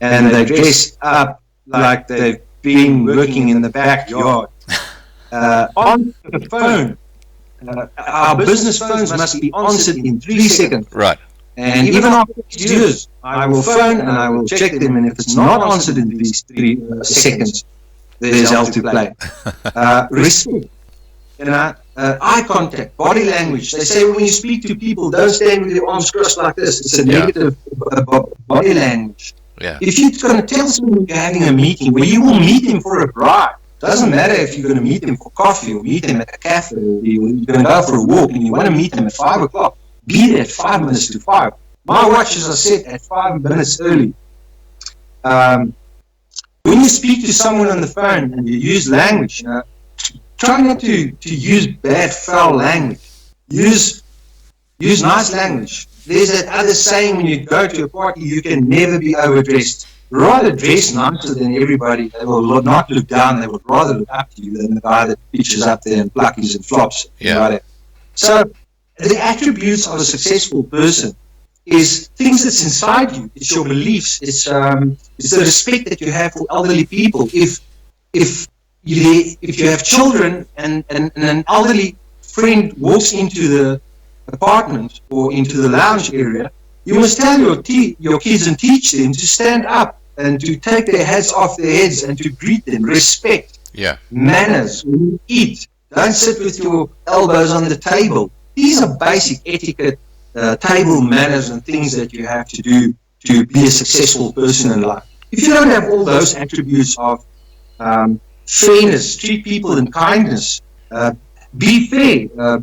and they dress up like they've been working in the backyard. On the phone, our business phones must be answered in 3 seconds. Right. And even after 6 years, I will phone and I will check them, and if it's not answered in these 3 seconds, there's hell to play. Respect, eye contact, body language. They say when you speak to people, don't stand with your arms crossed like this. It's a negative body language. Yeah. If you're going to tell someone you're having a meeting where you will meet him for a bribe, doesn't matter if you're going to meet him for coffee or meet him at a cafe, or you're going to go for a walk and you want to meet him at 5 o'clock, be there at 5 minutes to 5. My watches are set at 5 minutes early. When you speak to someone on the phone and you use language, try not to use bad, foul language. Use nice language. There's that other saying, when you go to a party, you can never be overdressed. Rather dress nicer than everybody. They will not look down. They would rather look up to you than the guy that pitches up there and pluckies and flops. Yeah. So the attributes of a successful person is things that's inside you. It's your beliefs. It's the respect that you have for elderly people. If you have children and an elderly friend walks into the apartment or into the lounge area, you must tell your kids and teach them to stand up and to take their hats off their heads and to greet them. Respect. Yeah. Manners. When you eat, don't sit with your elbows on the table. These are basic etiquette, table manners and things that you have to do to be a successful person in life. If you don't have all those attributes of fairness, treat people in kindness, be fair,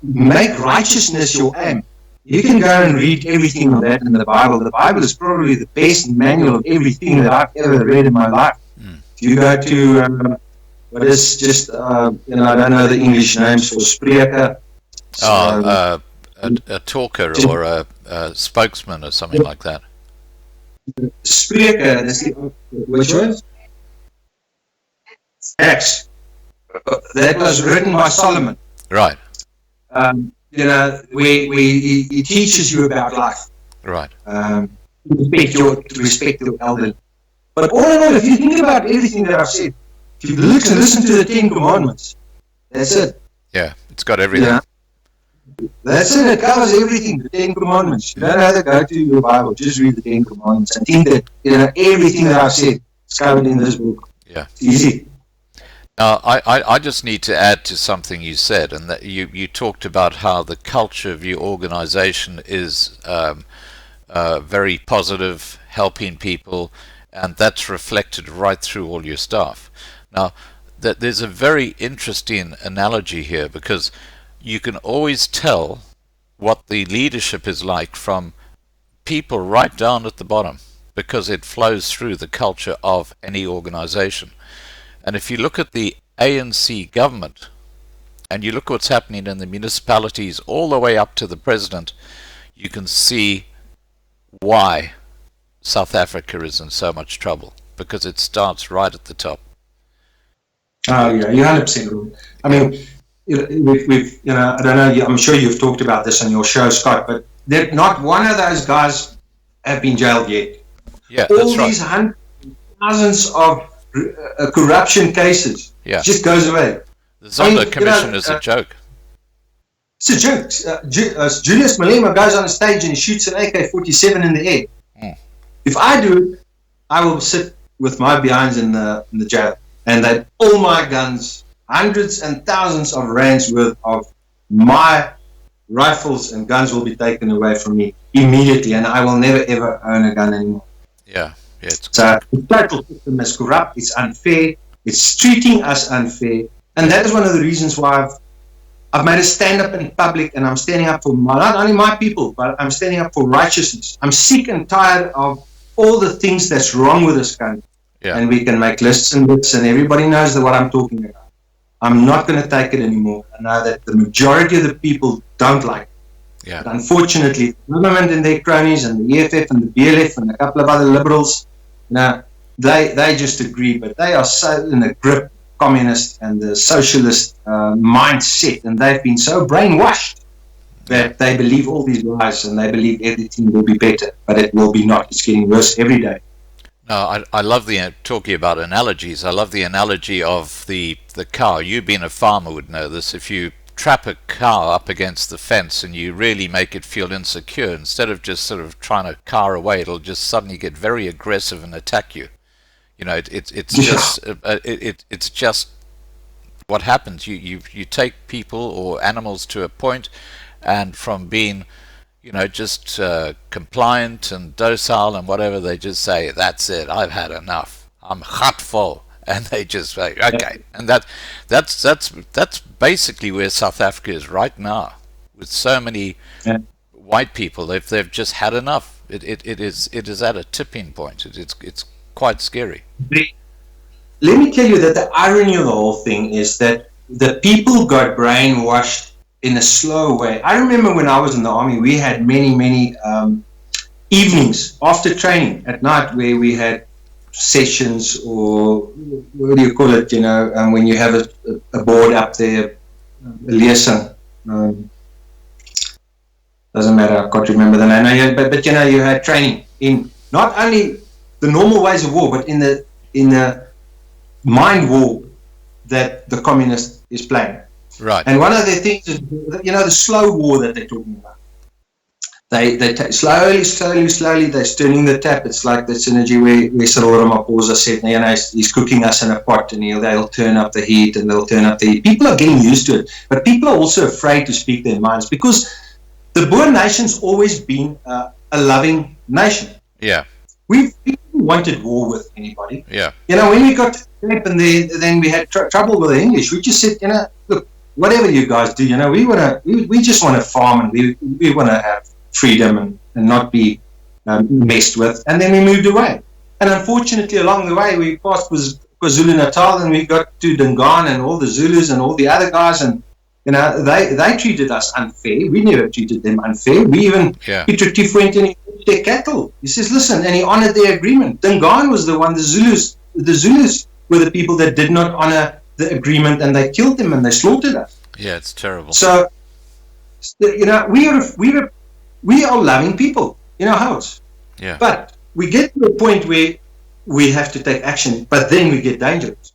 make righteousness your aim. You can go and read everything of that in the Bible. The Bible is probably the best manual of everything that I've ever read in my life. If you go to what is just I don't know the English names for Spreuke. A talker or a spokesman or something like that. Spreuke, which one? Acts. That was written by Solomon. Right. Where he teaches you about life. Right. Respect your elderly. But all in all, if you think about everything that I've said, if you listen to the 10 Commandments, that's it. Yeah, it's got everything. Yeah. That's it. It covers everything. The 10 Commandments. You don't have to go to your Bible. Just read the 10 Commandments and think that everything that I've said is covered in this book. Yeah. It's easy. I just need to add to something you said, and that you talked about how the culture of your organization is very positive, helping people, and that's reflected right through all your staff. Now, there's a very interesting analogy here, because you can always tell what the leadership is like from people right down at the bottom, because it flows through the culture of any organization. And if you look at the ANC government, and you look what's happening in the municipalities all the way up to the president, you can see why South Africa is in so much trouble, because it starts right at the top. Oh yeah, you're 100%. I mean, we've I don't know. I'm sure you've talked about this on your show, Scott, but not one of those guys have been jailed yet. Yeah, all that's right. These thousands of corruption cases just goes away. The Zondo Commission is a joke. It's a joke. Julius Malema goes on a stage and he shoots an AK-47 in the air. If I do it, I will sit with my behinds in the jail, and that all my guns, hundreds and thousands of rands worth of my rifles and guns will be taken away from me immediately, and I will never ever own a gun anymore. Yeah, it's so the total system is corrupt. It's unfair. It's treating us unfair, and that is one of the reasons why I've made a stand up in public, and I'm standing up for not only my people, but I'm standing up for righteousness. I'm sick and tired of all the things that's wrong with this country. Yeah. And we can make lists and lists, and everybody knows what I'm talking about. I'm not going to take it anymore. I know that the majority of the people don't like it. Yeah. But unfortunately, the government and their cronies and the EFF and the BLF and a couple of other liberals, they just agree, but they are so in the grip communist and the socialist mindset, and they've been so brainwashed that they believe all these lies, and they believe everything will be better, but it will be not. It's getting worse every day. No, I love talking about analogies. I love the analogy of the car. You being a farmer would know this. If you trap a cow up against the fence and you really make it feel insecure, instead of just sort of trying to cower away, it'll just suddenly get very aggressive and attack you. You know, it's just what happens. You take people or animals to a point, and from being, you know, just compliant and docile and whatever, they just say, "That's it. I've had enough. I'm hurtful," and they just say, "Okay." And that's basically where South Africa is right now, with so many white people. They've just had enough. It is at a tipping point. It's quite scary. Let me tell you that the irony of the whole thing is that the people got brainwashed in a slow way. I remember when I was in the army, we had many evenings after training at night where we had sessions, or what do you call it, you know, when you have a board up there, a lesson. Doesn't matter, I can't remember the name. But you know, you had training in not only the normal ways of war, but in the mind war that the communist is playing. Right. And one of the things is, you know, the slow war that they're talking about. They slowly, they're turning the tap. It's like the synergy where Cyril Ramaphosa said, you know, he's cooking us in a pot, and they'll turn up the heat, and they'll turn up the heat. People are getting used to it, but people are also afraid to speak their minds, because the Boer nation's always been a loving nation. Yeah. We wanted war with anybody. Yeah. You know, when we got to Cape and then we had trouble with the English, we just said, you know, look, whatever you guys do, you know, we just want to farm, and we want to have freedom and not be messed with. And then we moved away. And unfortunately, along the way, we passed KwaZulu-Natal, and we got to Dingaan and all the Zulus and all the other guys, and you know, they treated us unfair. We never treated them unfair. We even, Peter Tief went and he took their cattle. He says, listen, and he honored their agreement. Dingaan was the one, the Zulus were the people that did not honor the agreement, and they killed them and they slaughtered us. Yeah, it's terrible. So, you know, we are loving people in our house. Yeah. But we get to a point where we have to take action, but then we get dangerous.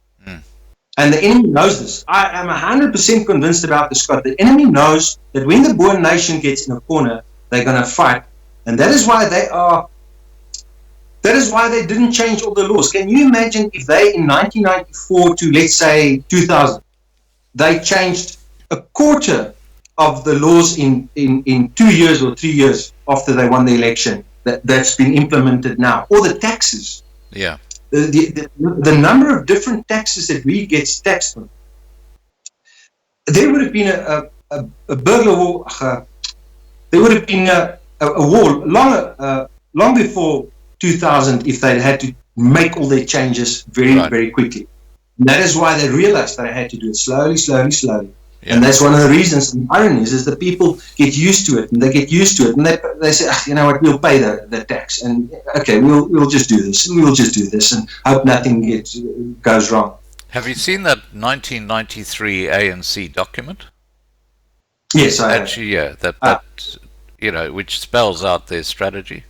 And the enemy knows this. I am 100% convinced about this, Scott. The enemy knows that when the Boer nation gets in a corner, they're going to fight. And that is why they didn't change all the laws. Can you imagine if they, in 1994 to, let's say, 2000, they changed a quarter of the laws in 2 years or 3 years after they won the election that's been implemented now, or the taxes. Yeah. The number of different taxes that we get taxed on. There would have been a burglar war. There would have been a war long before 2000 if they had to make all their changes very quickly. And that is why they realized that I had to do it slowly. Yeah. And that's one of the reasons, and the irony is that people get used to it, and and they say, you know what, we'll pay the tax, and okay, we'll just do this, and hope nothing goes wrong. Have you seen that 1993 ANC document? Yes, I have. Actually, yeah, that you know, which spells out their strategy.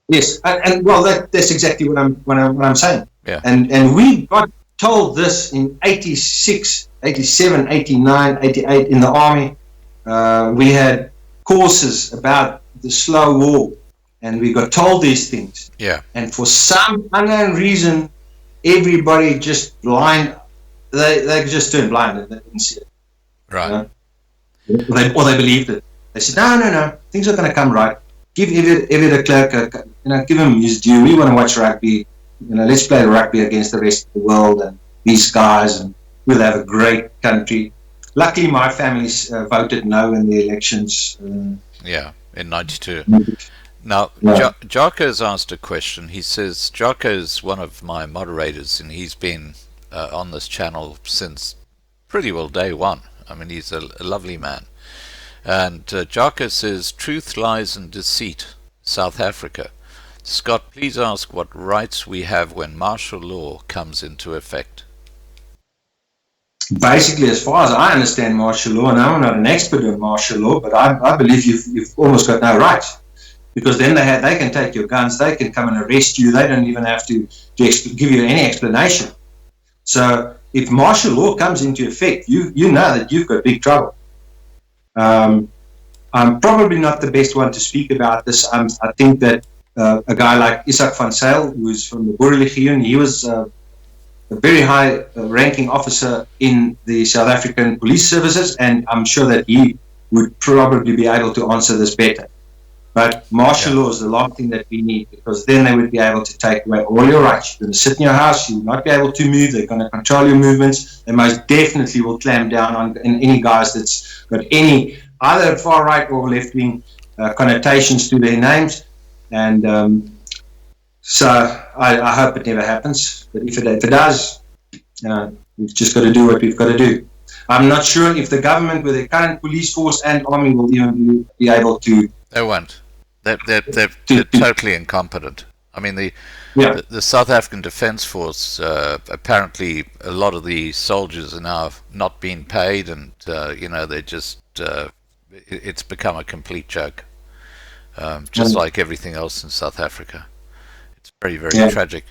Yes, and well, that's exactly what I'm saying. Yeah. And we got told this in 86, 87, 89, 88 in the army. We had courses about the slow war, and we got told these things. Yeah. And for some unknown reason, everybody just blind. They just turned blind and they didn't see it. Right. You know? Or they believed it. They said, no, things are going to come right. Give Evie de Klerk, give him his due. We want to watch rugby. Let's play rugby against the rest of the world and these guys, and we'll have a great country. Luckily, my family voted no in the elections. In 92. Now, Jarko's asked a question. He says, Jarko's one of my moderators, and he's been on this channel since pretty well day one. I mean, he's a lovely man. And Jarko says, truth, lies, and deceit, South Africa. Scott, please ask what rights we have when martial law comes into effect. Basically, as far as I understand martial law, and I'm not an expert in martial law, but I believe you've almost got no rights. because then they can take your guns, they can come and arrest you, they don't even have to give you any explanation. So if martial law comes into effect, you know that you've got big trouble. I'm probably not the best one to speak about this. I think that a guy like Isak van Zyl, who's from the Boerenlegioen, he was a very high ranking officer in the South African police services, and I'm sure that he would probably be able to answer this better. But martial law is the last thing that we need, because then they would be able to take away all your rights. You're going to sit in your house, you'll not be able to move, they're going to control your movements, they most definitely will clamp down on any guys that's got any either far right or left wing connotations to their names. And so I hope it never happens. But if it does, we've just got to do what we've got to do. I'm not sure if the government, with their current police force and army, will even be able to. They won't. They're totally incompetent. I mean, the South African Defence Force, apparently a lot of the soldiers are now not being paid, and they just it's become a complete joke, just like everything else in South Africa. It's very, very tragic.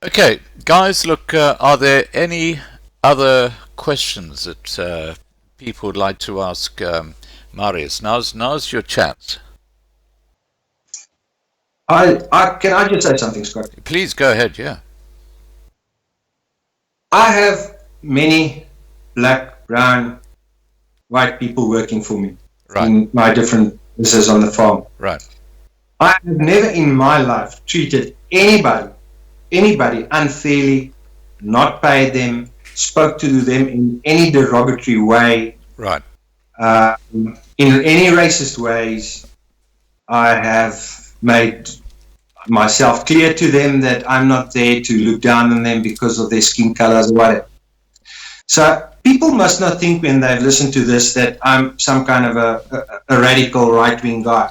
Okay, guys, look, are there any other questions that people would like to ask Marius? Now's your chance. Can I just say something, Scott? Please go ahead. Yeah. I have many black, brown, white people working for me in my different businesses on the farm. Right. I have never in my life treated anybody unfairly, not paid them, spoke to them in any derogatory way. Right. In any racist ways. I have made myself clear to them that I'm not there to look down on them because of their skin colors or whatever. So people must not think when they've listened to this that I'm some kind of a radical right-wing guy.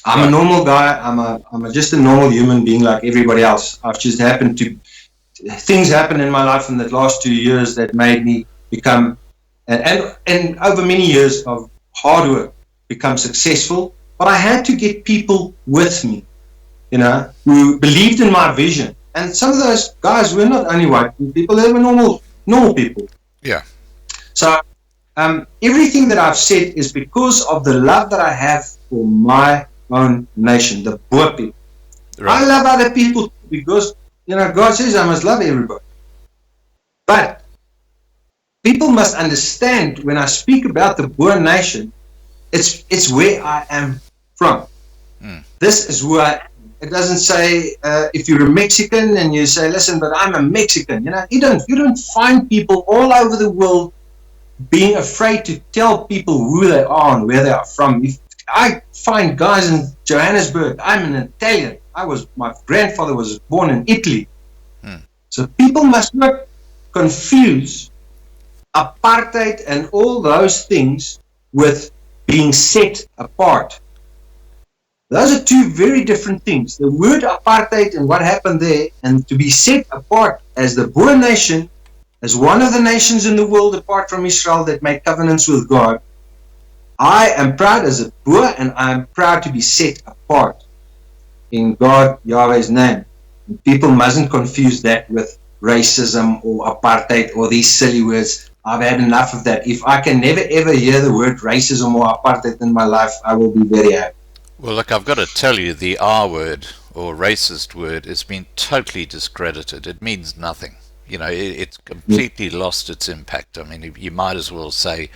I'm a normal guy. I'm just a normal human being like everybody else. I've just things happened in my life in the last 2 years that made me become, and over many years of hard work, become successful. But I had to get people with me, who believed in my vision. And some of those guys were not only white people, they were normal people. Yeah. So everything that I've said is because of the love that I have for my own nation, the Boer people. Right. I love other people because, God says I must love everybody. But people must understand when I speak about the Boer nation, it's where I am from. This is who I am. It doesn't say if you're a Mexican and you say, listen, but I'm a Mexican. You don't find people all over the world being afraid to tell people who they are and where they are from. If I find guys in Johannesburg, I'm an Italian. My grandfather was born in Italy. So people must not confuse apartheid and all those things with being set apart. Those are two very different things. The word apartheid and what happened there, and to be set apart as the Boer nation, as one of the nations in the world apart from Israel that made covenants with God. I am proud as a Boer, and I am proud to be set apart in God, Yahweh's name. And people mustn't confuse that with racism or apartheid or these silly words. I've had enough of that. If I can never ever hear the word racism or apartheid in my life, I will be very happy. Well, look, I've got to tell you, the R word or racist word has been totally discredited. It means nothing. It's completely lost its impact. I mean, you might as well say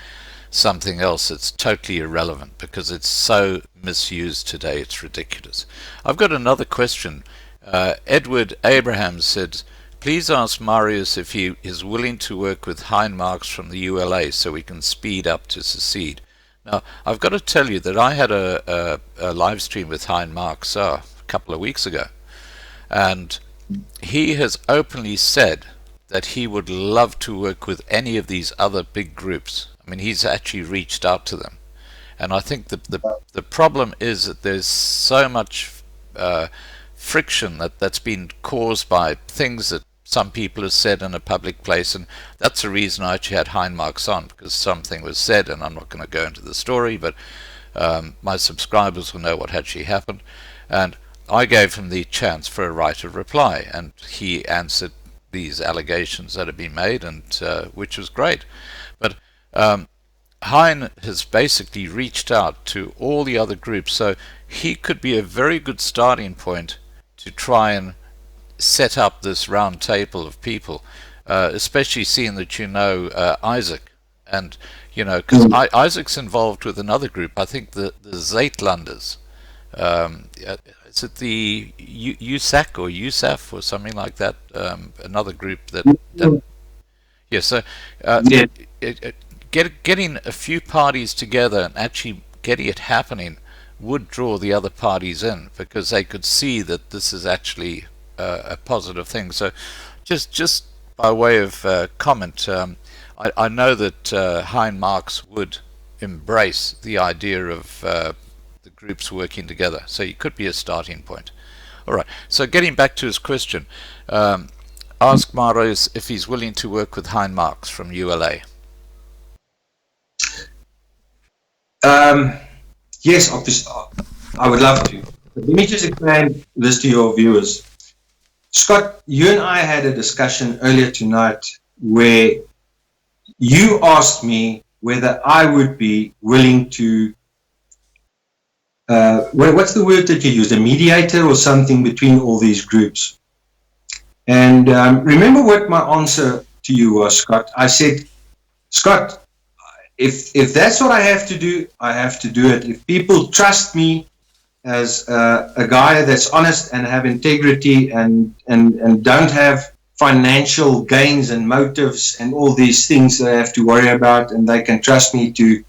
something else that's totally irrelevant because it's so misused today. It's ridiculous. I've got another question. Edward Abraham said, please ask Marius if he is willing to work with Hein Marks from the ULA so we can speed up to secede. Now, I've got to tell you that I had a live stream with Hein Marks a couple of weeks ago, and he has openly said that he would love to work with any of these other big groups. I mean, he's actually reached out to them. And I think the problem is that there's so much friction that's been caused by things that some people have said in a public place, and that's the reason I actually had Hein Marks on, because something was said, and I'm not going to go into the story, but my subscribers will know what actually happened. And I gave him the chance for a right of reply, and he answered these allegations that have been made, and which was great. But Hein has basically reached out to all the other groups, so he could be a very good starting point to try and set up this round table of people, especially seeing that you know Isaac, and you know, because Isaac's involved with another group, I think the Zeitlanders. Is it the USAC or USAF or something like that? Another group that yeah. So getting a few parties together and actually getting it happening would draw the other parties in, because they could see that this is actually a positive thing. So just by way of comment, I know that Hein Marx would embrace the idea of the groups working together, so it could be a starting point. All right, so getting back to his question, ask Marius if he's willing to work with Hein Marx from ULA. Yes, obviously, I would love to. But let me just explain this to your viewers. Scott, you and I had a discussion earlier tonight where you asked me whether I would be willing to, what's the word that you used, a mediator or something between all these groups. And remember what my answer to you was, Scott. I said, Scott, if that's what I have to do, I have to do it. If people trust me as a guy that's honest and have integrity and don't have financial gains and motives and all these things that I have to worry about, and they can trust me to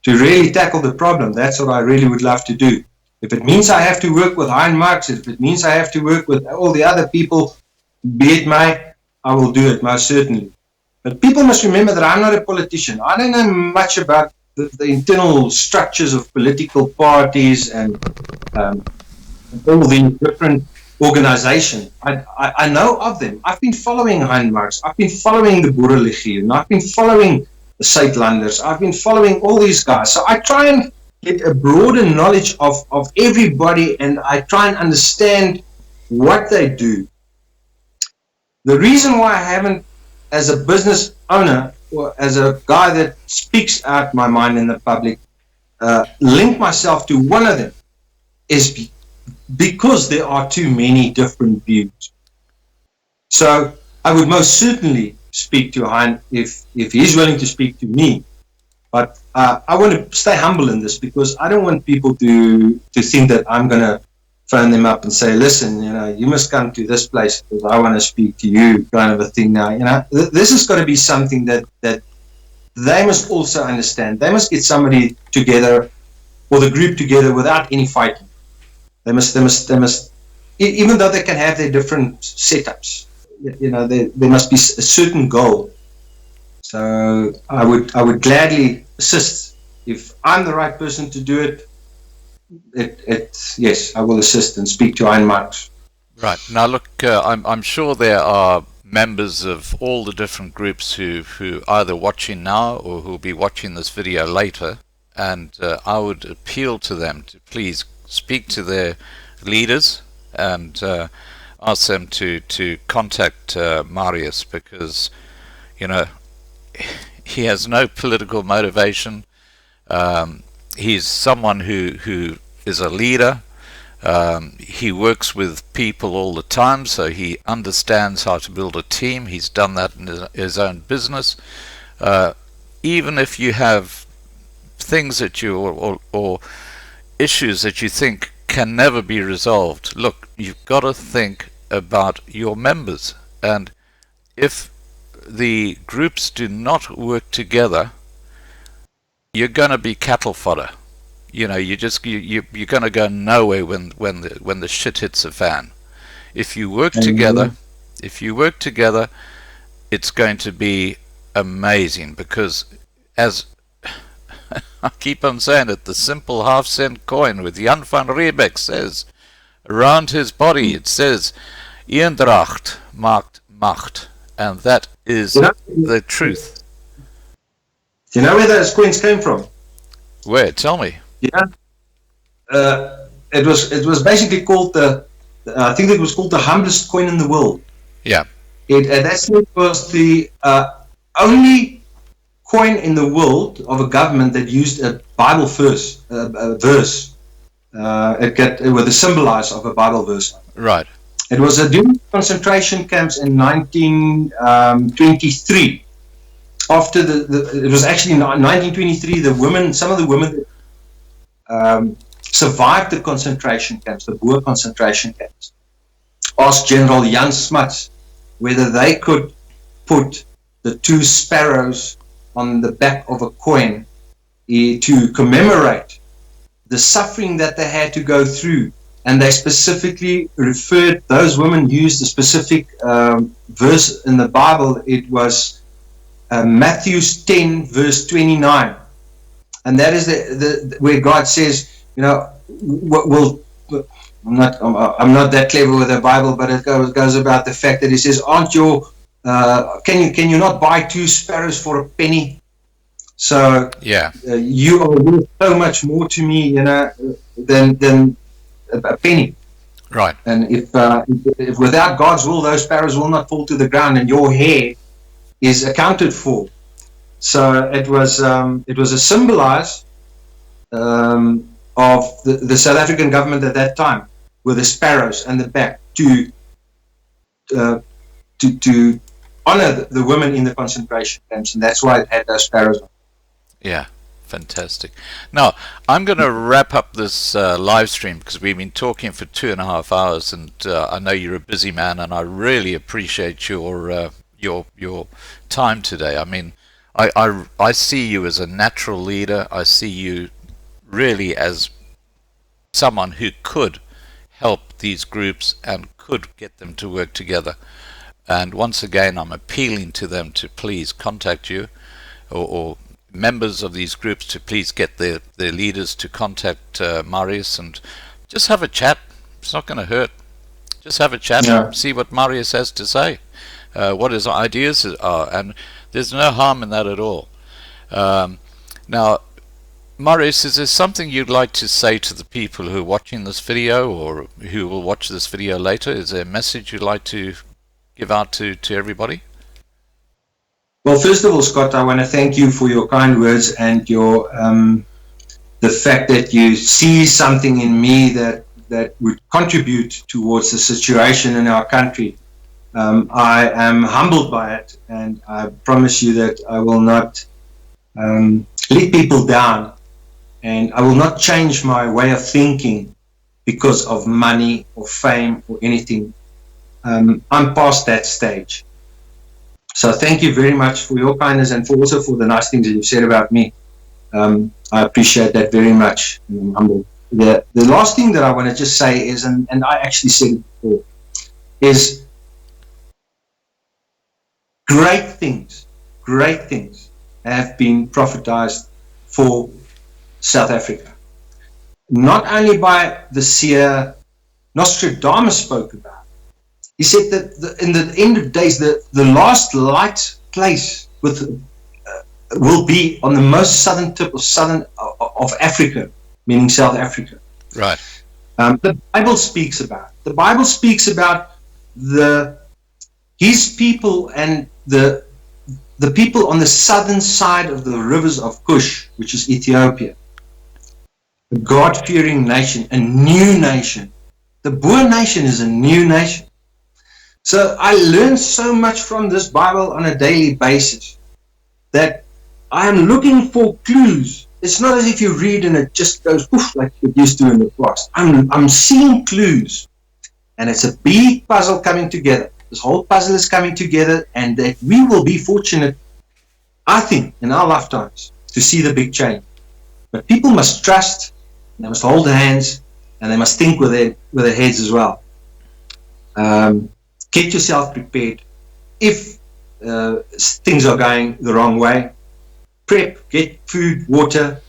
really tackle the problem, that's what I really would love to do. If it means I have to work with Hein Marx, if it means I have to work with all the other people, be it may, I will do it, most certainly. But people must remember that I'm not a politician. I don't know much about the internal structures of political parties and all the different organizations. I know of them. I've been following Hein Marx. I've been following the Boerelegioen. I've been following the Zeitlanders. I've been following all these guys. So I try and get a broader knowledge of everybody, and I try and understand what they do. The reason why I haven't, as a business owner or as a guy that speaks out my mind in the public, link myself to one of them is because there are too many different views. So I would most certainly speak to Hein if he's willing to speak to me. But I want to stay humble in this, because I don't want people to think that I'm going to phone them up and say, listen, you know, you must come to this place because I want to speak to you, kind of a thing. Now, you know, this has got to be something that they must also understand. They must get somebody together, or the group together, without any fighting. They must, even though they can have their different setups, you know, there must be a certain goal. So I would gladly assist if I'm the right person to do it. Yes, I will assist and speak to Hein Marx. Right. Now look, I'm sure there are members of all the different groups who either watching now or who will be watching this video later, and I would appeal to them to please speak to their leaders and ask them to contact Marius, because, you know, he has no political motivation. He's someone who is a leader. He works with people all the time, so he understands how to build a team. He's done that in his own business. Even if you have things that you or issues that you think can never be resolved, look, you've got to think about your members, and if the groups do not work together, you're going to be cattle fodder. You know, you're going to go nowhere when the shit hits the fan. If you work together, it's going to be amazing, because as I keep on saying it, the simple half-cent coin with Jan van Riebeck says, around his body it says, Eendracht maakt macht, and that is the truth. Do you know where those coins came from? Where? Tell me. Yeah. It was basically called I think it was called the humblest coin in the world. Yeah. It at that stage was the only coin in the world of a government that used a Bible verse. It was the symbolize of a Bible verse. Right. It was during concentration camps in 1923. After it was actually in 1923. Some of the women survived the concentration camps, the Boer concentration camps, asked General Jan Smuts whether they could put the two sparrows on the back of a coin to commemorate the suffering that they had to go through. And they specifically referred, those women used a specific verse in the Bible. It was Matthew 10 verse 29. And that is where God says, you know, I'm not that clever with the Bible, but it goes about the fact that He says, can you not buy two sparrows for a penny? So yeah, you are worth so much more to me, you know, than a penny. Right. And if without God's will, those sparrows will not fall to the ground, and your hair is accounted for. So it was a symbolize of the South African government at that time, with the sparrows and the back to honor the women in the concentration camps, and that's why it had those sparrows on. Yeah, fantastic. Now, I'm going to wrap up this live stream because we've been talking for 2.5 hours, and I know you're a busy man, and I really appreciate your time today. I mean, I see you as a natural leader. I see you really as someone who could help these groups and could get them to work together. And once again, I'm appealing to them to please contact you, or members of these groups to please get their leaders to contact Marius and just have a chat. It's not going to hurt. Just have a chat and see what Marius has to say, what his ideas are, and there's no harm in that at all. Now, Marius, is there something you'd like to say to the people who are watching this video or who will watch this video later? Is there a message you'd like to give out to everybody? Well, first of all, Scott, I want to thank you for your kind words and your the fact that you see something in me that would contribute towards the situation in our country. I am humbled by it, and I promise you that I will not let people down, and I will not change my way of thinking because of money or fame or anything. I'm past that stage. So thank you very much for your kindness and also for the nice things that you've said about me. I appreciate that very much. I'm humbled. The last thing that I want to just say is, and I actually said it before, is great things have been prophetized for South Africa. Not only by the seer Nostradamus spoke about. He said that in the end of days, the last light place will be on the most southern tip of Africa, meaning South Africa. Right. The Bible speaks about. The Bible speaks about his people and the people on the southern side of the rivers of Kush, which is Ethiopia. A God-fearing nation, a new nation. The Boer nation is a new nation. So I learn so much from this Bible on a daily basis that I am looking for clues. It's not as if you read and it just goes poof like it used to in the past. I'm seeing clues, and it's a big puzzle coming together. This whole puzzle is coming together, and that we will be fortunate, I think, in our lifetimes to see the big change. But people must trust, they must hold their hands, and they must think with their heads as well. Get yourself prepared. If things are going the wrong way, prep, get food, water,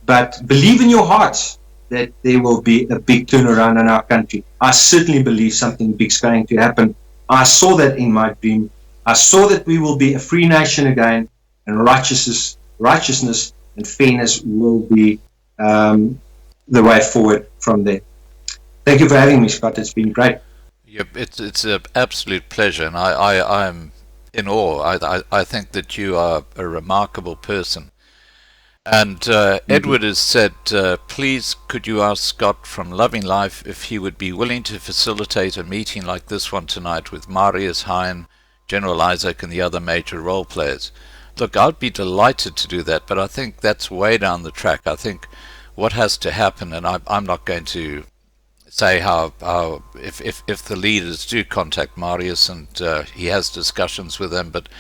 but believe in your hearts that there will be a big turnaround in our country. I certainly believe something big's going to happen. I saw that in my dream. I saw that we will be a free nation again, and righteousness and fairness will be the way forward from there. Thank you for having me, Scott. It's been great. Yep, it's an absolute pleasure, and I'm in awe. I think that you are a remarkable person. And Edward has said, please could you ask Scott from Loving Life if he would be willing to facilitate a meeting like this one tonight with Marius, Hein, General Isaac and the other major role players. Look, I'd be delighted to do that, but I think that's way down the track. I think what has to happen, and I'm not going to say how if the leaders do contact Marius and he has discussions with them, but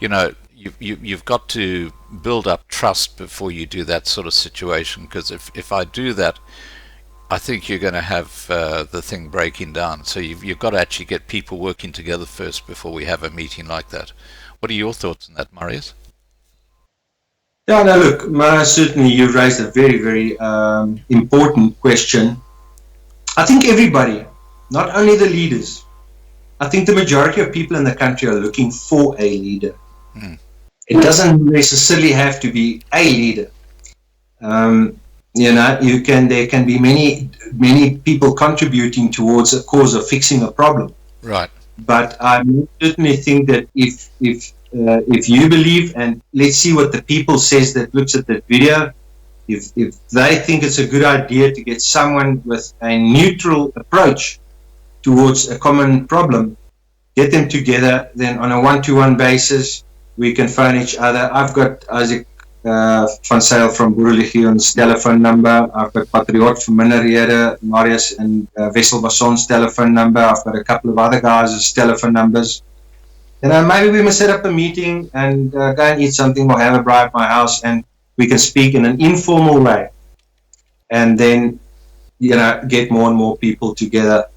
you know, you've got to build up trust before you do that sort of situation, because if I do that, I think you're going to have the thing breaking down. So you've got to actually get people working together first before we have a meeting like that. What are your thoughts on that, Marius? Yeah, no, look, certainly you've raised a very, very important question. I think everybody, not only the leaders, I think the majority of people in the country are looking for a leader. It doesn't necessarily have to be a leader. You know, there can be many people contributing towards a cause of fixing a problem. Right. But I certainly think that if you believe, and let's see what the people says that looks at that video, if they think it's a good idea to get someone with a neutral approach towards a common problem, get them together, then on a one-to-one basis, we can phone each other. I've got Isaac van Zyl from Boereligions telephone number. I've got Patriot from Minderhede, Marius and Wessel Basson's telephone number. I've got a couple of other guys' telephone numbers. You know, maybe we must set up a meeting and go and eat something or have a braai at my house, and we can speak in an informal way, and then, you know, get more and more people together,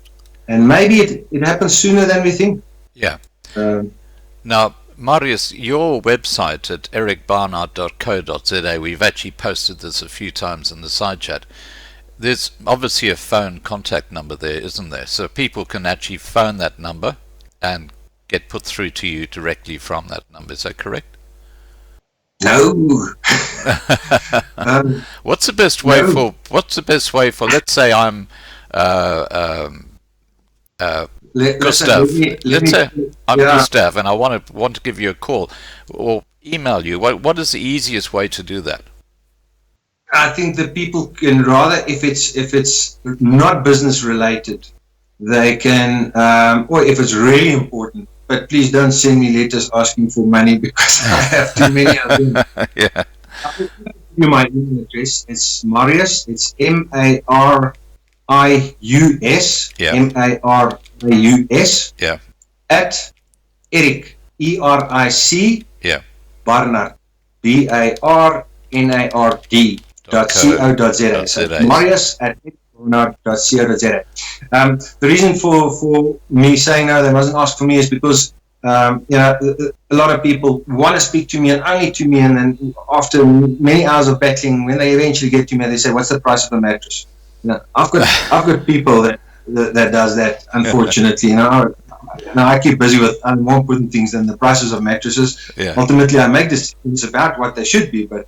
and maybe it happens sooner than we think. Yeah. Now, Marius, your website at ericbarnard.co.za, we've actually posted this a few times in the side chat. There's obviously a phone contact number there, isn't there? So people can actually phone that number and get put through to you directly from that number. Is that correct? No. What's the best way for? What's the best way for? Let's say I'm Gustav. Let's say I'm Gustav, and I want to give you a call or email you. What is the easiest way to do that? I think that people can rather, if it's not business related, they can, or if it's really important. But please don't send me letters asking for money, because I have too many of them. Yeah. I'll give you my email address. It's Marius. It's Marius. Yeah. Marius. Yeah. At Eric, ERIC. Yeah. Barnard, BARNARD.co.za. So Marius at Barnard.co.za. The reason for me saying no, they mustn't ask for me, is because you know, a lot of people want to speak to me and only to me, and then after many hours of battling, when they eventually get to me, they say, "What's the price of a mattress?" You know, I've got people that does that. Unfortunately, you know, I keep busy with more important things than the prices of mattresses. Yeah. Ultimately, I make decisions about what they should be, but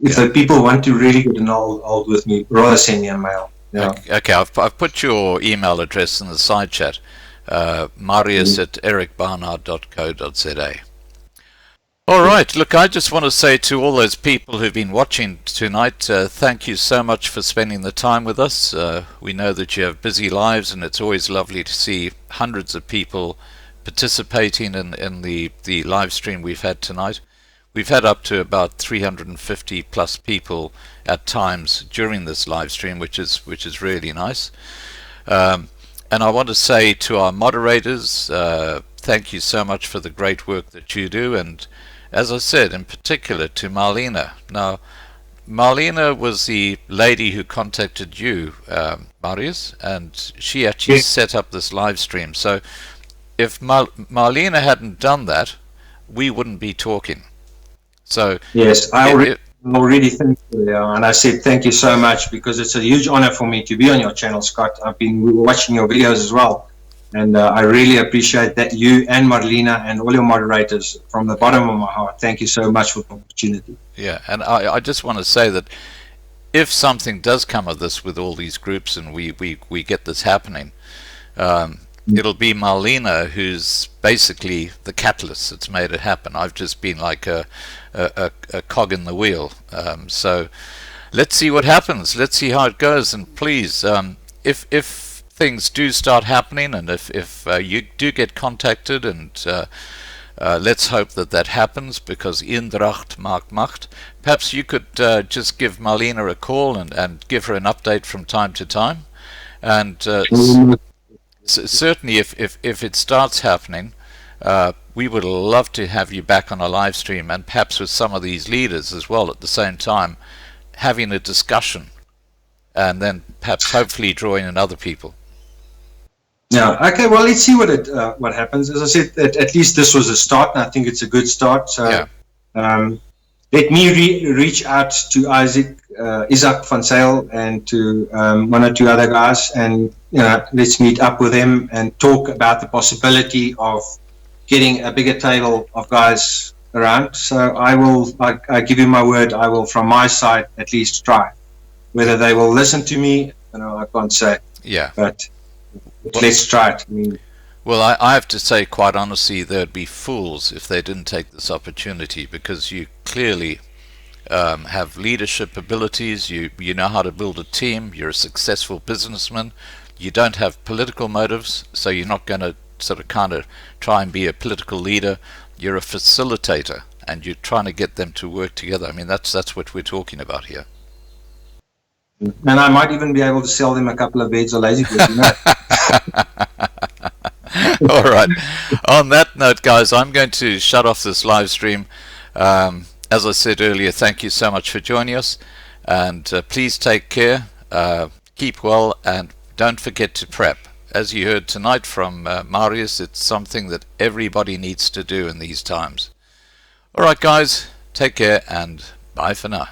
if the people want to really get an hold with me, rather send me a mail. Yeah. Okay, I've put your email address in the side chat, Marius at ericbarnard.co.za. All right, look, I just want to say to all those people who've been watching tonight, thank you so much for spending the time with us. We know that you have busy lives, and it's always lovely to see hundreds of people participating in the live stream we've had tonight. We've had up to about 350 plus people at times during this live stream, which is really nice. And I want to say to our moderators, thank you so much for the great work that you do, and as I said, in particular to Marlena. Now, Marlena was the lady who contacted you, Marius, and she actually set up this live stream. So if Marlena hadn't done that, we wouldn't be talking. So yes, I already thank you, and I said thank you so much, because it's a huge honor for me to be on your channel, Scott. I've been watching your videos as well, And I really appreciate that you and Marlena and all your moderators from the bottom of my heart. Thank you so much for the opportunity. Yeah, and I just want to say that if something does come of this with all these groups and we get this happening, it'll be Marlena who's basically the catalyst that's made it happen. I've just been like a cog in the wheel. So let's see what happens. Let's see how it goes. And please, if things do start happening, and if you do get contacted, and let's hope that happens, because Eendracht maakt Macht. Perhaps you could just give Marlena a call and give her an update from time to time. And certainly if it starts happening, we would love to have you back on a live stream, and perhaps with some of these leaders as well at the same time, having a discussion, and then perhaps hopefully drawing in other people. Yeah. Okay. Well, let's see what happens. As I said, at least this was a start, and I think it's a good start. So, let me reach out to Isaac van Zyl, and to one or two other guys, and let's meet up with them and talk about the possibility of getting a bigger table of guys around. So I give you my word, I will, from my side, at least try. Whether they will listen to me, I can't say. Yeah. But let's try it. Well, I have to say, quite honestly, they'd be fools if they didn't take this opportunity, because you clearly have leadership abilities, you know how to build a team, you're a successful businessman, you don't have political motives, so you're not going to sort of kind of try and be a political leader. You're a facilitator, and you're trying to get them to work together. I mean, that's what we're talking about here. And I might even be able to sell them a couple of beds or lazy beds, All right. On that note, guys, I'm going to shut off this live stream. As I said earlier, thank you so much for joining us, and please take care, keep well, and don't forget to prep. As you heard tonight from Marius, it's something that everybody needs to do in these times. All right, guys, take care, and bye for now.